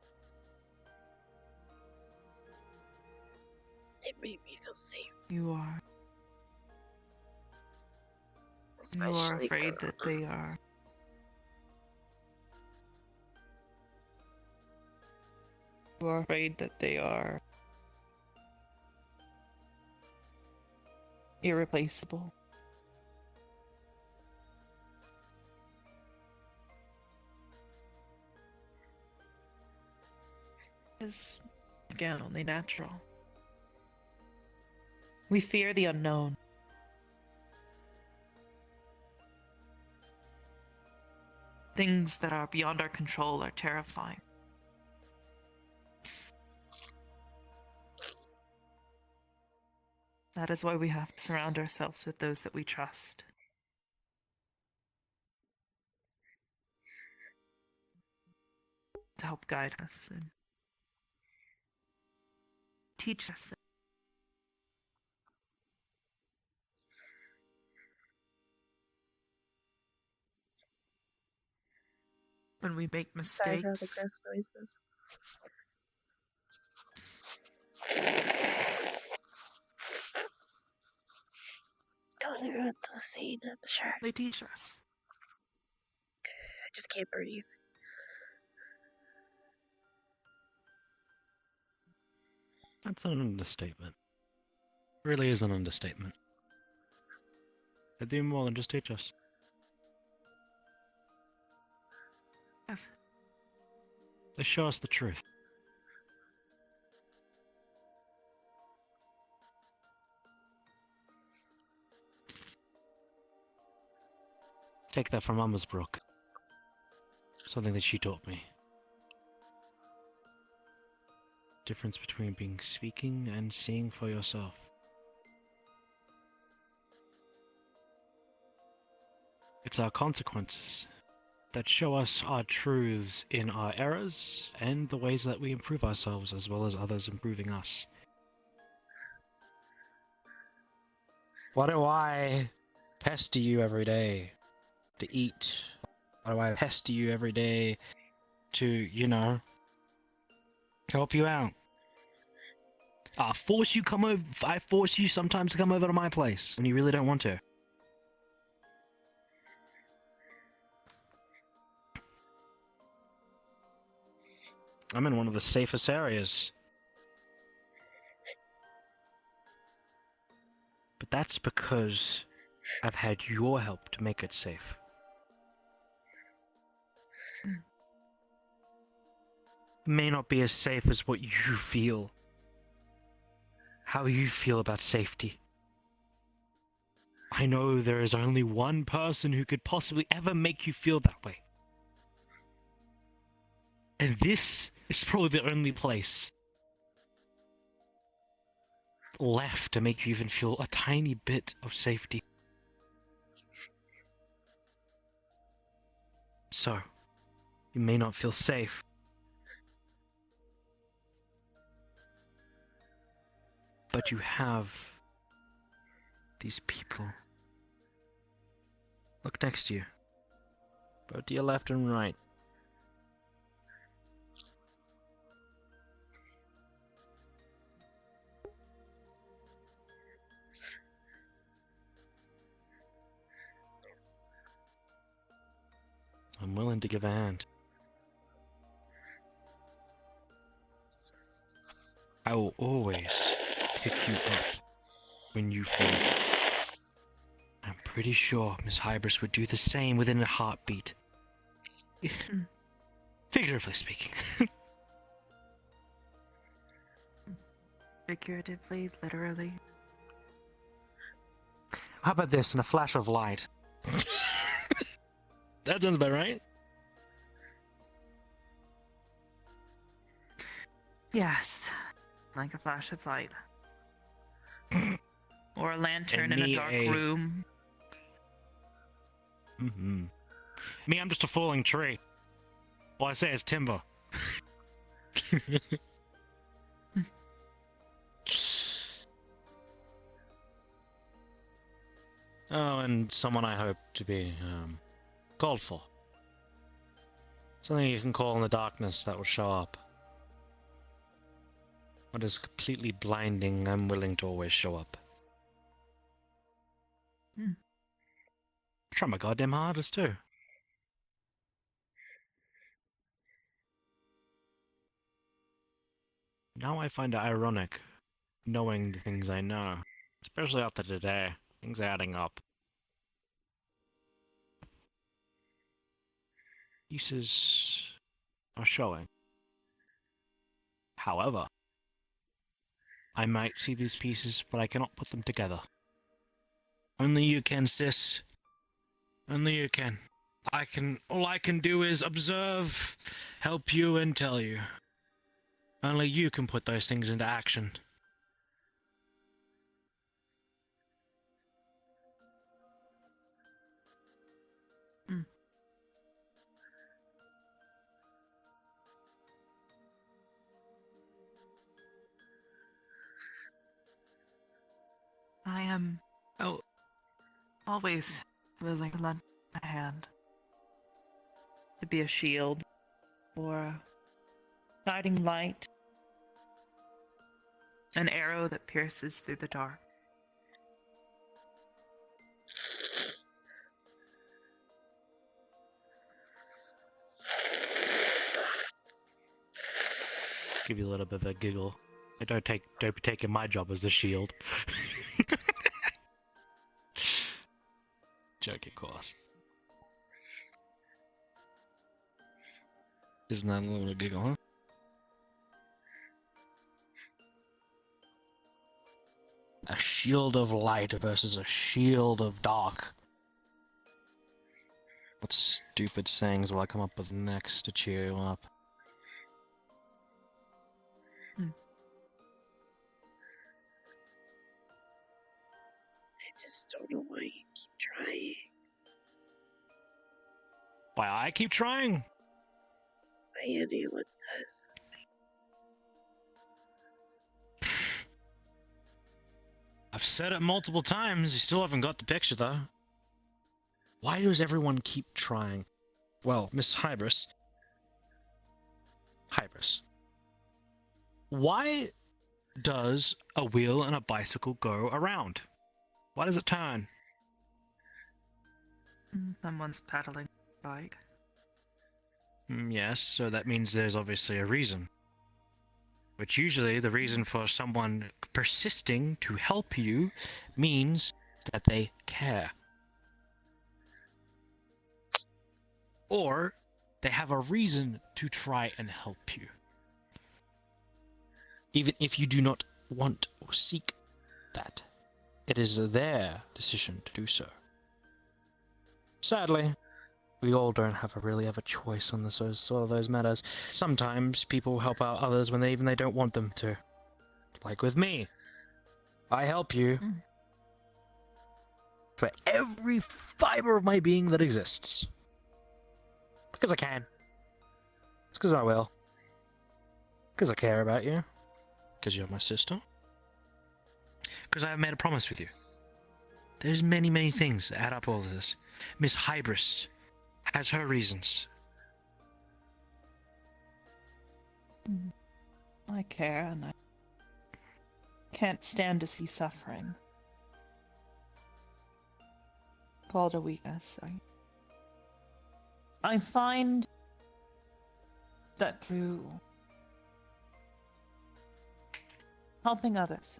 It made me feel safe. You are. You are Especially afraid Corona. that they are. You are afraid that they are irreplaceable. Is, again, only natural. We fear the unknown. Things that are beyond our control are terrifying. That is why we have to surround ourselves with those that we trust. To help guide us and teach us that when we make Sorry for all the mistakes, gross noises. Don't even have to scene, I'm sure. they teach us. I just can't breathe. That's an understatement. It really is an understatement. They do more than just teach us. Yes. They show us the truth. Take that from Mama's Brook. Something that she taught me. Difference between being speaking and seeing for yourself. It's our consequences that show us our truths in our errors and the ways that we improve ourselves as well as others improving us. Why do I pester you every day to eat? Why do I pester you every day to, you know, help you out? I force you sometimes to come over to my place when you really don't want to. I'm in one of the safest areas. But that's because I've had your help to make it safe. May not be as safe as what you feel. how you feel about safety. I know there is only one person who could possibly ever make you feel that way. And this is probably the only place left to make you even feel a tiny bit of safety. So, you may not feel safe, but you have these people. Look next to you, both to your left and right. I'm willing to give a hand. I will always pick you up when you fall. I'm pretty sure Miss Hybris would do the same within a heartbeat. Figuratively speaking. Figuratively, literally. How about this in a flash of light? That sounds about right. Yes, like a flash of light. Or a lantern in a dark room. Mm-hmm. Me, I'm just a falling tree. All I say is timber. Oh, and someone I hope to be called for. Something you can call in the darkness that will show up. What is completely blinding, I'm willing to always show up. Try my goddamn hardest too. Now I find it ironic, knowing the things I know. Especially after today. Things are adding up. Pieces are showing. However, I might see these pieces, but I cannot put them together. Only you can, sis. Only you can. All I can do is observe, help you, and tell you. Only you can put those things into action. I am Oh, always willing to lend a hand. To be a shield or a guiding light. An arrow that pierces through the dark. give you a little bit of a giggle. I don't be taking my job as the shield. Joke, of course. Isn't that a little giggle, huh? A shield of light versus a shield of dark. What stupid sayings will I come up with next to cheer you up? I just don't know why you keep trying. Why I keep trying? Why anyone does. I've said it multiple times, you still haven't got the picture though. Why does everyone keep trying? Well, Miss Hybris. Why does a wheel and a bicycle go around? Why does it turn? Someone's pedaling a bike. Yes, so that means there's obviously a reason. Which usually the reason for someone persisting to help you means that they care. Or they have a reason to try and help you. Even if you do not want or seek that. It is their decision to do so. Sadly, we all don't really have a choice on sort of those matters. Sometimes people help out others when they don't want them to. Like with me. I help you for every fiber of my being that exists. Because I can. It's because I will. Because I care about you. Because you're my sister. Because I have made a promise with you. There's many, many things that add up all of this. Miss Hybris has her reasons. I care, and I can't stand to see suffering. Call it a weakness. I find that through helping others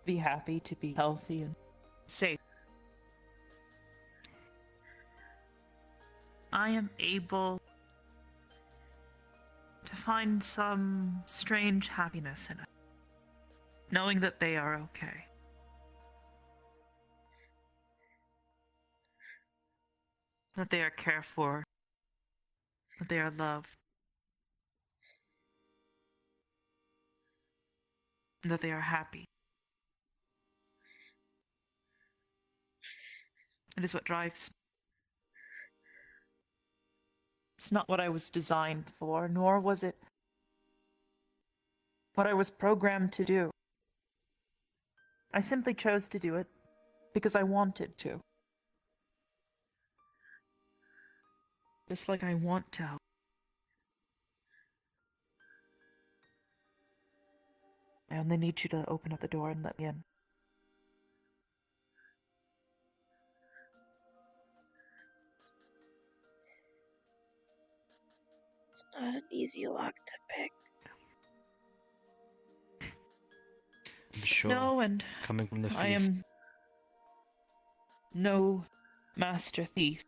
be happy, to be healthy and safe, I am able to find some strange happiness in it, knowing that they are okay. That they are cared for, that they are loved, that they are happy. It is what drives me. It's not what I was designed for, nor was it what I was programmed to do. I simply chose to do it because I wanted to. Just like I want to help. I only need you to open up the door and let me in. It's not an easy lock to pick. I'm sure. No, and Coming from the thief. I am no master thief.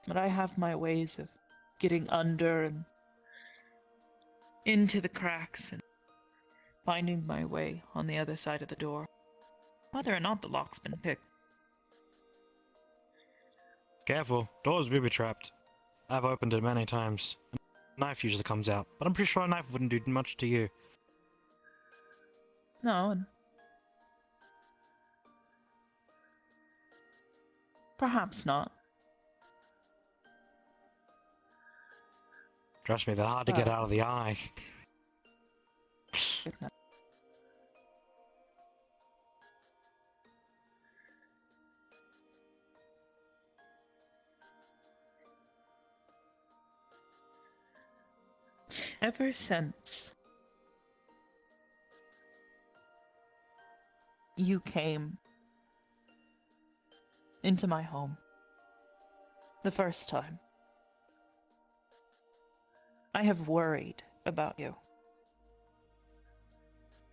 But I have my ways of getting under and into the cracks and finding my way on the other side of the door, whether or not the lock's been picked. Careful, doors will be trapped. I've opened it many times. A knife usually comes out, but I'm pretty sure a knife wouldn't do much to you. No, and perhaps not. Trust me, they're hard to get out of the eye. Good enough. Ever since you came into my home the first time, I have worried about you.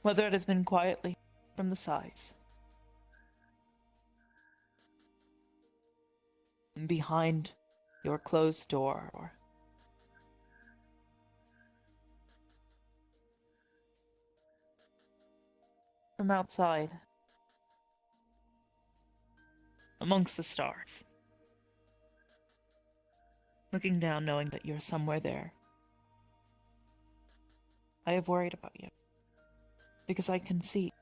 Whether it has been quietly from the sides, behind your closed door, or from outside, amongst the stars, looking down knowing that you're somewhere there. I have worried about you, because I can see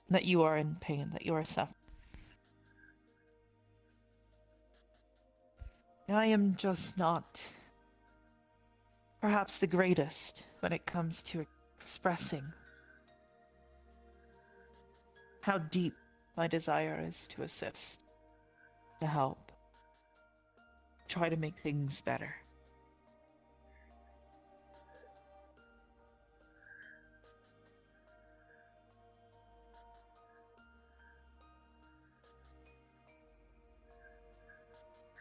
that you are in pain, that you are suffering. I am just not perhaps the greatest when it comes to expressing how deep my desire is to assist, to help, try to make things better.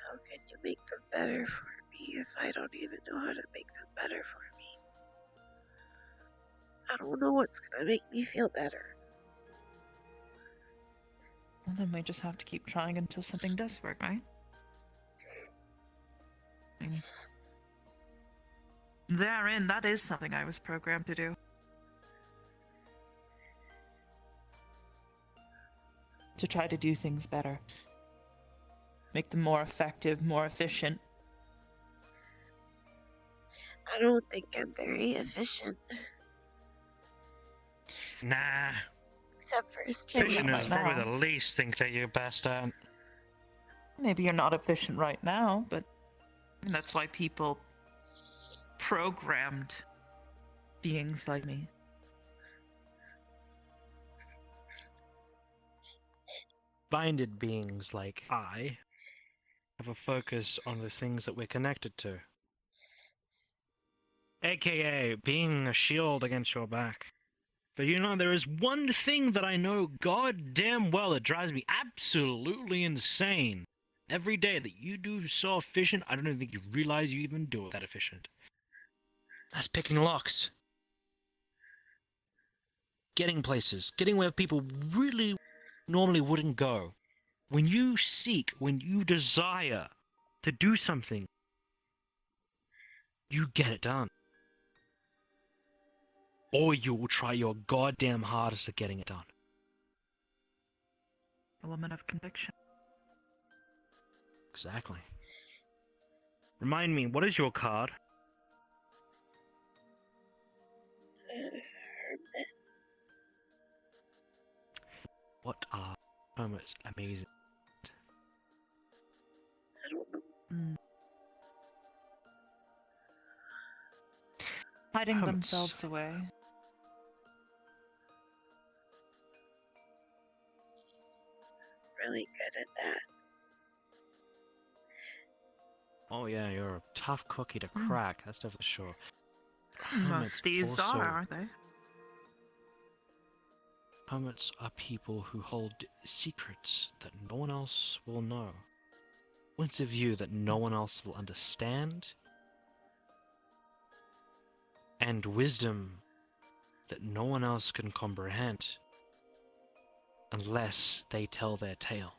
How can you make them better for me if I don't even know how to make them better for me? I don't know what's gonna make me feel better. Well, then we just have to keep trying until something does work, right? therein, that is something I was programmed to do. To try to do things better. Make them more effective, more efficient. I don't think I'm very efficient. Nah, Except for Maybe efficient not is right probably now. the least thing that you're best at. Maybe you're not efficient right now, but that's why people programmed beings like me. Binded beings like I have a focus on the things that we're connected to. AKA being a shield against your back. But you know, there is one thing that I know goddamn well that drives me absolutely insane. Every day that you do so efficient, I don't even think you realize you even do it that efficient. That's picking locks. Getting places. Getting where people really normally wouldn't go. When you seek, when you desire to do something, you get it done. Or you will try your goddamn hardest at getting it done. A woman of conviction. Exactly. Remind me, what is your card? What are hermits amazing? I don't know. Hiding Hermits. themselves away. Really good at that. Oh yeah, you're a tough cookie to crack, that's definitely sure. Most thieves also, are, aren't they? hermits are people who hold secrets that no one else will know. Points of view that no one else will understand. And wisdom that no one else can comprehend unless they tell their tale.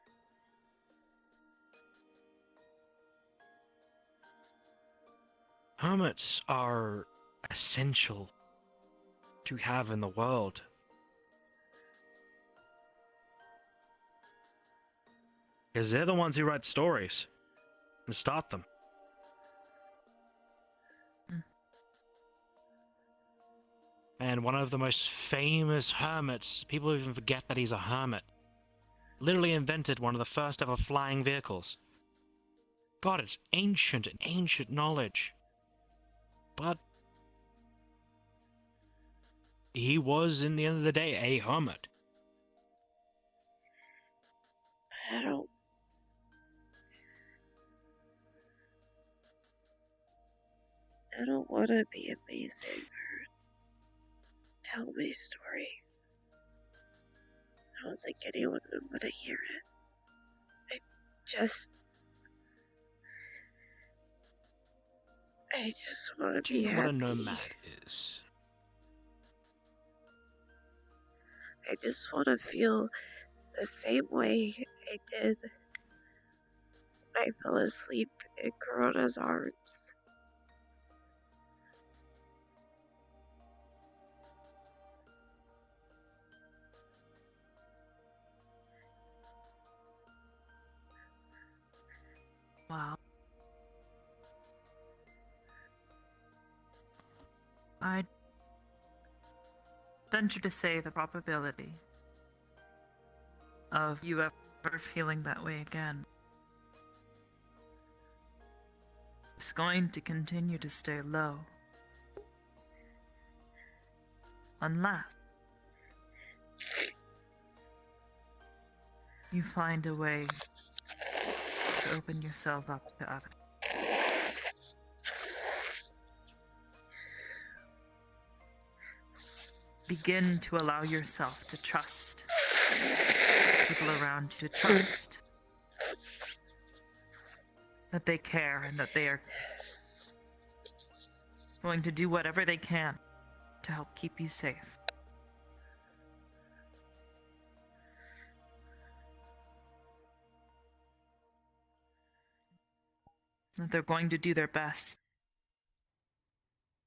Hermits are essential to have in the world. Because they're the ones who write stories and start them. And one of the most famous hermits, people even forget that he's a hermit, literally invented one of the first ever flying vehicles. God, it's ancient knowledge. But he was, in the end of the day, a hermit. I don't want to be amazing or tell my story. I don't think anyone would want to hear it. I just want to Do be you know happy. what a nomad is? I just want to feel the same way I did when I fell asleep in Corona's arms. Wow. I'd venture to say the probability of you ever feeling that way again is going to continue to stay low. Unless you find a way to open yourself up to others. Begin to allow yourself to trust people around you, to trust that they care and that they are going to do whatever they can to help keep you safe. That they're going to do their best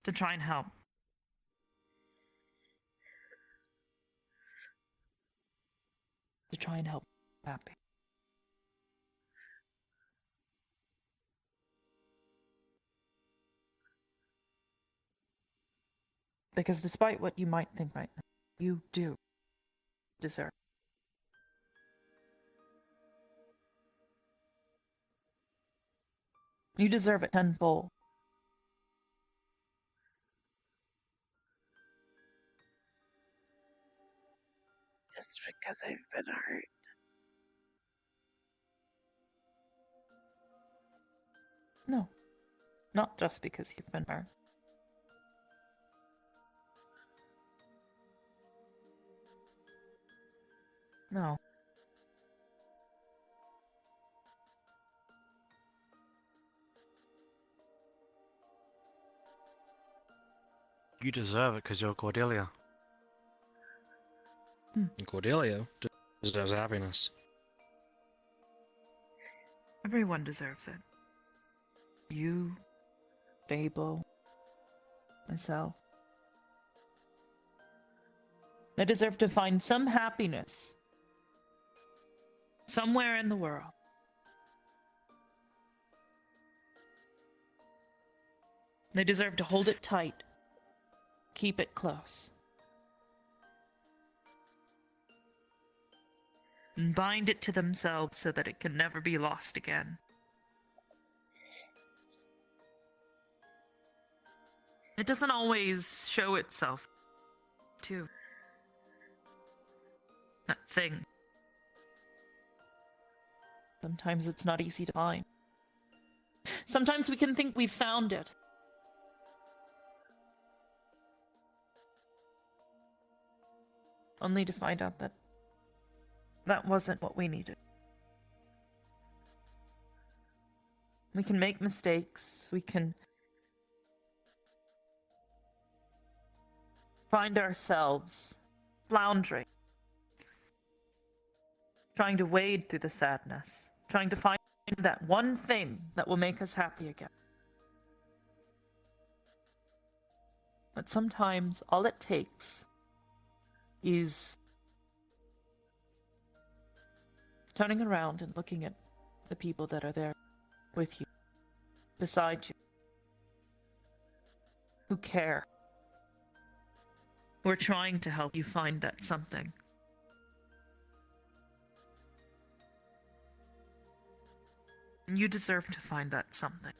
To try and help. To try and help happy. Because despite what you might think right now, you do deserve. You deserve it tenfold. Just because I've been hurt. No. Not just because you've been hurt. No. You deserve it because you're Cordelia. Hmm. And Cordelia deserves happiness. Everyone deserves it. You, Fable, myself. They deserve to find some happiness somewhere in the world. They deserve to hold it tight, keep it close, and bind it to themselves so that it can never be lost again. It doesn't always show itself, too. That thing. Sometimes it's not easy to find. Sometimes we can think we've found it. Only to find out that that wasn't what we needed. We can make mistakes. We can find ourselves floundering, trying to wade through the sadness, trying to find that one thing that will make us happy again. But sometimes all it takes is turning around and looking at the people that are there with you, beside you, who care, who are trying to help you find that something. And you deserve to find that something.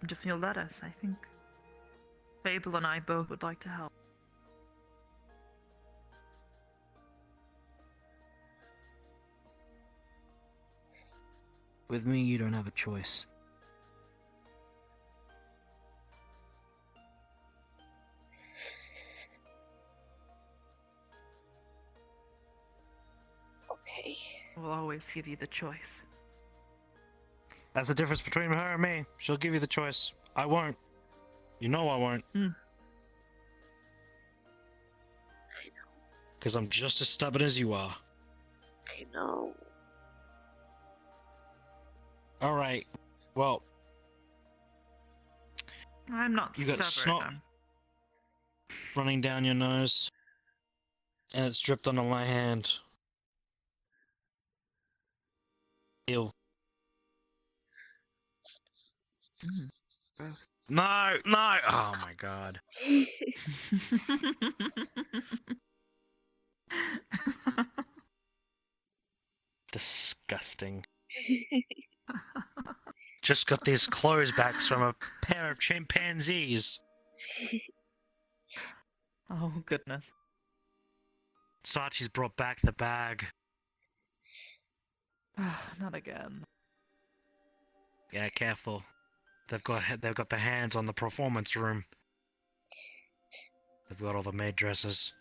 And if you'll let us, I think Fable and I both would like to help. With me, you don't have a choice. Okay. We'll always give you the choice. That's the difference between her and me. She'll give you the choice. I won't. You know I won't. I know. Because I'm just as stubborn as you are. I know. Alright. Well, I'm not you got stubborn. snot running down your nose. And it's dripped onto my hand. Ew. Gross. No, no! Oh my god. Disgusting. Just got these clothes backs from a pair of chimpanzees. Oh, goodness. Sachi's brought back the bag. Not again. Yeah, careful. They've got the hands on the performance room. They've got all the maid dresses.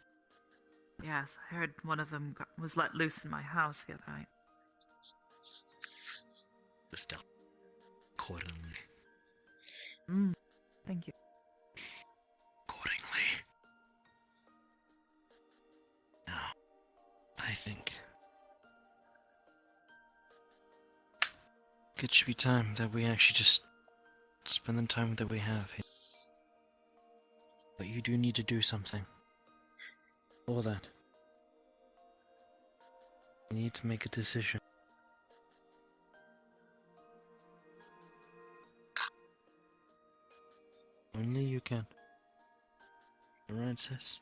Yes, I heard one of them was let loose in my house the other night. Still, accordingly. Thank you. Accordingly. Now, I think it should be time that we actually just spend the time that we have here. But you do need to do something. For that, you need to make a decision. Only you can. Alright, sis?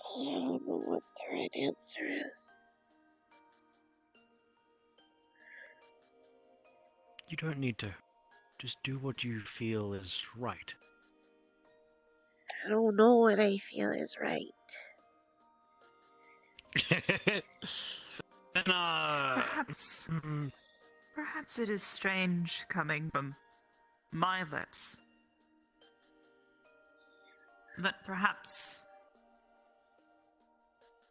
I don't know what the right answer is. You don't need to. Just do what you feel is right. I don't know what I feel is right. And, Perhaps it is strange coming from my lips. That perhaps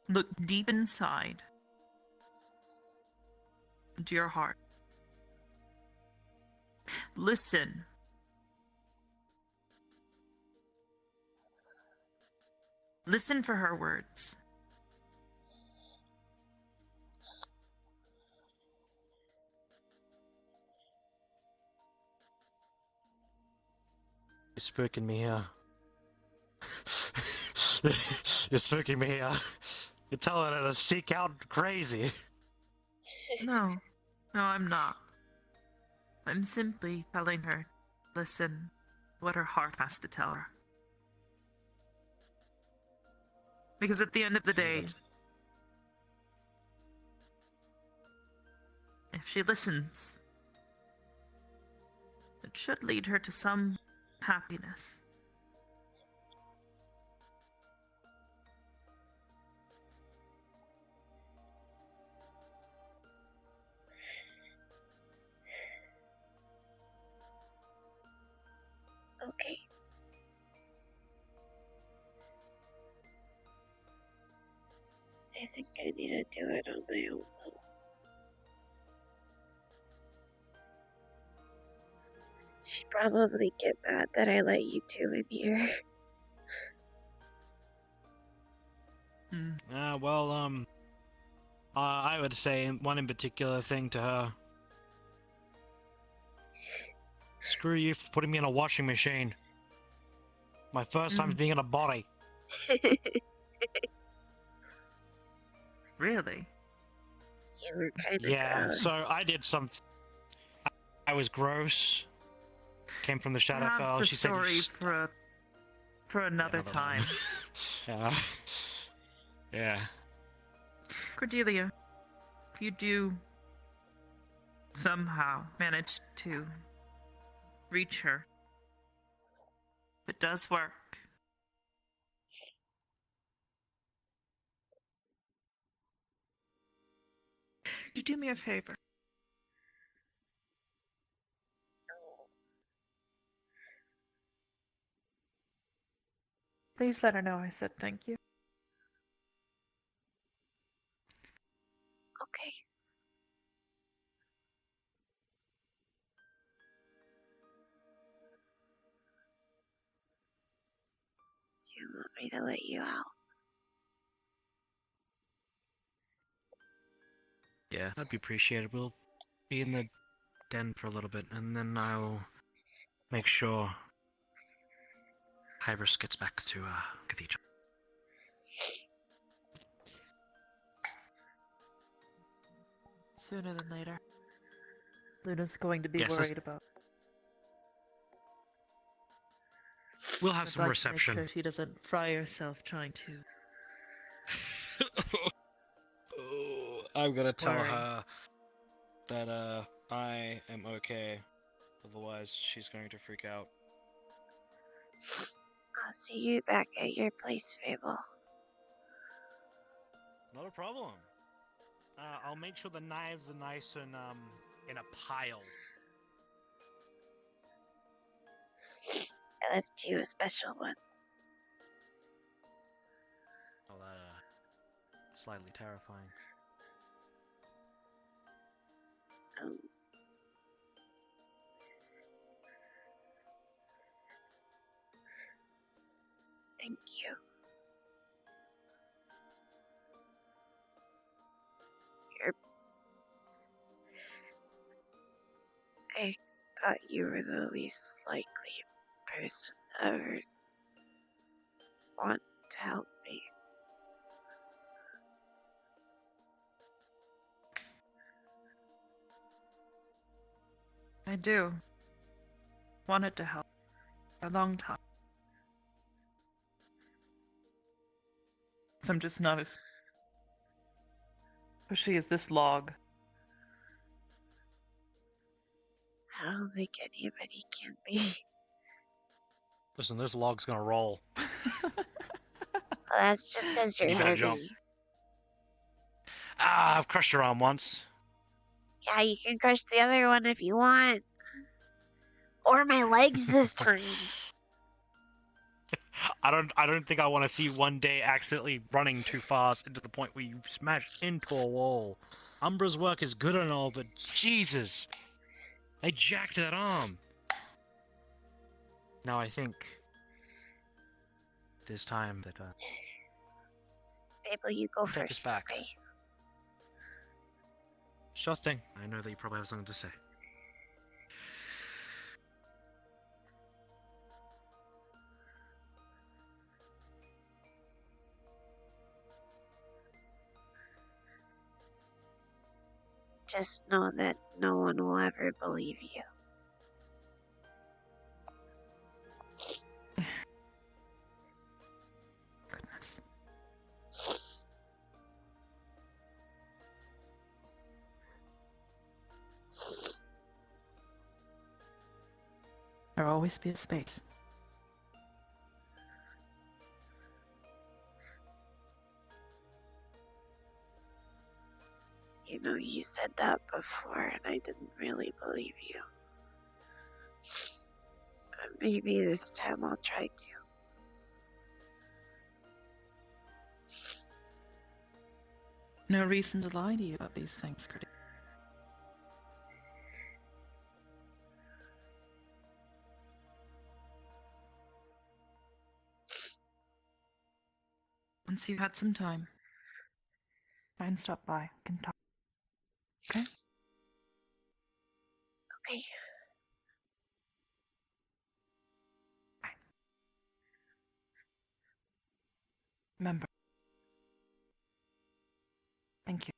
look deep inside into your heart. Listen. Listen for her words. You're spooking me here. You're spooking me here. You're telling her to seek out crazy. No, I'm not. I'm simply telling her, listen, what her heart has to tell her. Because at the end of the day, if she listens, it should lead her to some happiness. Okay. I think I need to do it on my own though. She'd probably get mad that I let you two in here. I would say one in particular thing to her. Screw you for putting me in a washing machine. My first time being in a body. Really? You were kind of Yeah, gross. so I did some. I was gross. Came from the Shadowfell. Perhaps a She said story you for another time. Yeah. Yeah. Cordelia, if you do somehow manage to reach her, if it does work, could you do me a favor? Please let her know I said thank you. Okay. Do you want me to let you out? Yeah, that'd be appreciated. We'll be in the den for a little bit, and then I'll make sure Hybris gets back to Cathedral. Sooner than later. Luna's going to be Yes, worried about. We'll have I'd some like reception. to make sure she doesn't fry herself trying to. Oh, I'm gonna tell Worry. her that I am okay. Otherwise, she's going to freak out. I'll see you back at your place, Fable. Not a problem. I'll make sure the knives are nice and in a pile. I left you a special one. Oh, that, slightly terrifying. Thank you. I thought you were the least likely person to ever want to help me. I do. Wanted to help for a long time. I'm just not as pushy as this log. I don't think anybody can be. Listen, this log's gonna roll. Well, that's just because you're You better jump. heavy. Ah, I've crushed your arm once. Yeah, you can crush the other one if you want. Or my legs this time. I don't think I want to see one day accidentally running too fast into the point where you smash into a wall. Umbra's work is good and all, but Jesus, I jacked that arm. Now I think it is time that Fable, you go take us first, back. okay? Sure thing. I know that you probably have something to say. Just know that no one will ever believe you. Goodness. There'll always be a space. You know, you said that before, and I didn't really believe you. But maybe this time I'll try to. No reason to lie to you about these things, Cordelia. Once you've had some time, try and stop by. We can talk. Okay? Okay. Remember. Thank you.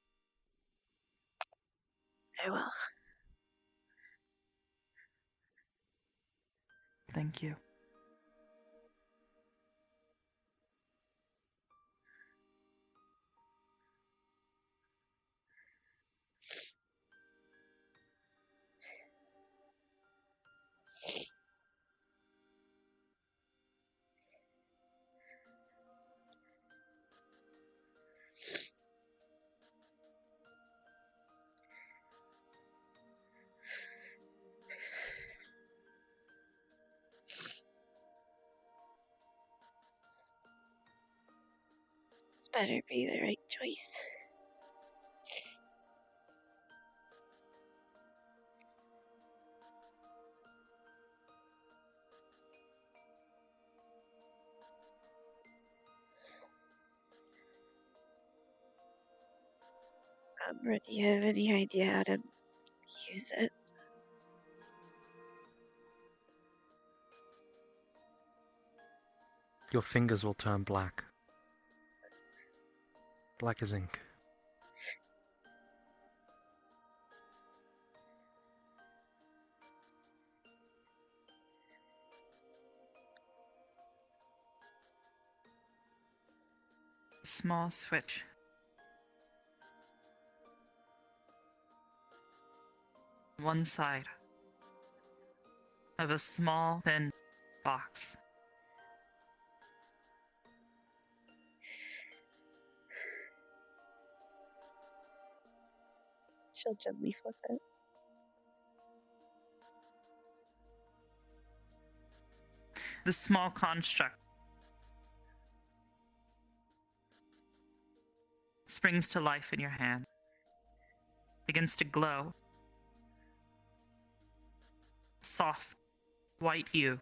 I will. Thank you. This better be the right choice. Do you have any idea how to use it? Your fingers will turn black. Black as ink. Small switch. One side of a small, thin box. She'll gently flip it. The small construct springs to life in your hand, begins to glow. Soft, white hue.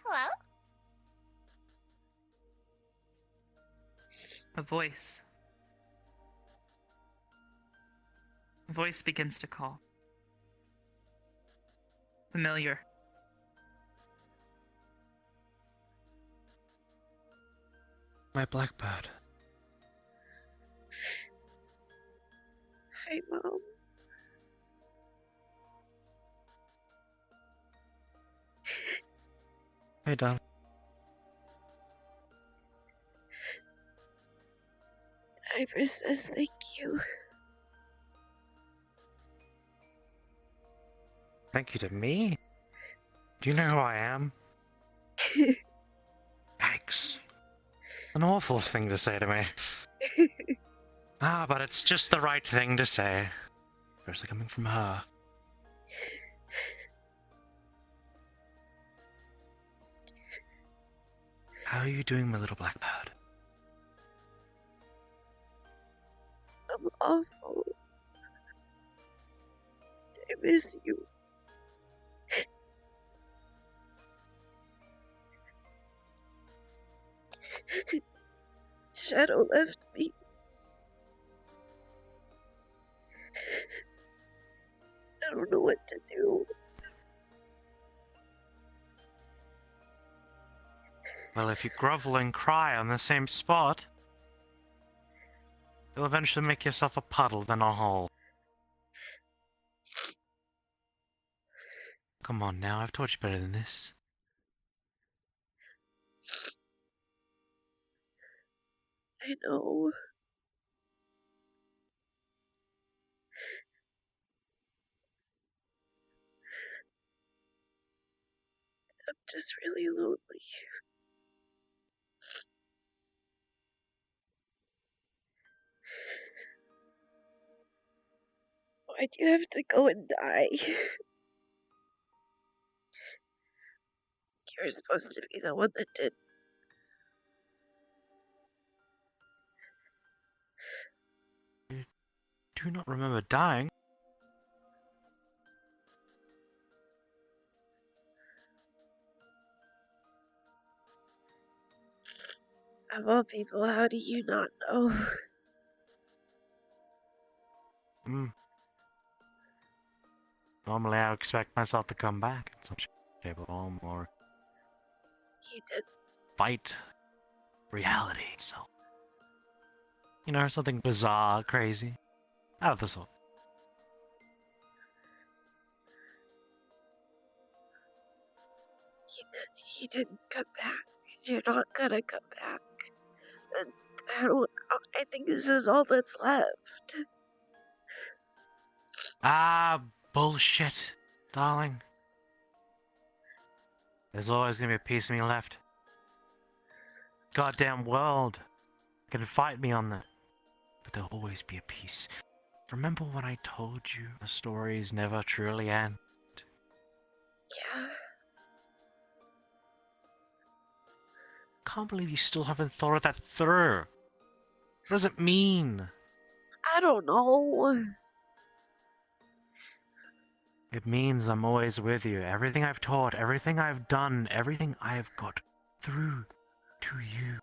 Hello? A voice. A voice begins to call. Familiar. My blackbird. Hi, Mom. Hey, darling. Ivor says thank you. Thank you to me? Do you know who I am? Thanks. An awful thing to say to me. But it's just the right thing to say. Especially coming from her. How are you doing, my little blackbird? I'm awful. I miss you. Shadow left me. I don't know what to do. Well, if you grovel and cry on the same spot, you'll eventually make yourself a puddle, then a hole. Come on now, I've taught you better than this. I know. I'm just really lonely. Why'd you have to go and die? You're supposed to be the one that did. Do you not remember dying? Of all people, how do you not know? Normally I would expect myself to come back in some shape or form, or You did. fight reality, so... You know, something bizarre, crazy. Out of the sort. He didn't come back. You're not gonna come back. And I think this is all that's left. Bullshit, darling. There's always gonna be a piece of me left. Goddamn world can fight me on that, but there'll always be a piece. Remember when I told you the stories never truly end? Yeah. Can't believe you still haven't thought of that through. What does it mean? I don't know. It means I'm always with you. Everything I've taught, everything I've done, everything I've got through to you.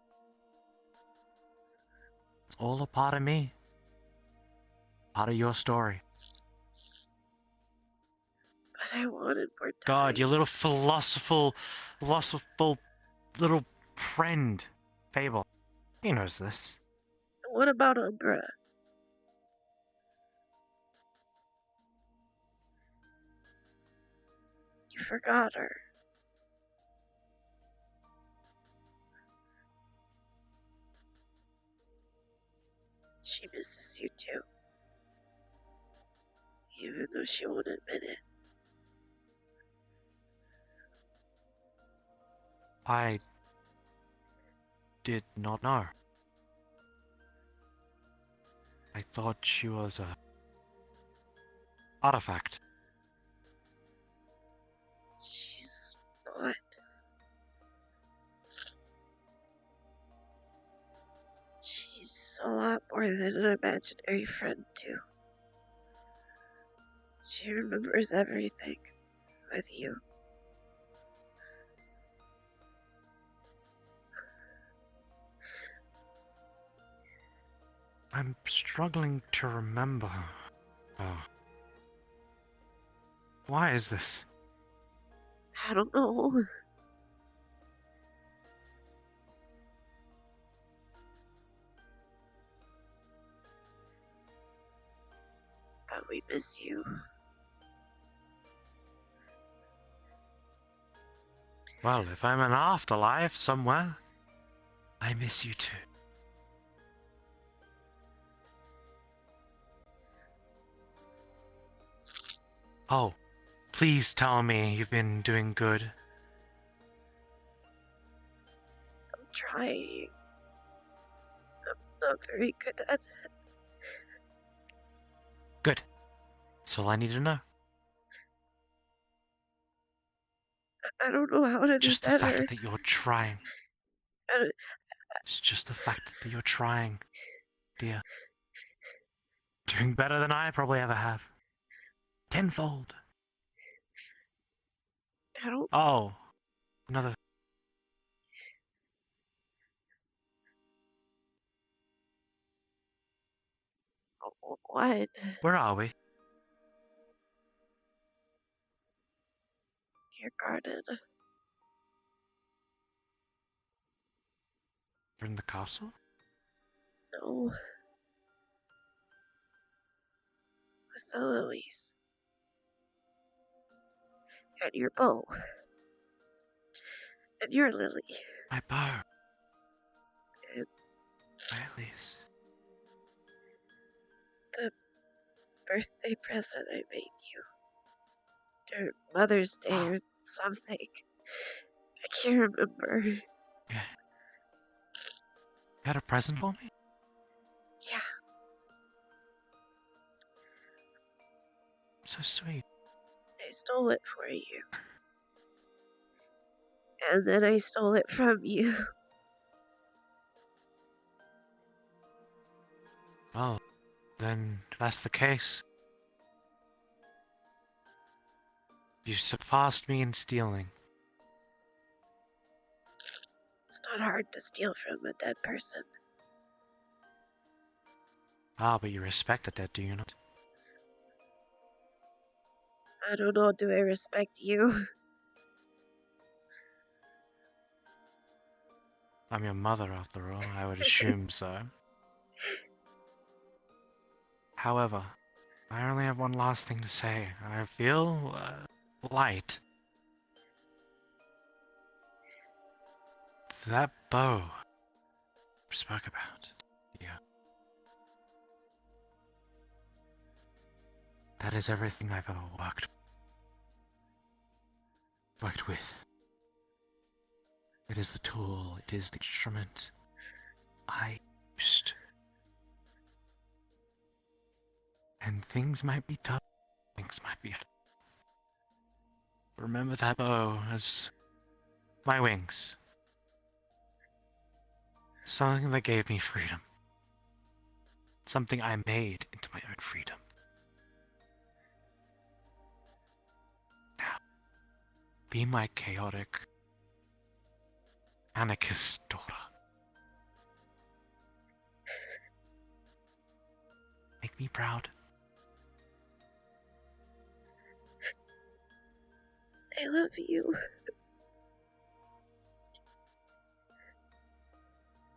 It's all a part of me. Part of your story. But I wanted more time. God, your little philosophical little friend, Fable. He knows this. What about Umbra? You forgot her. She misses you too. Even though she won't admit it. I did not know. thought she was a artifact. She's not. She's a lot more than an imaginary friend, too. She remembers everything with you. I'm struggling to remember. Why is this? I don't know. But we miss you. Well, if I'm in an afterlife somewhere, I miss you too. Oh, please tell me you've been doing good. I'm trying. I'm not very good at it. Good. That's all I need to know. I don't know how to Just do the better. fact that you're trying. I- It's just the fact that you're trying, dear. Doing better than I probably ever have. Tenfold. I don't. Oh, another. What? Where are we? Your garden. We're in the castle? No. With the lilies. And your bow. And your lily. My bow. And My leaves. the birthday present I made you. Or Mother's Day or something. I can't remember. Yeah. You had a present for me? Yeah. So sweet. I stole it for you. And then I stole it from you. Well, then if that's the case. You surpassed me in stealing. It's not hard to steal from a dead person. Ah, but you respect the dead, do you not? I don't know, do I respect you? I'm your mother, after all. I would assume so. However, I only have one last thing to say. I feel light. That bow we spoke about. Yeah. That is everything I've ever worked with. It is the tool, it is the instrument I used. And things might be tough, things might be hard. Remember that bow as my wings. Something that gave me freedom. Something I made into my own freedom. Now, be my chaotic, anarchist daughter. Make me proud. I love you.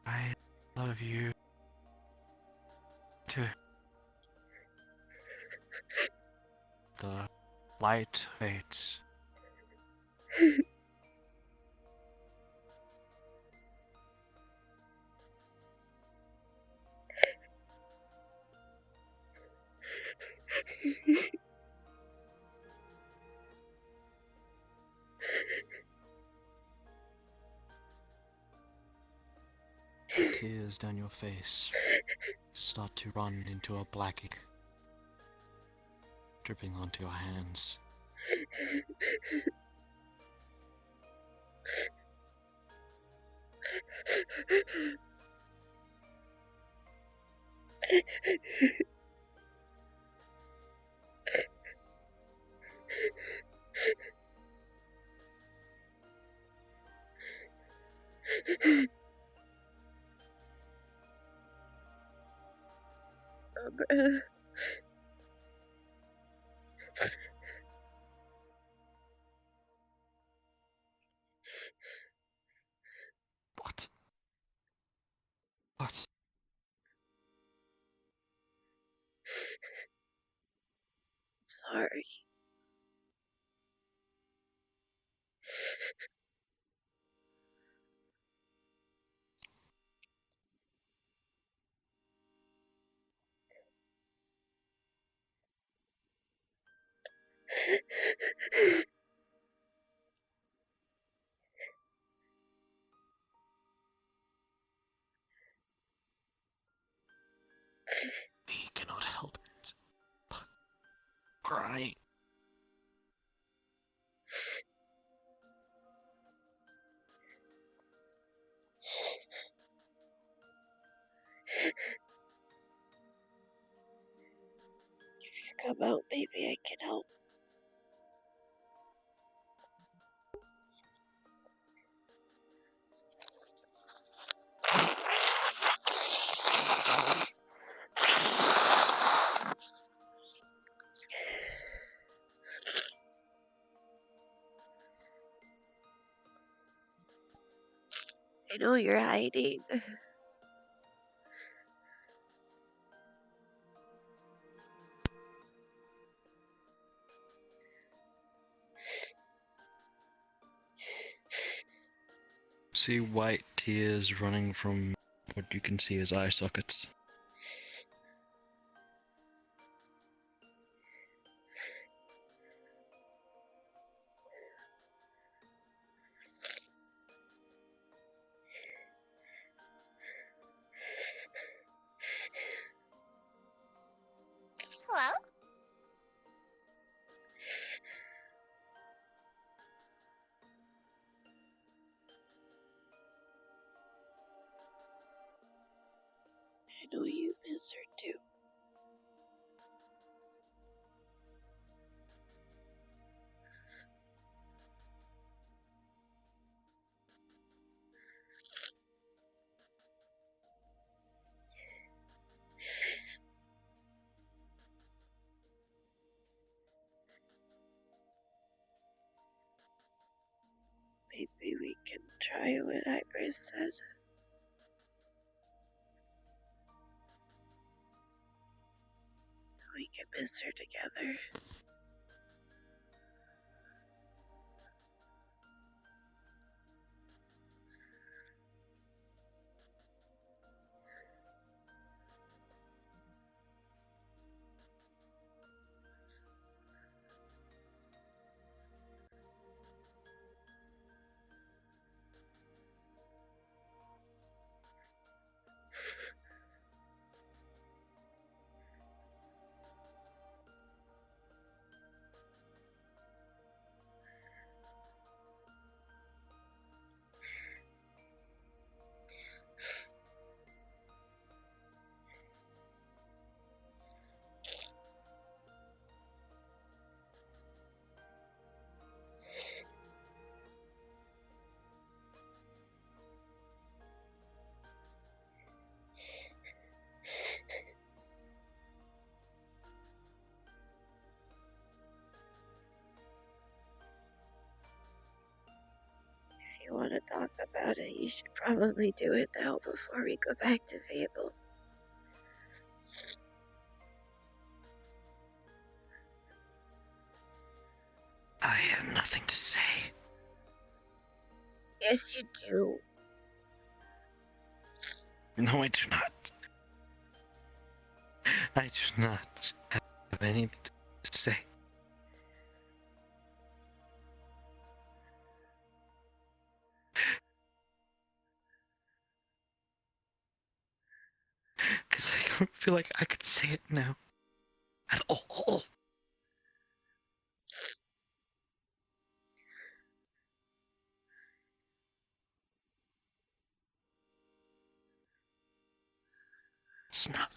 I love you too. The light fades. Tears tears down your face start to run into a black ink, dripping onto your hands. What? What? Sorry. We cannot help it. But cry. If you come out, maybe I can help. I know you're hiding. See white tears running from what you can see as eye sockets. Hello? I know you miss her too. Maybe we can try what Iris said. We can miss her together. If you want to talk about it, you should probably do it now before we go back to Fable. I have nothing to say. Yes, you do. No, I do not. I do not have anything to say. don't feel like I could say it now. At all. It's not.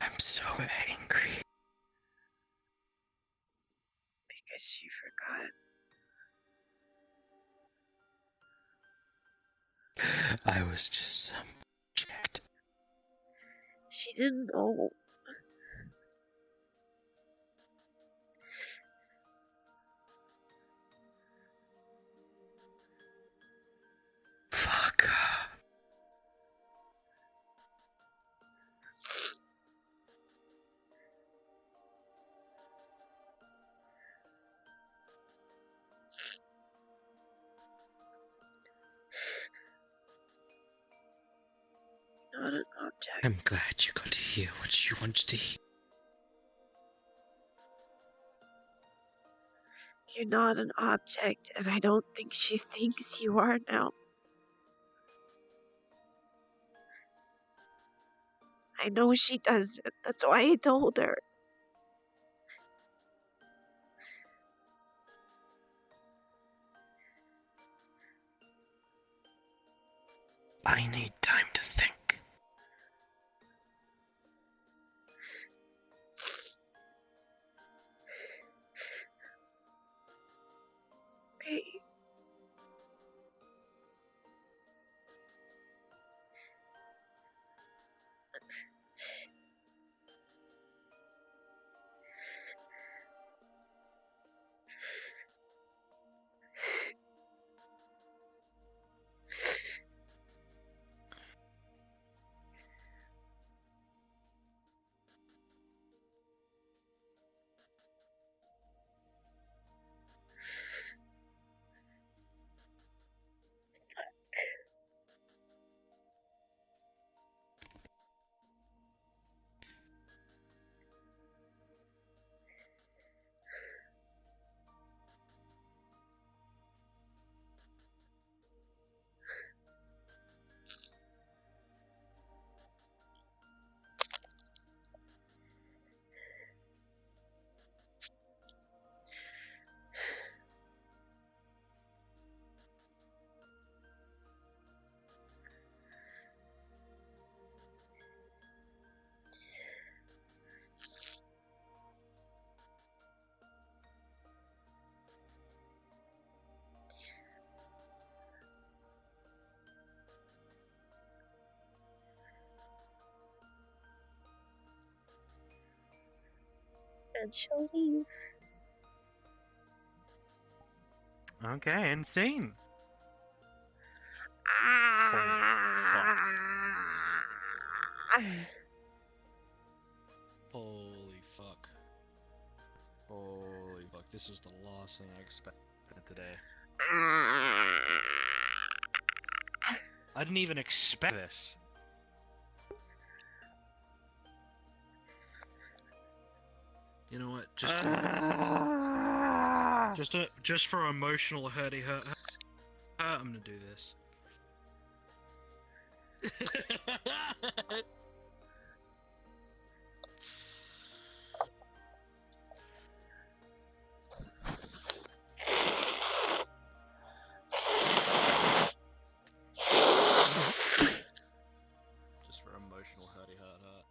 I'm so angry. Because she forgot. I was just some shit. She didn't know. Fuck. Not an object. I'm glad you got to hear what you wanted to hear. You're not an object, and I don't think she thinks you are now. I know she doesn't. That's why I told her. I need time to think. Okay. And she'll leave. Okay, insane. Holy fuck. Holy fuck. This is the last thing I expected today. I didn't even expect this. You know what? Just for emotional hurt, I'm gonna do this. Just for emotional hurty hurt.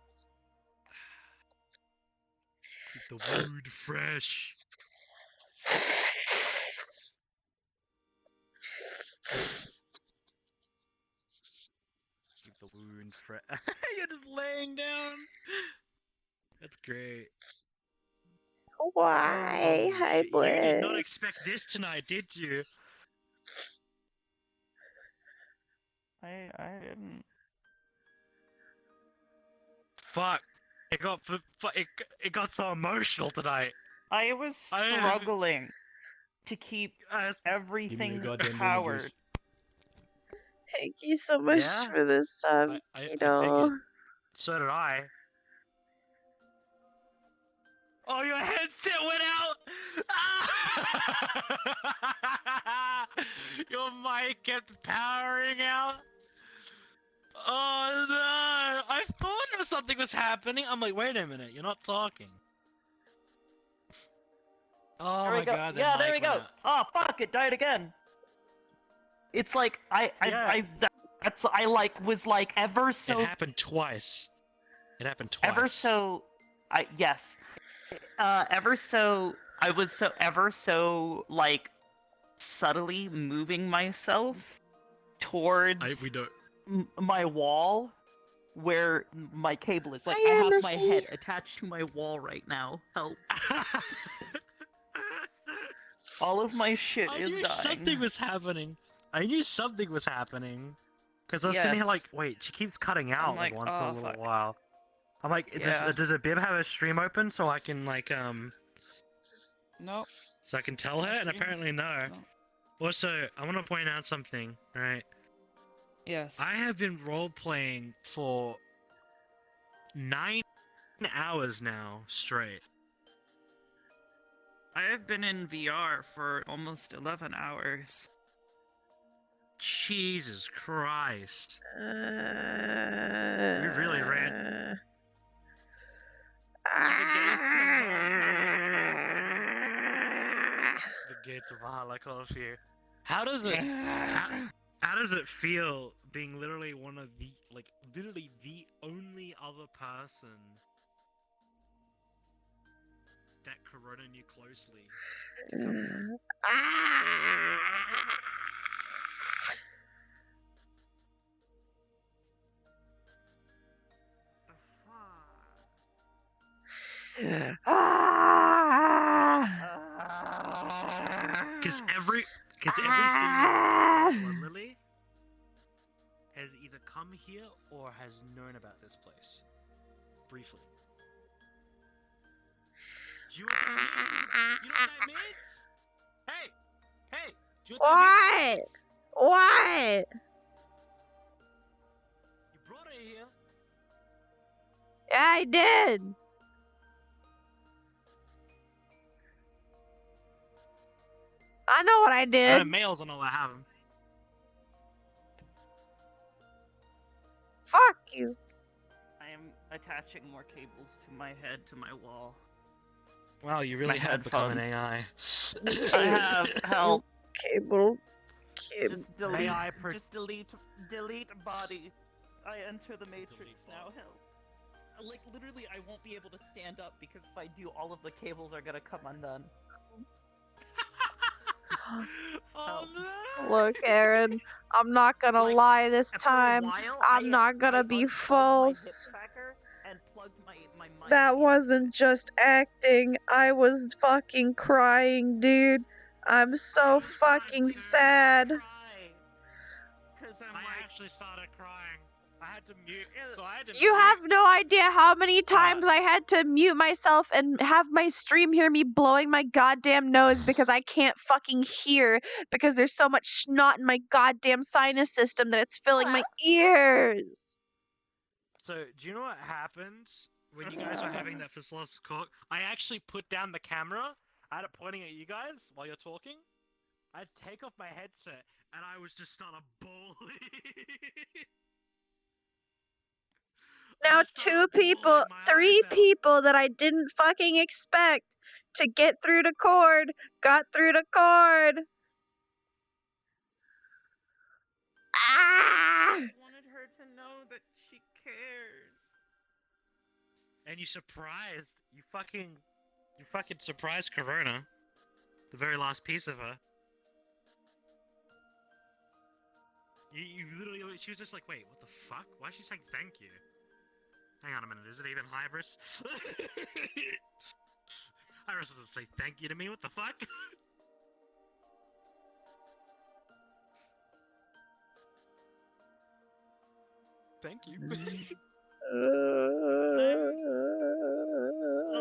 Keep the wound fresh. Keep the wound fresh. You're just laying down. That's great. Why? Holy Hi, shit. You did not Bliss. expect this tonight, did you? I didn't. Fuck. It got so emotional tonight. I was I- struggling to keep Give me a everything goddamn powered. Thank you so much Yeah. for this, I you know. figured. So did I. Oh, your headset went out! Ah! Your mic kept powering out. Oh no! I thought something was happening. I'm like, wait a minute, you're not talking. Oh There my we go. god, that Yeah, there we mic went go. out. Oh fuck! It died again. It's like I was like ever so. It happened twice. It happened twice. Ever so, yes. Ever so, I was so ever so like subtly moving myself towards We don't. my wall where my cable is. Like I I have my understand. head attached to my wall right now. Help! All of my shit I is knew dying. something was happening. I knew something was happening. Because I was sitting here like, wait, she keeps cutting out like, once oh, in a little fuck. while. I'm like, Yeah. does a bib have a stream open so I can like Nope. so I can tell her? And Stream? apparently no. Also, I want to point out something, right? Yes. I have been role playing for 9 hours now straight. I have been in VR for almost 11 hours. Jesus Christ. We really ran. The gates of Valhalla call for you. How does it how does it feel being literally one of the literally the only other person that Corona knew closely to come here? Because everything Lily has either come here or has known about this place. Briefly. Do you know what that means? Hey! Hey! Do you know what that means? What? You brought her here. Yeah, I did. I know what I did. Males and all that have them. Fuck you. I am attaching more cables to my head to my wall. Wow, you It's really my have become an headphones. AI. I have help. Cable. Just delete. AI Just delete body. I enter the matrix Delete now. body. Help. Like literally, I won't be able to stand up because if I do, all of the cables are gonna come undone. Oh no! Look, Aaron, I'm not gonna Like, lie this For a time. while, I'm not I gonna be unplugged false. My hip tracker and plugged my mic That in. wasn't just acting. I was fucking crying, dude. I'm so fucking sad. Because I'm I like, actually started crying. I had to mute. So I had to You mute. have no idea how many times I had to mute myself and have my stream hear me blowing my goddamn nose because I can't fucking hear because there's so much snot in my goddamn sinus system that it's filling my ears. So, do you know what happens when you guys were having that Fislos cook? I actually put down the camera. I had it pointing at you guys while you're talking. I'd take off my headset and I was just started bawling. Now three people that I didn't fucking expect to get through the cord got through the cord. Ah! I wanted her to know that she cares. And you fucking surprised Corona. The very last piece of her. You literally, she was just like, wait, what the fuck? Why is she saying thank you? Hang on a minute, is it even Hybris? Hybris doesn't say thank you to me, what the fuck? Thank you.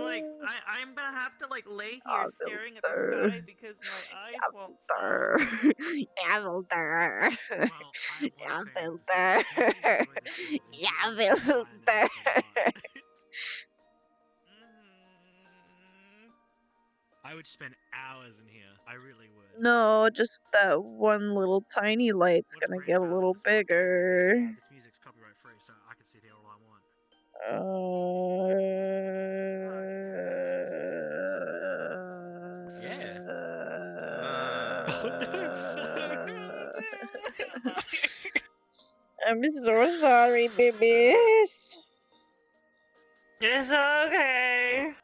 Like, I'm gonna have to like lay here staring at the sky because my eyes won't stop. I would spend hours in here. I really would. No, just that one little tiny light's What's gonna great get a about little it is bigger. this music's copyright free, so I can sit here all I want. I'm so sorry, babies. It's okay.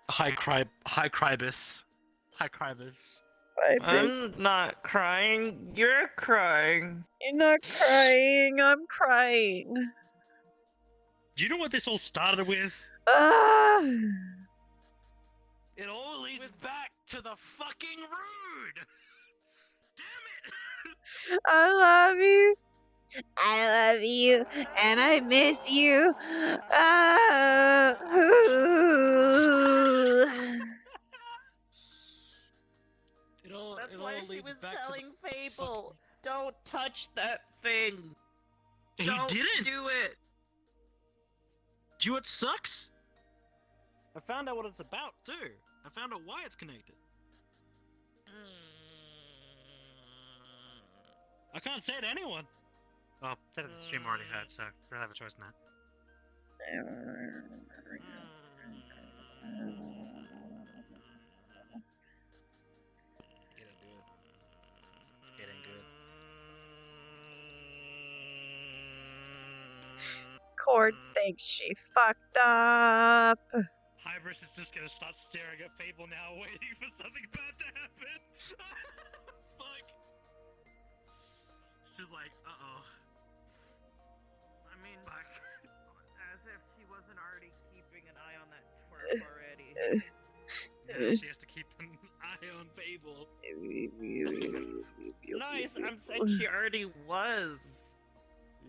Hi, Cribus. Hi, Cribus. I'm not crying. You're crying. You're not crying. I'm crying. Do you know what this all started with? Ah. It all leads back to the fucking road! Damn it! I love you. I love you, and I miss you. That's why she was telling Fable, don't touch that thing. Don't didn't do it. Do you know what sucks? I found out what it's about too. I found out why it's connected. I can't say it to anyone. Oh, the stream already heard, so I don't have a choice in that. It ain't good. It ain't good. Cord thinks she fucked up. Hybris is just gonna start staring at Fable now, waiting for something bad to happen. Fuck. She's like, uh-oh. I mean, as if she wasn't already keeping an eye on that twerp already. Now she has to keep an eye on Fable. Nice, I'm saying she already was.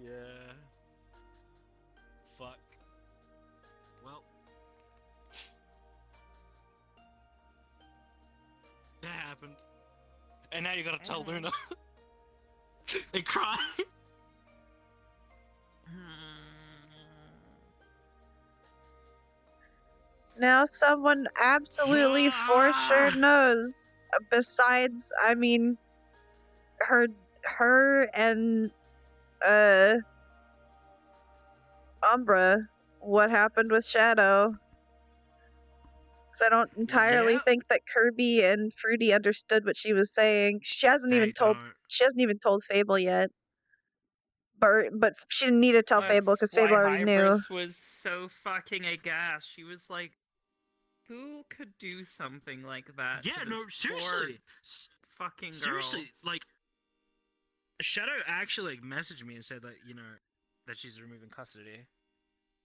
Yeah. Fuck. Well. That happened. And now you gotta tell Luna. And cry. Now someone absolutely for sure knows. Besides, I mean, her and Umbra, what happened with Shadow? Because I don't entirely think that Kirby and Fruity understood what she was saying. She hasn't even told Fable yet. But she didn't need to tell Fable because Fable already knew. Hybris was so fucking aghast. She was like, "Who could do something like that?" Yeah, to no, this seriously. poor fucking girl. Seriously, like, Shadow actually messaged me and said that, that she's removing custody.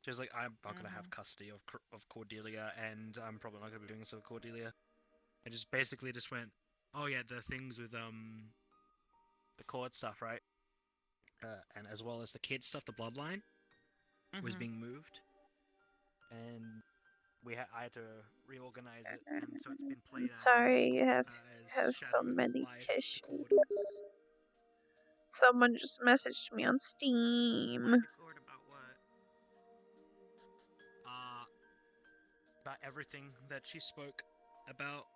She was like, I'm not gonna have custody of Cordelia, and I'm probably not gonna be doing so with Cordelia. And just basically just went, oh yeah, the things with the cord stuff, right? And as well as the kid stuff, the bloodline was being moved, and I had to reorganize it, and so it's been played. Sorry, you have so many tissues. Someone just messaged me on Steam. About everything that she spoke about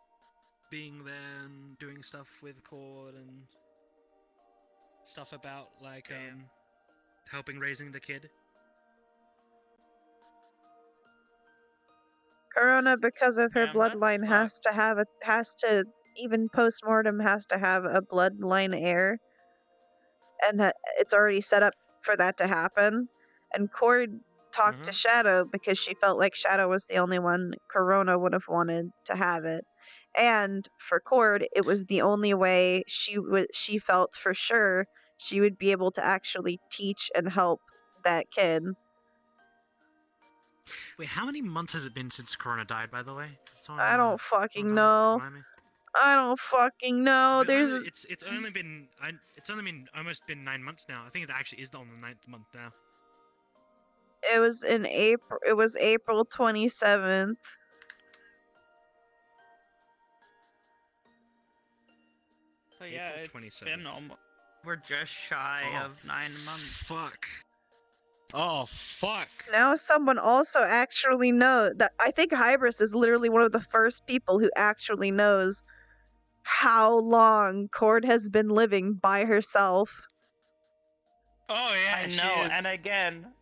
being there and doing stuff with Cord and stuff about like helping raising the kid. Corona, because of her bloodline, has to even post-mortem has to have a bloodline heir, and it's already set up for that to happen. And Cord talked to Shadow because she felt like Shadow was the only one Corona would have wanted to have it, and for Cord, it was the only way she felt for sure she would be able to actually teach and help that kid. Wait, how many months has it been since Corona died, by the way? I don't fucking know. I don't fucking know. It's only been almost 9 months now. I think it actually is on the 9th month now. It was in April. It was April 27th. So yeah, it's been almost. We're just shy of 9 months. Fuck. Oh, fuck. Now someone also actually knows. I think Hybris is literally one of the first people who actually knows how long Cord has been living by herself. Oh, yeah, I know,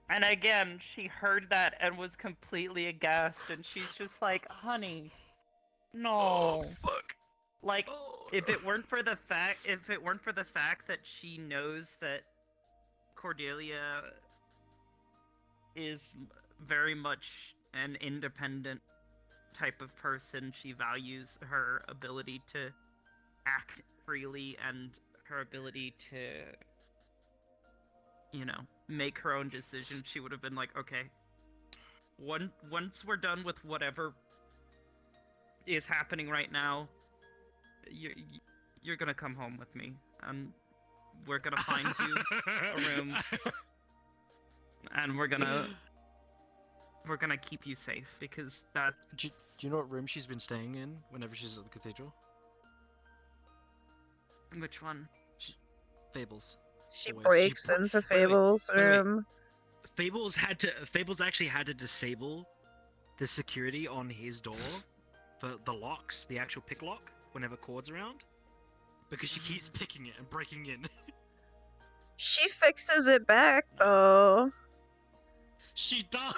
and again, she heard that and was completely aghast, and she's just like, honey, no. Oh, fuck. Like, Oh, if it weren't for the fact that she knows that Cordelia is very much an independent type of person, she values her ability to act freely and her ability to, you know, make her own decisions, she would have been like, okay, once we're done with whatever is happening right now, you're gonna come home with me, and we're gonna find you a room, and we're gonna keep you safe, because that. Do you know what room she's been staying in whenever she's at the cathedral? Which one? Fables. She Always. breaks into Fable's wait. room. Fables actually had to disable the security on his door for the locks, the actual pick lock, whenever Cord's around, because she keeps picking it and breaking in. She fixes it back though. She does.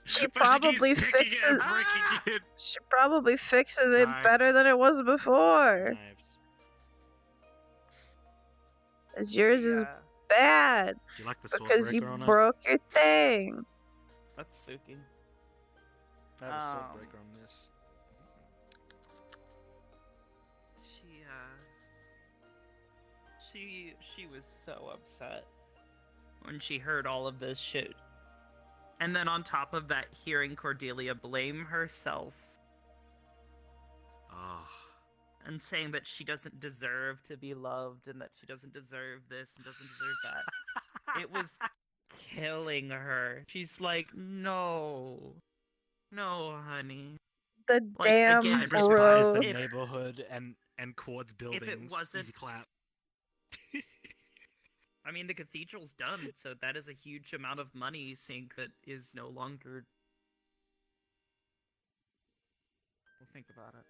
She But probably she keeps picking it fixes. and breaking it. She probably fixes it Knives. better than it was before. Knives. As yours is bad Do you like the sword because you breaker on it? broke your thing. That's Suki. I have a sword breaker on this. She was so upset when she heard all of this shit. And then on top of that, hearing Cordelia blame herself Oh. and saying that she doesn't deserve to be loved and that she doesn't deserve this and doesn't deserve that. It was killing her. She's like, no, honey. The Like, damn again, Hybris buys the road. neighborhood and Cord's buildings. wasn't- Easy clap. I mean, the cathedral's done, so that is a huge amount of money sink that is no longer. We'll think about it.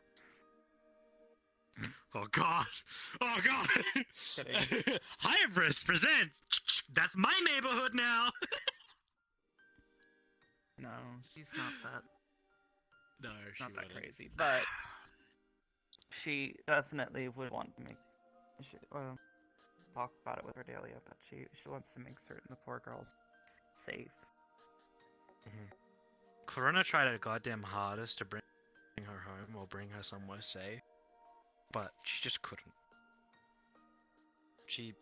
Oh god! Oh god! Kidding. Hybris presents! That's my neighborhood now! No, she's not that. No, she Not that wouldn't. crazy, but she definitely would want to make. Talk about it with Cordelia, but she wants to make certain the poor girl's safe. Corona tried her goddamn hardest to bring her home or bring her somewhere safe, but she just couldn't. She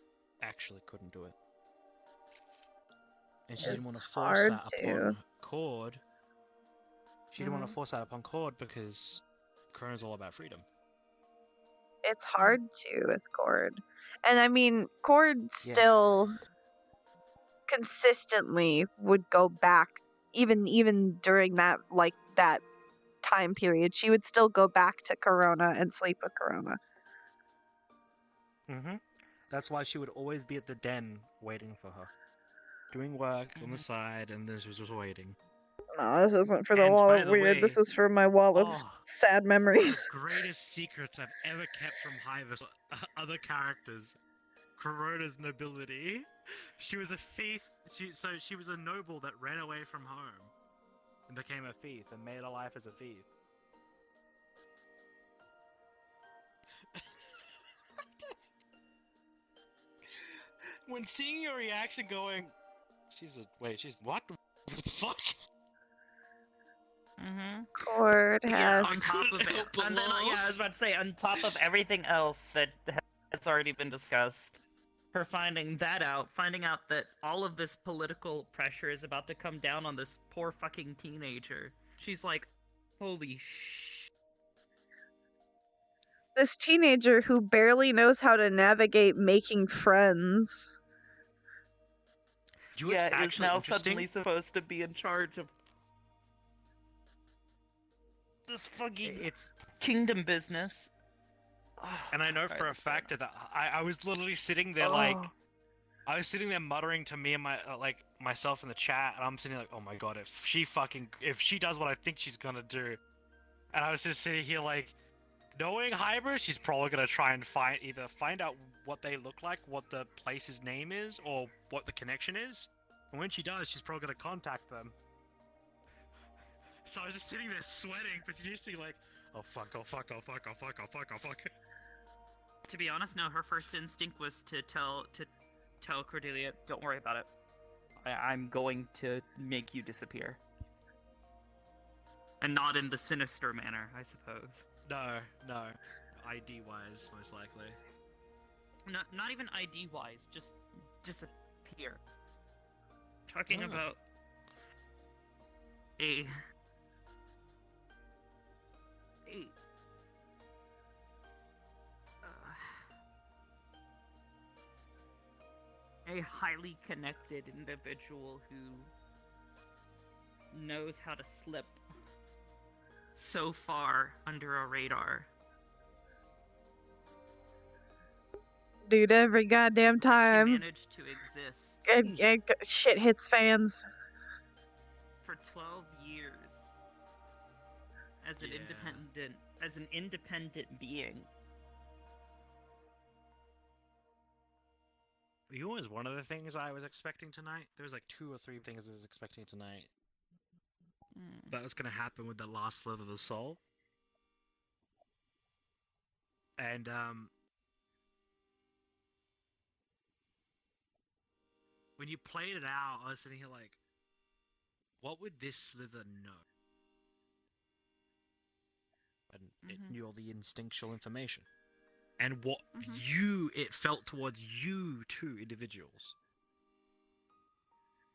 actually couldn't do it. And she didn't want to It's force hard that to. upon Cord. She didn't want to force that upon Cord because Corona's all about freedom. It's hard to with Cord. And I mean, Cord still consistently would go back, even during that time period. She would still go back to Corona and sleep with Corona. That's why she would always be at the den waiting for her. Doing work on the side, and then she was just waiting. No, this isn't for the And wall by of the weird. way- This is for my wall of sad One of memories. the greatest secrets I've ever kept from Hybris other characters. Corona's nobility. She was a thief. She was a noble that ran away from home and became a thief and made a life as a thief. When seeing your reaction going, she's what the fuck? Cord Yeah, has. on top of it. And then, I was about to say, on top of everything else that has already been discussed, her finding that out, finding out that all of this political pressure is about to come down on this poor fucking teenager. She's like, holy sh. This teenager who barely knows how to navigate making friends. Is now suddenly supposed to be in charge of this fucking kingdom business. And I know for a fact that I was literally sitting there like, I was sitting there muttering to me and my myself in the chat, and I'm sitting like, oh my god, if she does what I think she's gonna do, and I was just sitting here like, knowing Hybrid, she's probably gonna try and find out what they look like, what the place's name is, or what the connection is, and when she does, she's probably gonna contact them. So I was just sitting there sweating profusely, like, oh fuck, oh fuck, oh fuck, oh fuck, oh fuck, oh fuck. To be honest, no. Her first instinct was to tell Cordelia, "Don't worry about it. I'm going to make you disappear." And not in the sinister manner, I suppose. No. ID-wise, most likely. Not even ID-wise, just disappear. Talking about a highly connected individual who knows how to slip so far under a radar. Dude, every goddamn She time managed to exist and shit hits fans. for 12 years as an Yeah. independent being. You know, was one of the things I was expecting tonight. There was like 2 or 3 things I was expecting tonight. That was gonna happen with the last sliver of the soul. And when you played it out, I was sitting here like, what would this slither know? And it knew all the instinctual information. And what it felt towards you two individuals.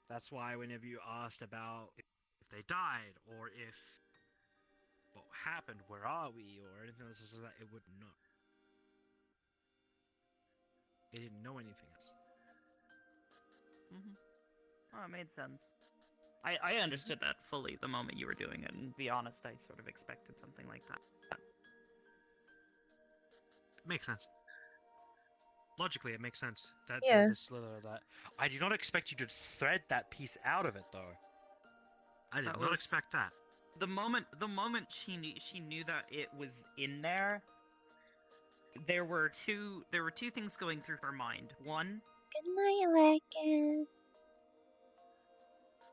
That's why whenever you asked about if they died, or if what happened, where are we, or anything else like that, it wouldn't know. It didn't know anything else. Oh, it made sense. I understood that fully the moment you were doing it, and to be honest, I sort of expected something like that. Makes sense. Logically, it makes sense. That Yeah. the slither of that. I did not expect you to thread that piece out of it, though. I did That not was- expect that. The moment she knew that it was in there, there were two things going through her mind. One, Good night, Leggett.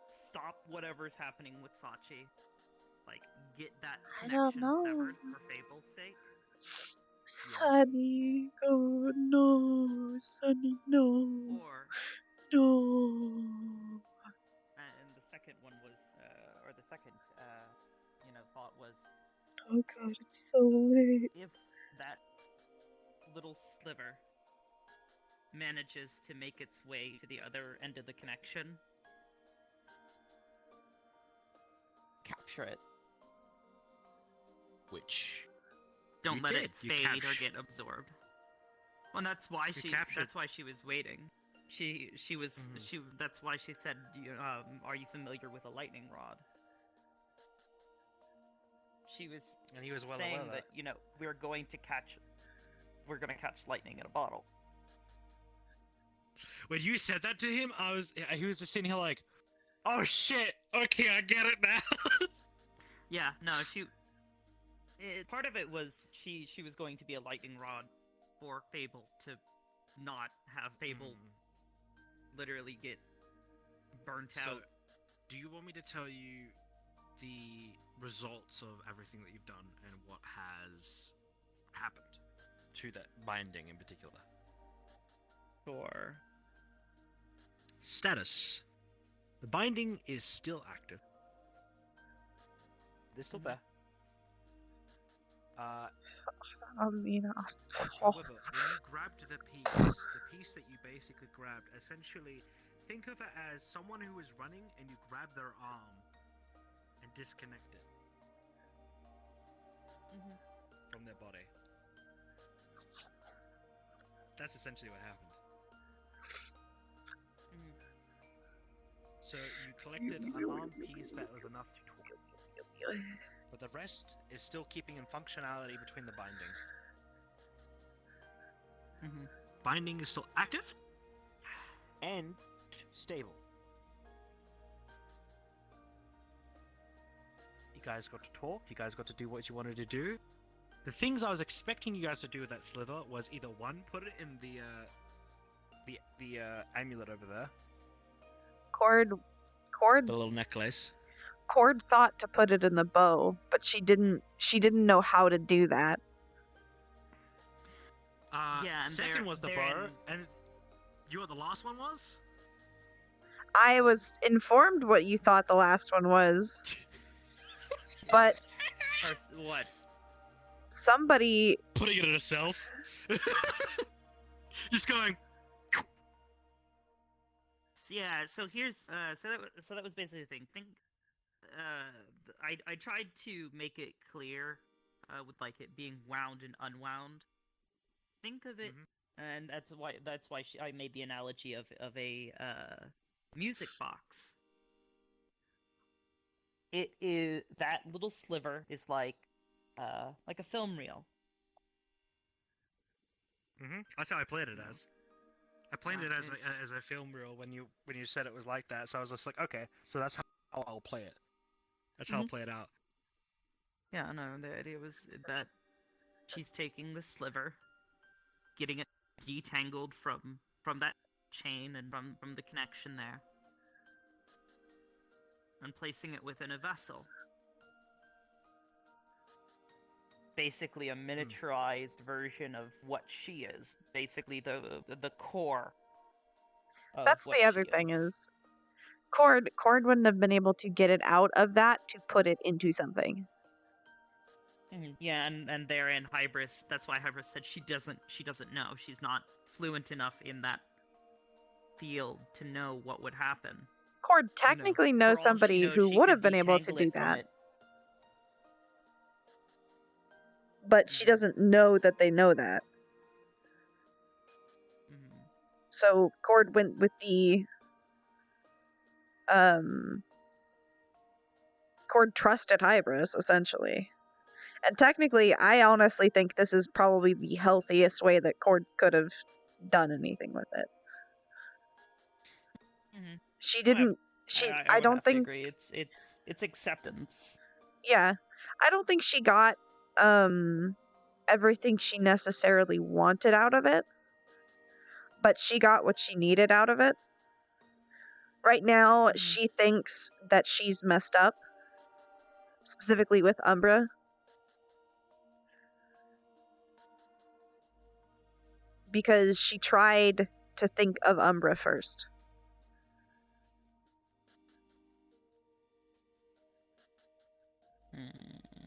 stop whatever's happening with Sachi. Like, get that I don't connection know. severed for Fable's sake. Sunny, oh no, Sunny, no, Or, no. and the second one was, or the second, thought was, Oh god, it's so late. if that little sliver manages to make its way to the other end of the connection, capture it. Which Don't you let did. it You fade or captured- get absorbed. Well, and that's why You captured- that's why she was waiting. She was that's why she said, "Are you familiar with a lightning rod?" She was And he was well saying aware of that we're going to catch lightning in a bottle. When you said that to him, he was just sitting here like, oh shit, okay, I get it now. Yeah, no, part of it was she was going to be a lightning rod for Fable to not have Fable literally get burnt So, out. do you want me to tell you the results of everything that you've done and what has happened to that binding in particular? Sure. Status. The binding is still active. It's still there. I mean, However, when you grabbed the piece that you basically grabbed, essentially, think of it as someone who is running and you grab their arm and disconnect it from their body. That's essentially what happened. So you collected an arm piece that was enough to talk, but the rest is still keeping in functionality between the binding. Binding is still active. and stable. You guys got to talk. You guys got to do what you wanted to do. The things I was expecting you guys to do with that sliver was either one, put it in the amulet over there, Cord the little necklace. Cord thought to put it in the bow, but she didn't know how to do that. Yeah, and second was the they're bow, in- and you know what the last one was? I was informed what you thought the last one was, but Or what? somebody Putting it in herself. Just going. Yeah, so here's so that was basically the thing. I tried to make it clear with like it being wound and unwound. Think of it, and that's why I made the analogy of a music box. It is that little sliver is like a film reel. That's how I played it as. I played Yeah, it as a film reel when you said it was like that. So I was just like, okay, so that's how I'll play it. That's how I'll play it out. Yeah, no, the idea was that she's taking the sliver, getting it detangled from that chain and from the connection there, and placing it within a vessel. Basically a miniaturized version of what she is. Basically the core. That's the other thing is Cord wouldn't have been able to get it out of that to put it into something. Yeah, and therein Hybris. That's why Hybris said she doesn't know. She's not fluent enough in that field to know what would happen. Cord technically knows somebody who would have been able to do that. But she doesn't know that they know that. So Cord went with the Cord trusted Hybris, essentially. And technically, I honestly think this is probably the healthiest way that Cord could have done anything with it. She didn't. I don't think. Agree. It's acceptance. Yeah, I don't think she got everything she necessarily wanted out of it, but she got what she needed out of it. Right now, she thinks that she's messed up, specifically with Umbra. Because she tried to think of Umbra first.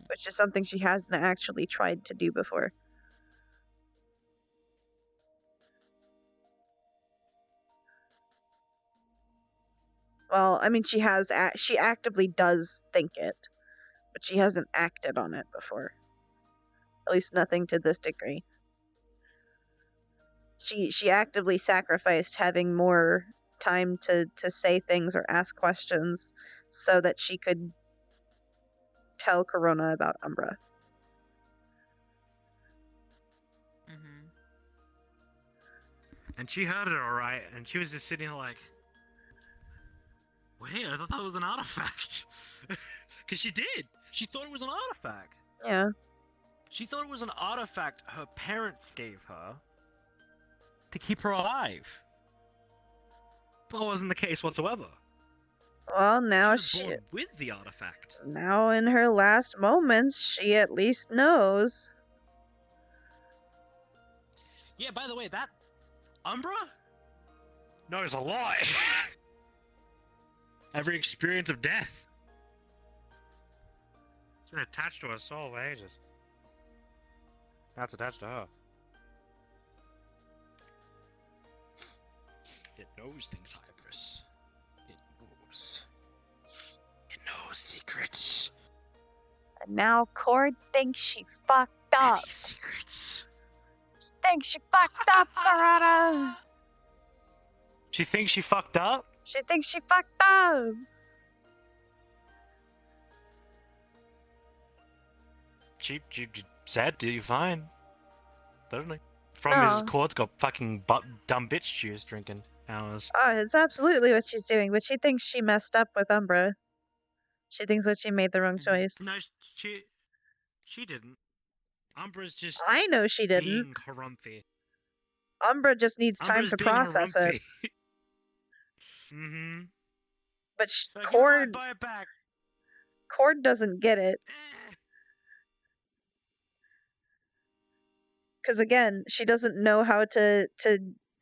Which is something she hasn't actually tried to do before. Well, I mean, she actively does think it, but she hasn't acted on it before. At least nothing to this degree. She actively sacrificed having more time to say things or ask questions so that she could tell Corona about Umbra. And she heard it alright, and she was just sitting here like, wait, I thought that was an artifact. Because she did. She thought it was an artifact. Yeah. She thought it was an artifact her parents gave her to keep her alive. But that wasn't the case whatsoever. Well, now she was born with the artifact. Now in her last moments, she at least knows. Yeah, by the way, that Umbra knows a lot. Every experience of death. It's been attached to her soul for ages. Now it's attached to her. It knows things, Hybris. It knows. It knows secrets. And now Cord thinks she fucked up. Many secrets. She thinks she fucked up, Corona. She thinks she fucked up? She thinks she fucked up. She said, "Do you fine?" Totally. From his Cord's got fucking dumb bitch juice drinking. hours. It's absolutely what she's doing, but she thinks she messed up with Umbra. She thinks that she made the wrong choice. No, she didn't. Umbra's just I know she didn't. being Harumphy. Umbra just needs time Umbra's to being process it. Harumphy. Mm-hmm. But So Cord, buy it back. Cord doesn't get it. Because again, she doesn't know how to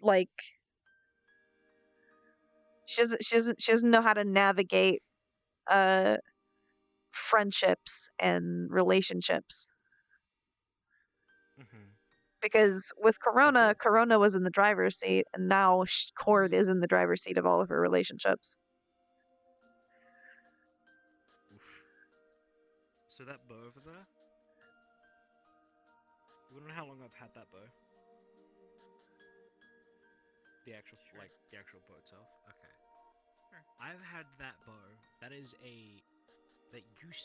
like. She doesn't know how to navigate friendships and relationships. Mm-hmm. Because with Corona, Okay. Corona was in the driver's seat, and now Cord is in the driver's seat of all of her relationships. Oof. So that bow over there? You wanna know how long I've had that bow? The actual bow itself? Okay. Sure. I've had that bow. That used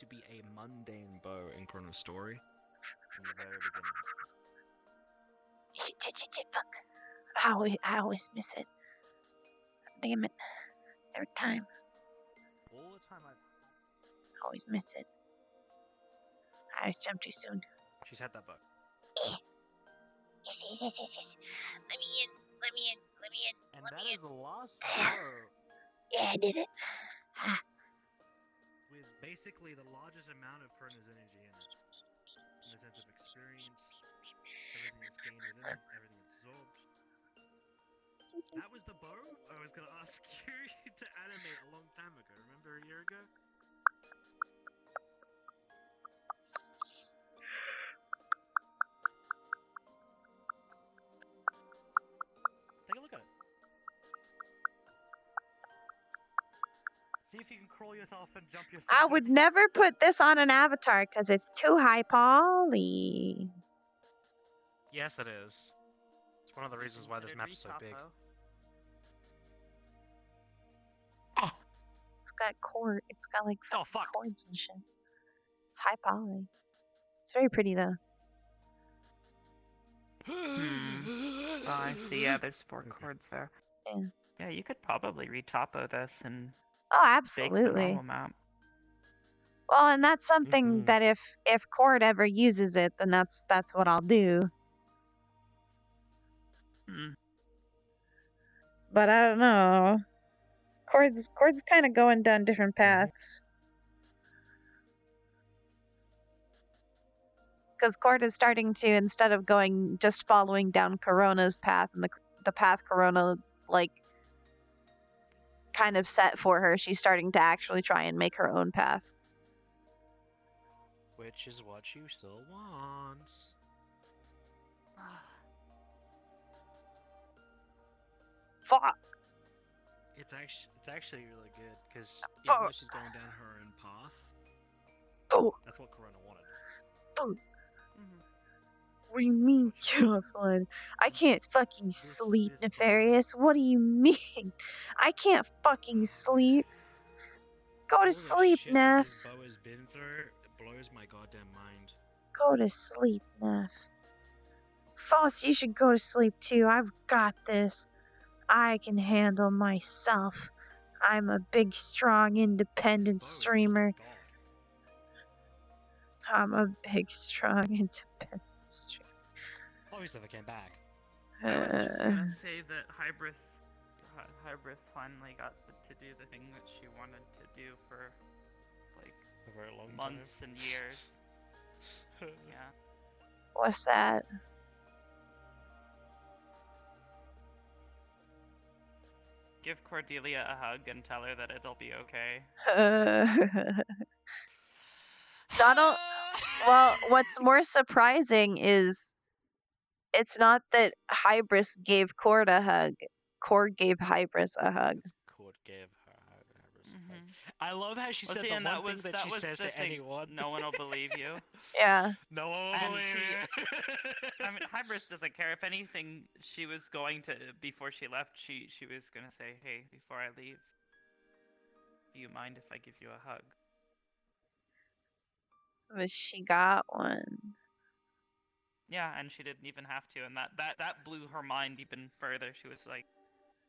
to be a mundane bow in Chrono's story. From the very beginning. Shit, fuck. I always miss it. Damn it. Every time. All the time I always miss it. I always jump too soon. she's had that bow. Yes. Let me in. And that is the last bow Yeah, I did it. with basically the largest amount of Chrono's energy in it. In the sense of experience, everything that's gained within it, everything absorbed. That was the bow I was gonna ask you to animate a long time ago. Remember a year ago? Take a look at it. See if you can crawl yourself and jump yourself. I would never put this on an avatar because it's too high poly. Yes, it is. It's one of the reasons why this map is so big. It's got cord. It's got like Oh fuck! cords and shit. It's high poly. It's very pretty though. Oh, I see. Yeah, there's 4 chords there. Yeah. Yeah, you could probably re-topo this and Oh, bake the absolutely. normal map. Well, and that's something that if Cord ever uses it, then that's what I'll do. But I don't know. Cord's kind of going down different paths. Because Cord is starting to, instead of going just following down Corona's path and the path Corona like kind of set for her, she's starting to actually try and make her own path. Which is what you still want. Fuck. It's actually really good because even though she's going down her own path, that's what Corona wanted. What do you mean you're offline? I can't fucking sleep, Nefarious. What do you mean? I can't fucking sleep. Go to sleep, Neff. This bow has been through, it blows my goddamn mind. Go to sleep, Neff. Foss, you should go to sleep too. I've got this. I can handle myself. I'm a big, strong, independent streamer. I'm a big, strong, independent streamer. Obviously, they came back. I was just gonna say that Hybris finally got to do the thing that she wanted to do for like a very long months and years. Yeah. What's that? Give Cordelia a hug and tell her that it'll be okay. Well, what's more surprising is it's not that Hybris gave Cord a hug. Cord gave Hybris a hug. Cord gave her Hybris a hug. I love how she said the and one thing that she says to anyone. No one will believe you. Yeah. No one will believe you. I mean, Hybris doesn't care. If anything, she was going to, before she left, she was going to say, hey, before I leave, do you mind if I give you a hug? But she got one. Yeah, and she didn't even have to, and that blew her mind even further. She was like,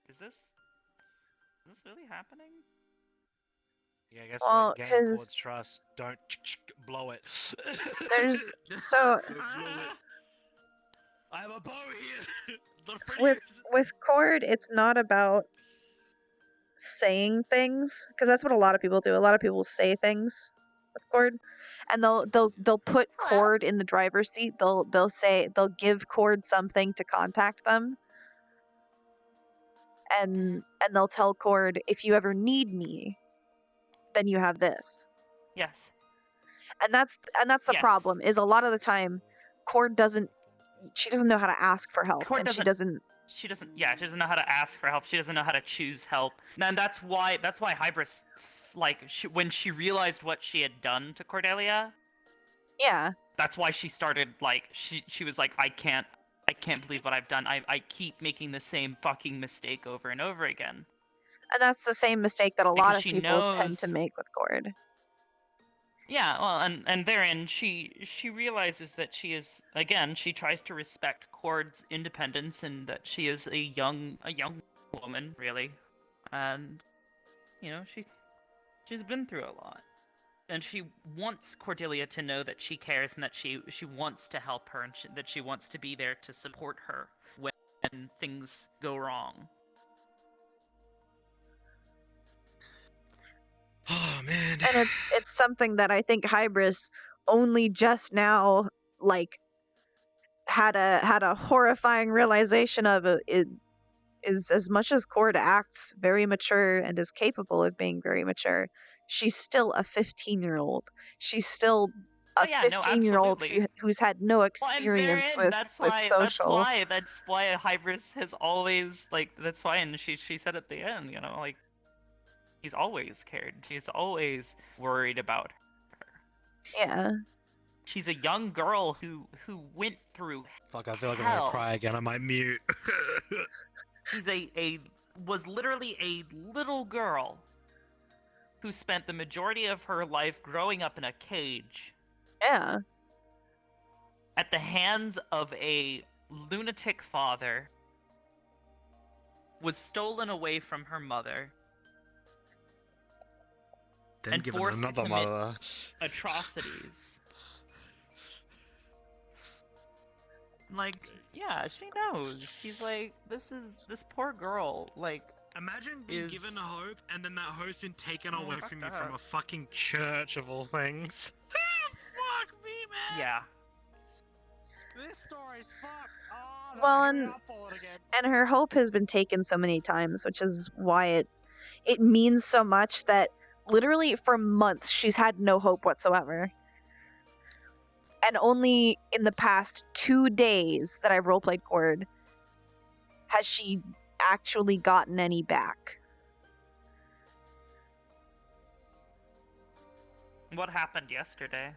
Is this really happening? Yeah, I guess Well, we're gaining 'cause- Cord's trust. Don't blow it. There's so Don't blow it. I have a bow here. Not pretty. with Cord, it's not about saying things, because that's what a lot of people do. A lot of people say things with Cord, and they'll put Cord in the driver's seat. They'll give Cord something to contact them, and they'll tell Cord, if you ever need me, then you have this. Yes. And that's the Yes. problem, is a lot of the time Cord doesn't know how to ask for help, Cord and she doesn't doesn't know how to ask for help. She doesn't know how to choose help. And that's why Hybris, like, when she realized what she had done to Cordelia, yeah. that's why she started, like, she was like, I can't believe what I've done. I keep making the same fucking mistake over and over again. And that's the same mistake that a Because lot of she people tend knows- to make with Cord. Yeah, well, and therein she realizes that she is, again, she tries to respect Cord's independence and that she is a young woman, really, and you know she's been through a lot, and she wants Cordelia to know that she cares and that she wants to help her and that she wants to be there to support her when things go wrong. Oh man. And it's something that I think Hybris only just now, like, had a horrifying realization of. It is, as much as Cord acts very mature and is capable of being very mature, she's still a 15-year-old. She's still a 15-year-old who's had no experience with social. That's why Hybris has always, like, that's why, and she said at the end, you know, like, he's always cared. She's always worried about her. Yeah. She's a young girl who went through Fuck, I feel like I'm hell. gonna cry again. I might mute. She's was literally a little girl who spent the majority of her life growing up in a cage. Yeah. At the hands of a lunatic father. Was stolen away from her mother. Then and given forced another to commit mother. atrocities. Like, yeah, she knows. She's like, this poor girl, like, Imagine being given a hope and then that hope's been taken Oh, away fuck from you that. from a fucking church of all things. Fuck me, man! yeah. This story's fucked! Oh, no, Well, here we and- are for it again. And her hope has been taken so many times, which is why it means so much that literally for months she's had no hope whatsoever. And only in the past 2 days that I've roleplayed Cord has she actually gotten any back. What happened yesterday?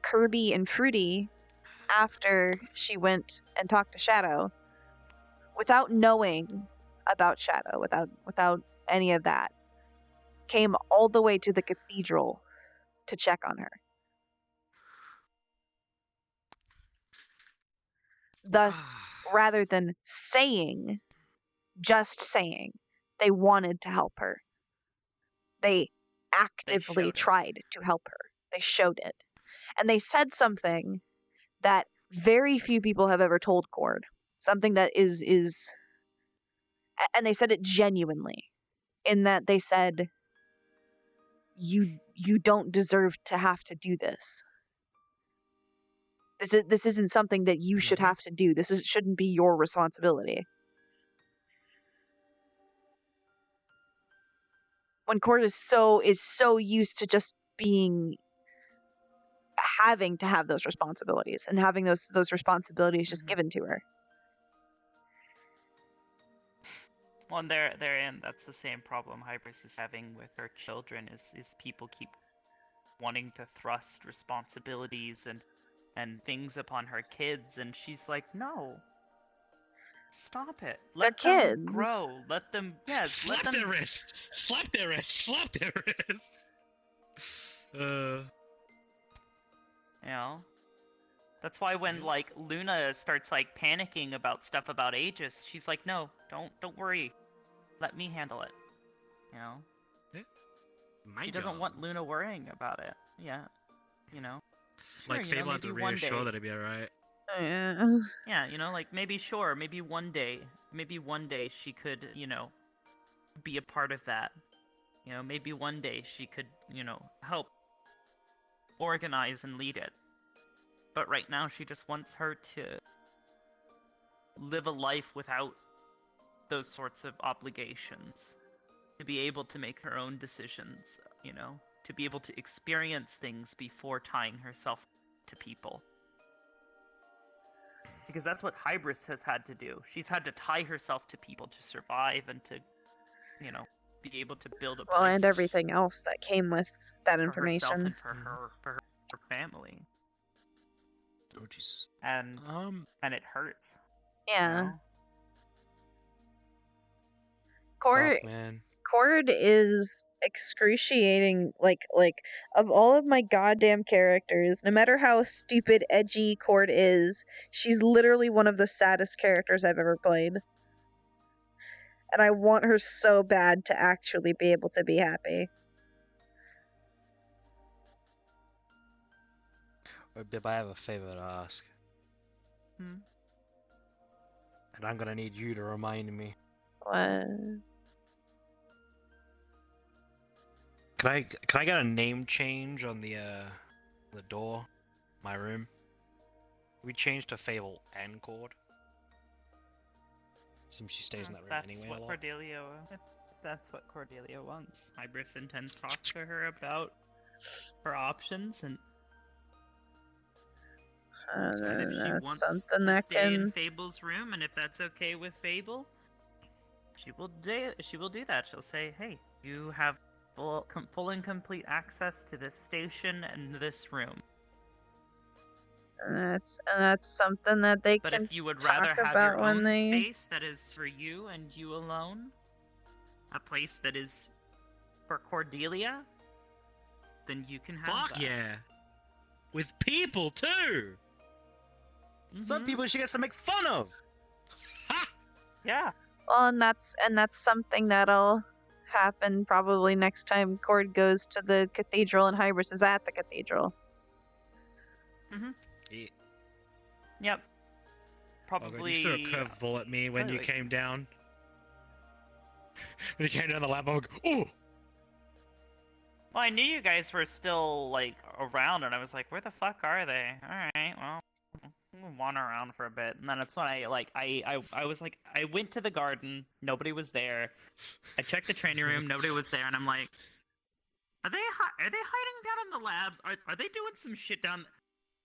Kirby and Fruity, after she went and talked to Shadow, without knowing about Shadow, without any of that, came all the way to the cathedral to check on her. Thus, rather than just saying, they wanted to help her. They actively showed it. tried to help her. They showed it. And they said something that very few people have ever told Cord. Something that is and they said it genuinely, in that they said, you don't deserve to have to do this. This isn't something that you should have to do. Shouldn't be your responsibility. When Cord is so used to just having to have those responsibilities and having those responsibilities just given to her. Well, and therein, that's the same problem Hybris is having with her children, is people keep wanting to thrust responsibilities and things upon her kids, and she's like, no. Stop it. Let They're them kids. grow. Let them, yes, Slap let them... their wrist! Slap their wrist! Slap their wrist! You know? That's why when like Luna starts like panicking about stuff about Aegis, she's like, "No, don't worry. Let me handle it." You know? My She doesn't job. want Luna worrying about it. Yeah. You know? Sure, Like, you know, Fable had to maybe one reassure day. that it'd be alright. Yeah. Yeah, you know, like maybe one day she could, you know, be a part of that. You know, maybe one day she could, you know, help organize and lead it. But right now she just wants her to live a life without those sorts of obligations. To be able to make her own decisions, you know, to be able to experience things before tying herself to people. Because that's what Hybris has had to do. She's had to tie herself to people to survive and to, you know, be able to build a place. Well, and everything else that came with that for herself information. and for her family. Oh Jesus. And it hurts. Yeah. You know? Fuck, man. Cord is excruciating. Like of all of my goddamn characters, no matter how stupid, edgy Cord is, she's literally one of the saddest characters I've ever played. And I want her so bad to actually be able to be happy. Wait, Bib, I have a favor to ask. Hmm? And I'm gonna need you to remind me. What? Can I get a name change on the door, my room? We changed to Fable and Cord. Seems she stays in that room anyway a lot. That's what Cordelia wants. Hybris intends to talk to her about her options and if she That's wants something to that stay in can. Fable's room, and if that's okay with Fable, she will do that. She'll say, "Hey, you have full and complete access to this station and this room." And that's something that they But can if you would talk rather have about your when own they. space that is for you and you alone, a place that is for Cordelia, then you can have Fuck that. yeah! With people too. Some people she gets to make fun of. Ha! Yeah. Well, and that's something that'll happen probably next time Cord goes to the cathedral and Hybris is at the cathedral. Yeah. Yep. Oh, God, Probably. you threw a curveball at me when you came down. When you came down the lab, I was like, ooh! Well, I knew you guys were still like around, and I was like, "Where the fuck are they?" All right, well, we'll wander around for a bit, and then that's when I was like, I went to the garden, nobody was there. I checked the training room, nobody was there, and I'm like, are they hiding down in the labs? Are they doing some shit down?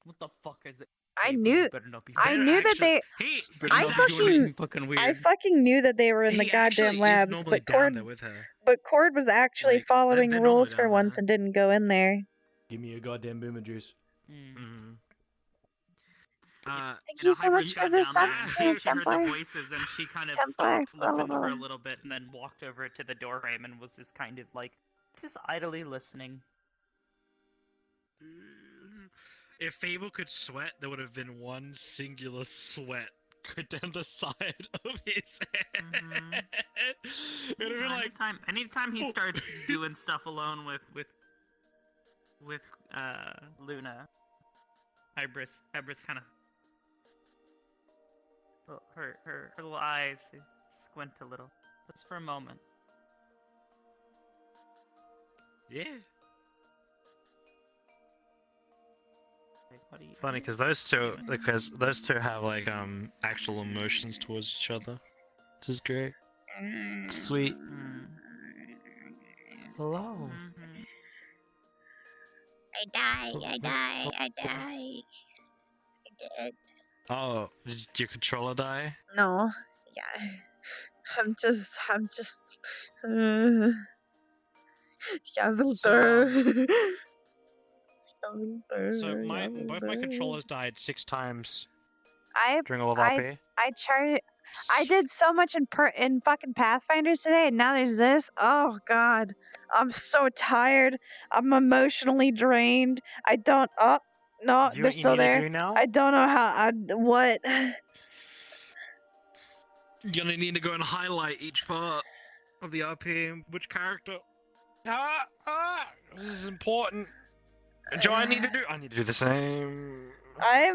What the fuck is it? I Fable, knew you better not be. I knew that they. I fucking knew that they were in the goddamn labs, but down there with her. Cord was actually Like, following they're rules normally for down once there. and didn't go in there. Give me a goddamn boomer juice. Thank you so much for the substance, She heard the Templar. voices, and she kind of Templar, stopped, listened for a blah. little bit, and then walked over to the door frame and was just kind of like, just idly listening. If Fable could sweat, there would have been one singular sweat go down the side of his head. It would have been like, anytime he starts doing stuff alone with Luna, Hybris kind of her little eyes, they squint a little, just for a moment. yeah. Like, It's funny because those two have like actual emotions towards each other, which is great. Sweet. Hello. I die. I did. Oh, did your controller die? No. Yeah. I'm just. Jag vill dö. So both my controllers died 6 times I during all of RP. I did so much in fucking Pathfinders today, and now there's this. Oh god, I'm so tired. I'm emotionally drained. I don't. No, Do you know they're what you still need to there. do now? I don't know how. What? You're gonna need to go and highlight each part of the RP, which character. This is important. Do I need to do? I need to do the same. I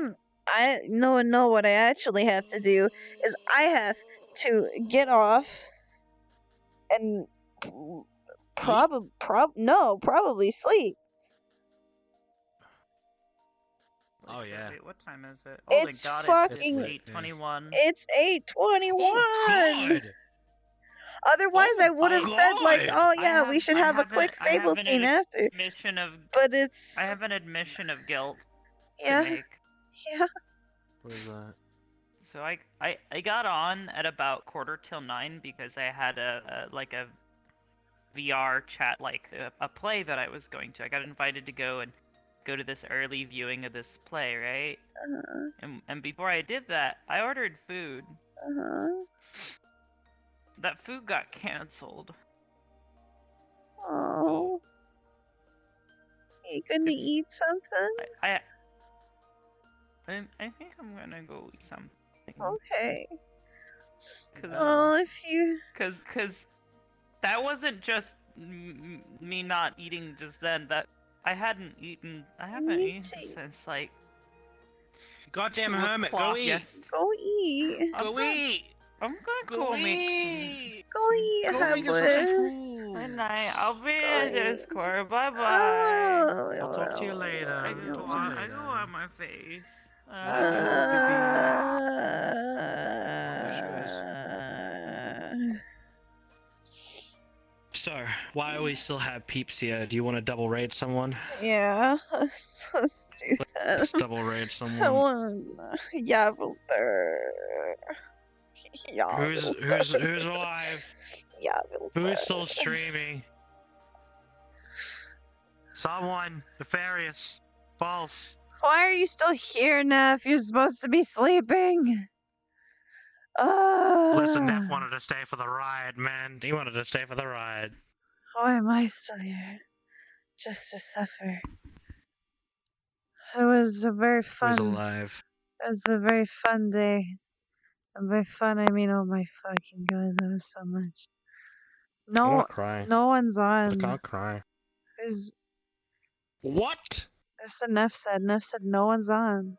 know what I actually have to do is I have to get off and probably sleep. Oh yeah. Wait, what time is it? Oh It's my god, fucking- it's 8:21. It's 8:21. Oh God! Otherwise, Oh I would have my said like, God! oh yeah, we should have a quick I fable have an scene after. admission of But it's I have an admission of guilt yeah, to make. yeah. What is that? So I got on at about 9:15 because I had a VR chat, like a play that I was going to. I got invited to go to this early viewing of this play, right? And before I did that, I ordered food. That food got canceled. Oh, you gonna eat something? I think I'm gonna go eat something. Okay. Cause, Oh, if you. Cause that wasn't just me not eating just then. That I haven't eaten Me too. since like. Goddamn 2 hermit, o'clock go eat! Go eat. Go eat! I'm gonna go make Go eat, Go make us some Hummus. some. food. Good night. I'll be Go in eat. Discord. Bye bye. Oh, I'll talk to you later. I I'll go talk to you on. I later. go on my face. So, while we still have peeps here, do you want to double raid someone? Yeah, let's do that. Let's double raid I someone. want Yavilder. Who's alive? Yavilder. Who's still streaming? Someone nefarious, false. Why are you still here, Neff? You're supposed to be sleeping. Listen, Neff wanted to stay for the ride, man. He wanted to stay for the ride. Why am I still here? Just to suffer. It was a very Who's fun. alive? It was a very fun day. And by fun, I mean, oh my fucking god, that was so much. I No, wanna cry. no one's I on. can't cry. Is What? that's what Neff said. Neff said no one's on.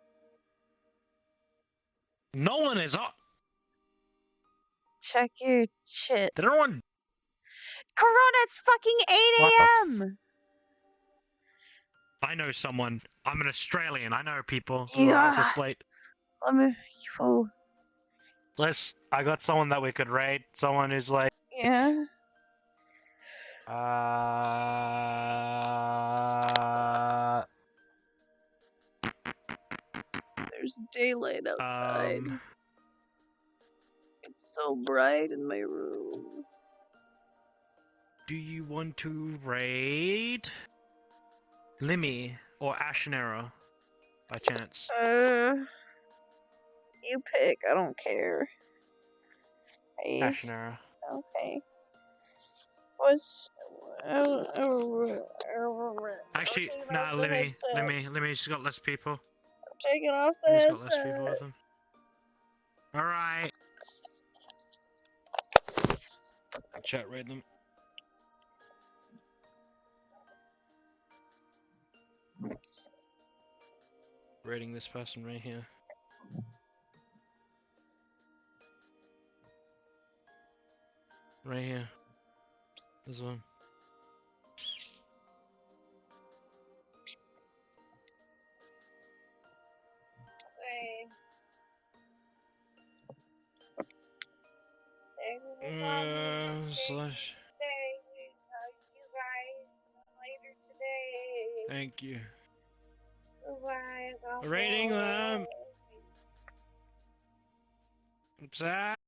No one is up. Check your shit. Did everyone? Corona, it's fucking 8 What the a.m. I know someone. I'm an Australian. I know people who are up Yeah. this late. Let me. Oh, I got someone that we could raid. Someone who's like, yeah. There's daylight outside. It's so bright in my room. do you want to raid Limmy or Ashenera by chance? You pick. I don't care. Hey, Ashenera. okay. What's Actually, taking nah, off the headset. Limmy, she's got less people. I'm taking off the She's got less people headset. with them. Alright. Chat raid them. Raiding this person right here. Right here. This one. Slash. Thank you. Rating them. What's that?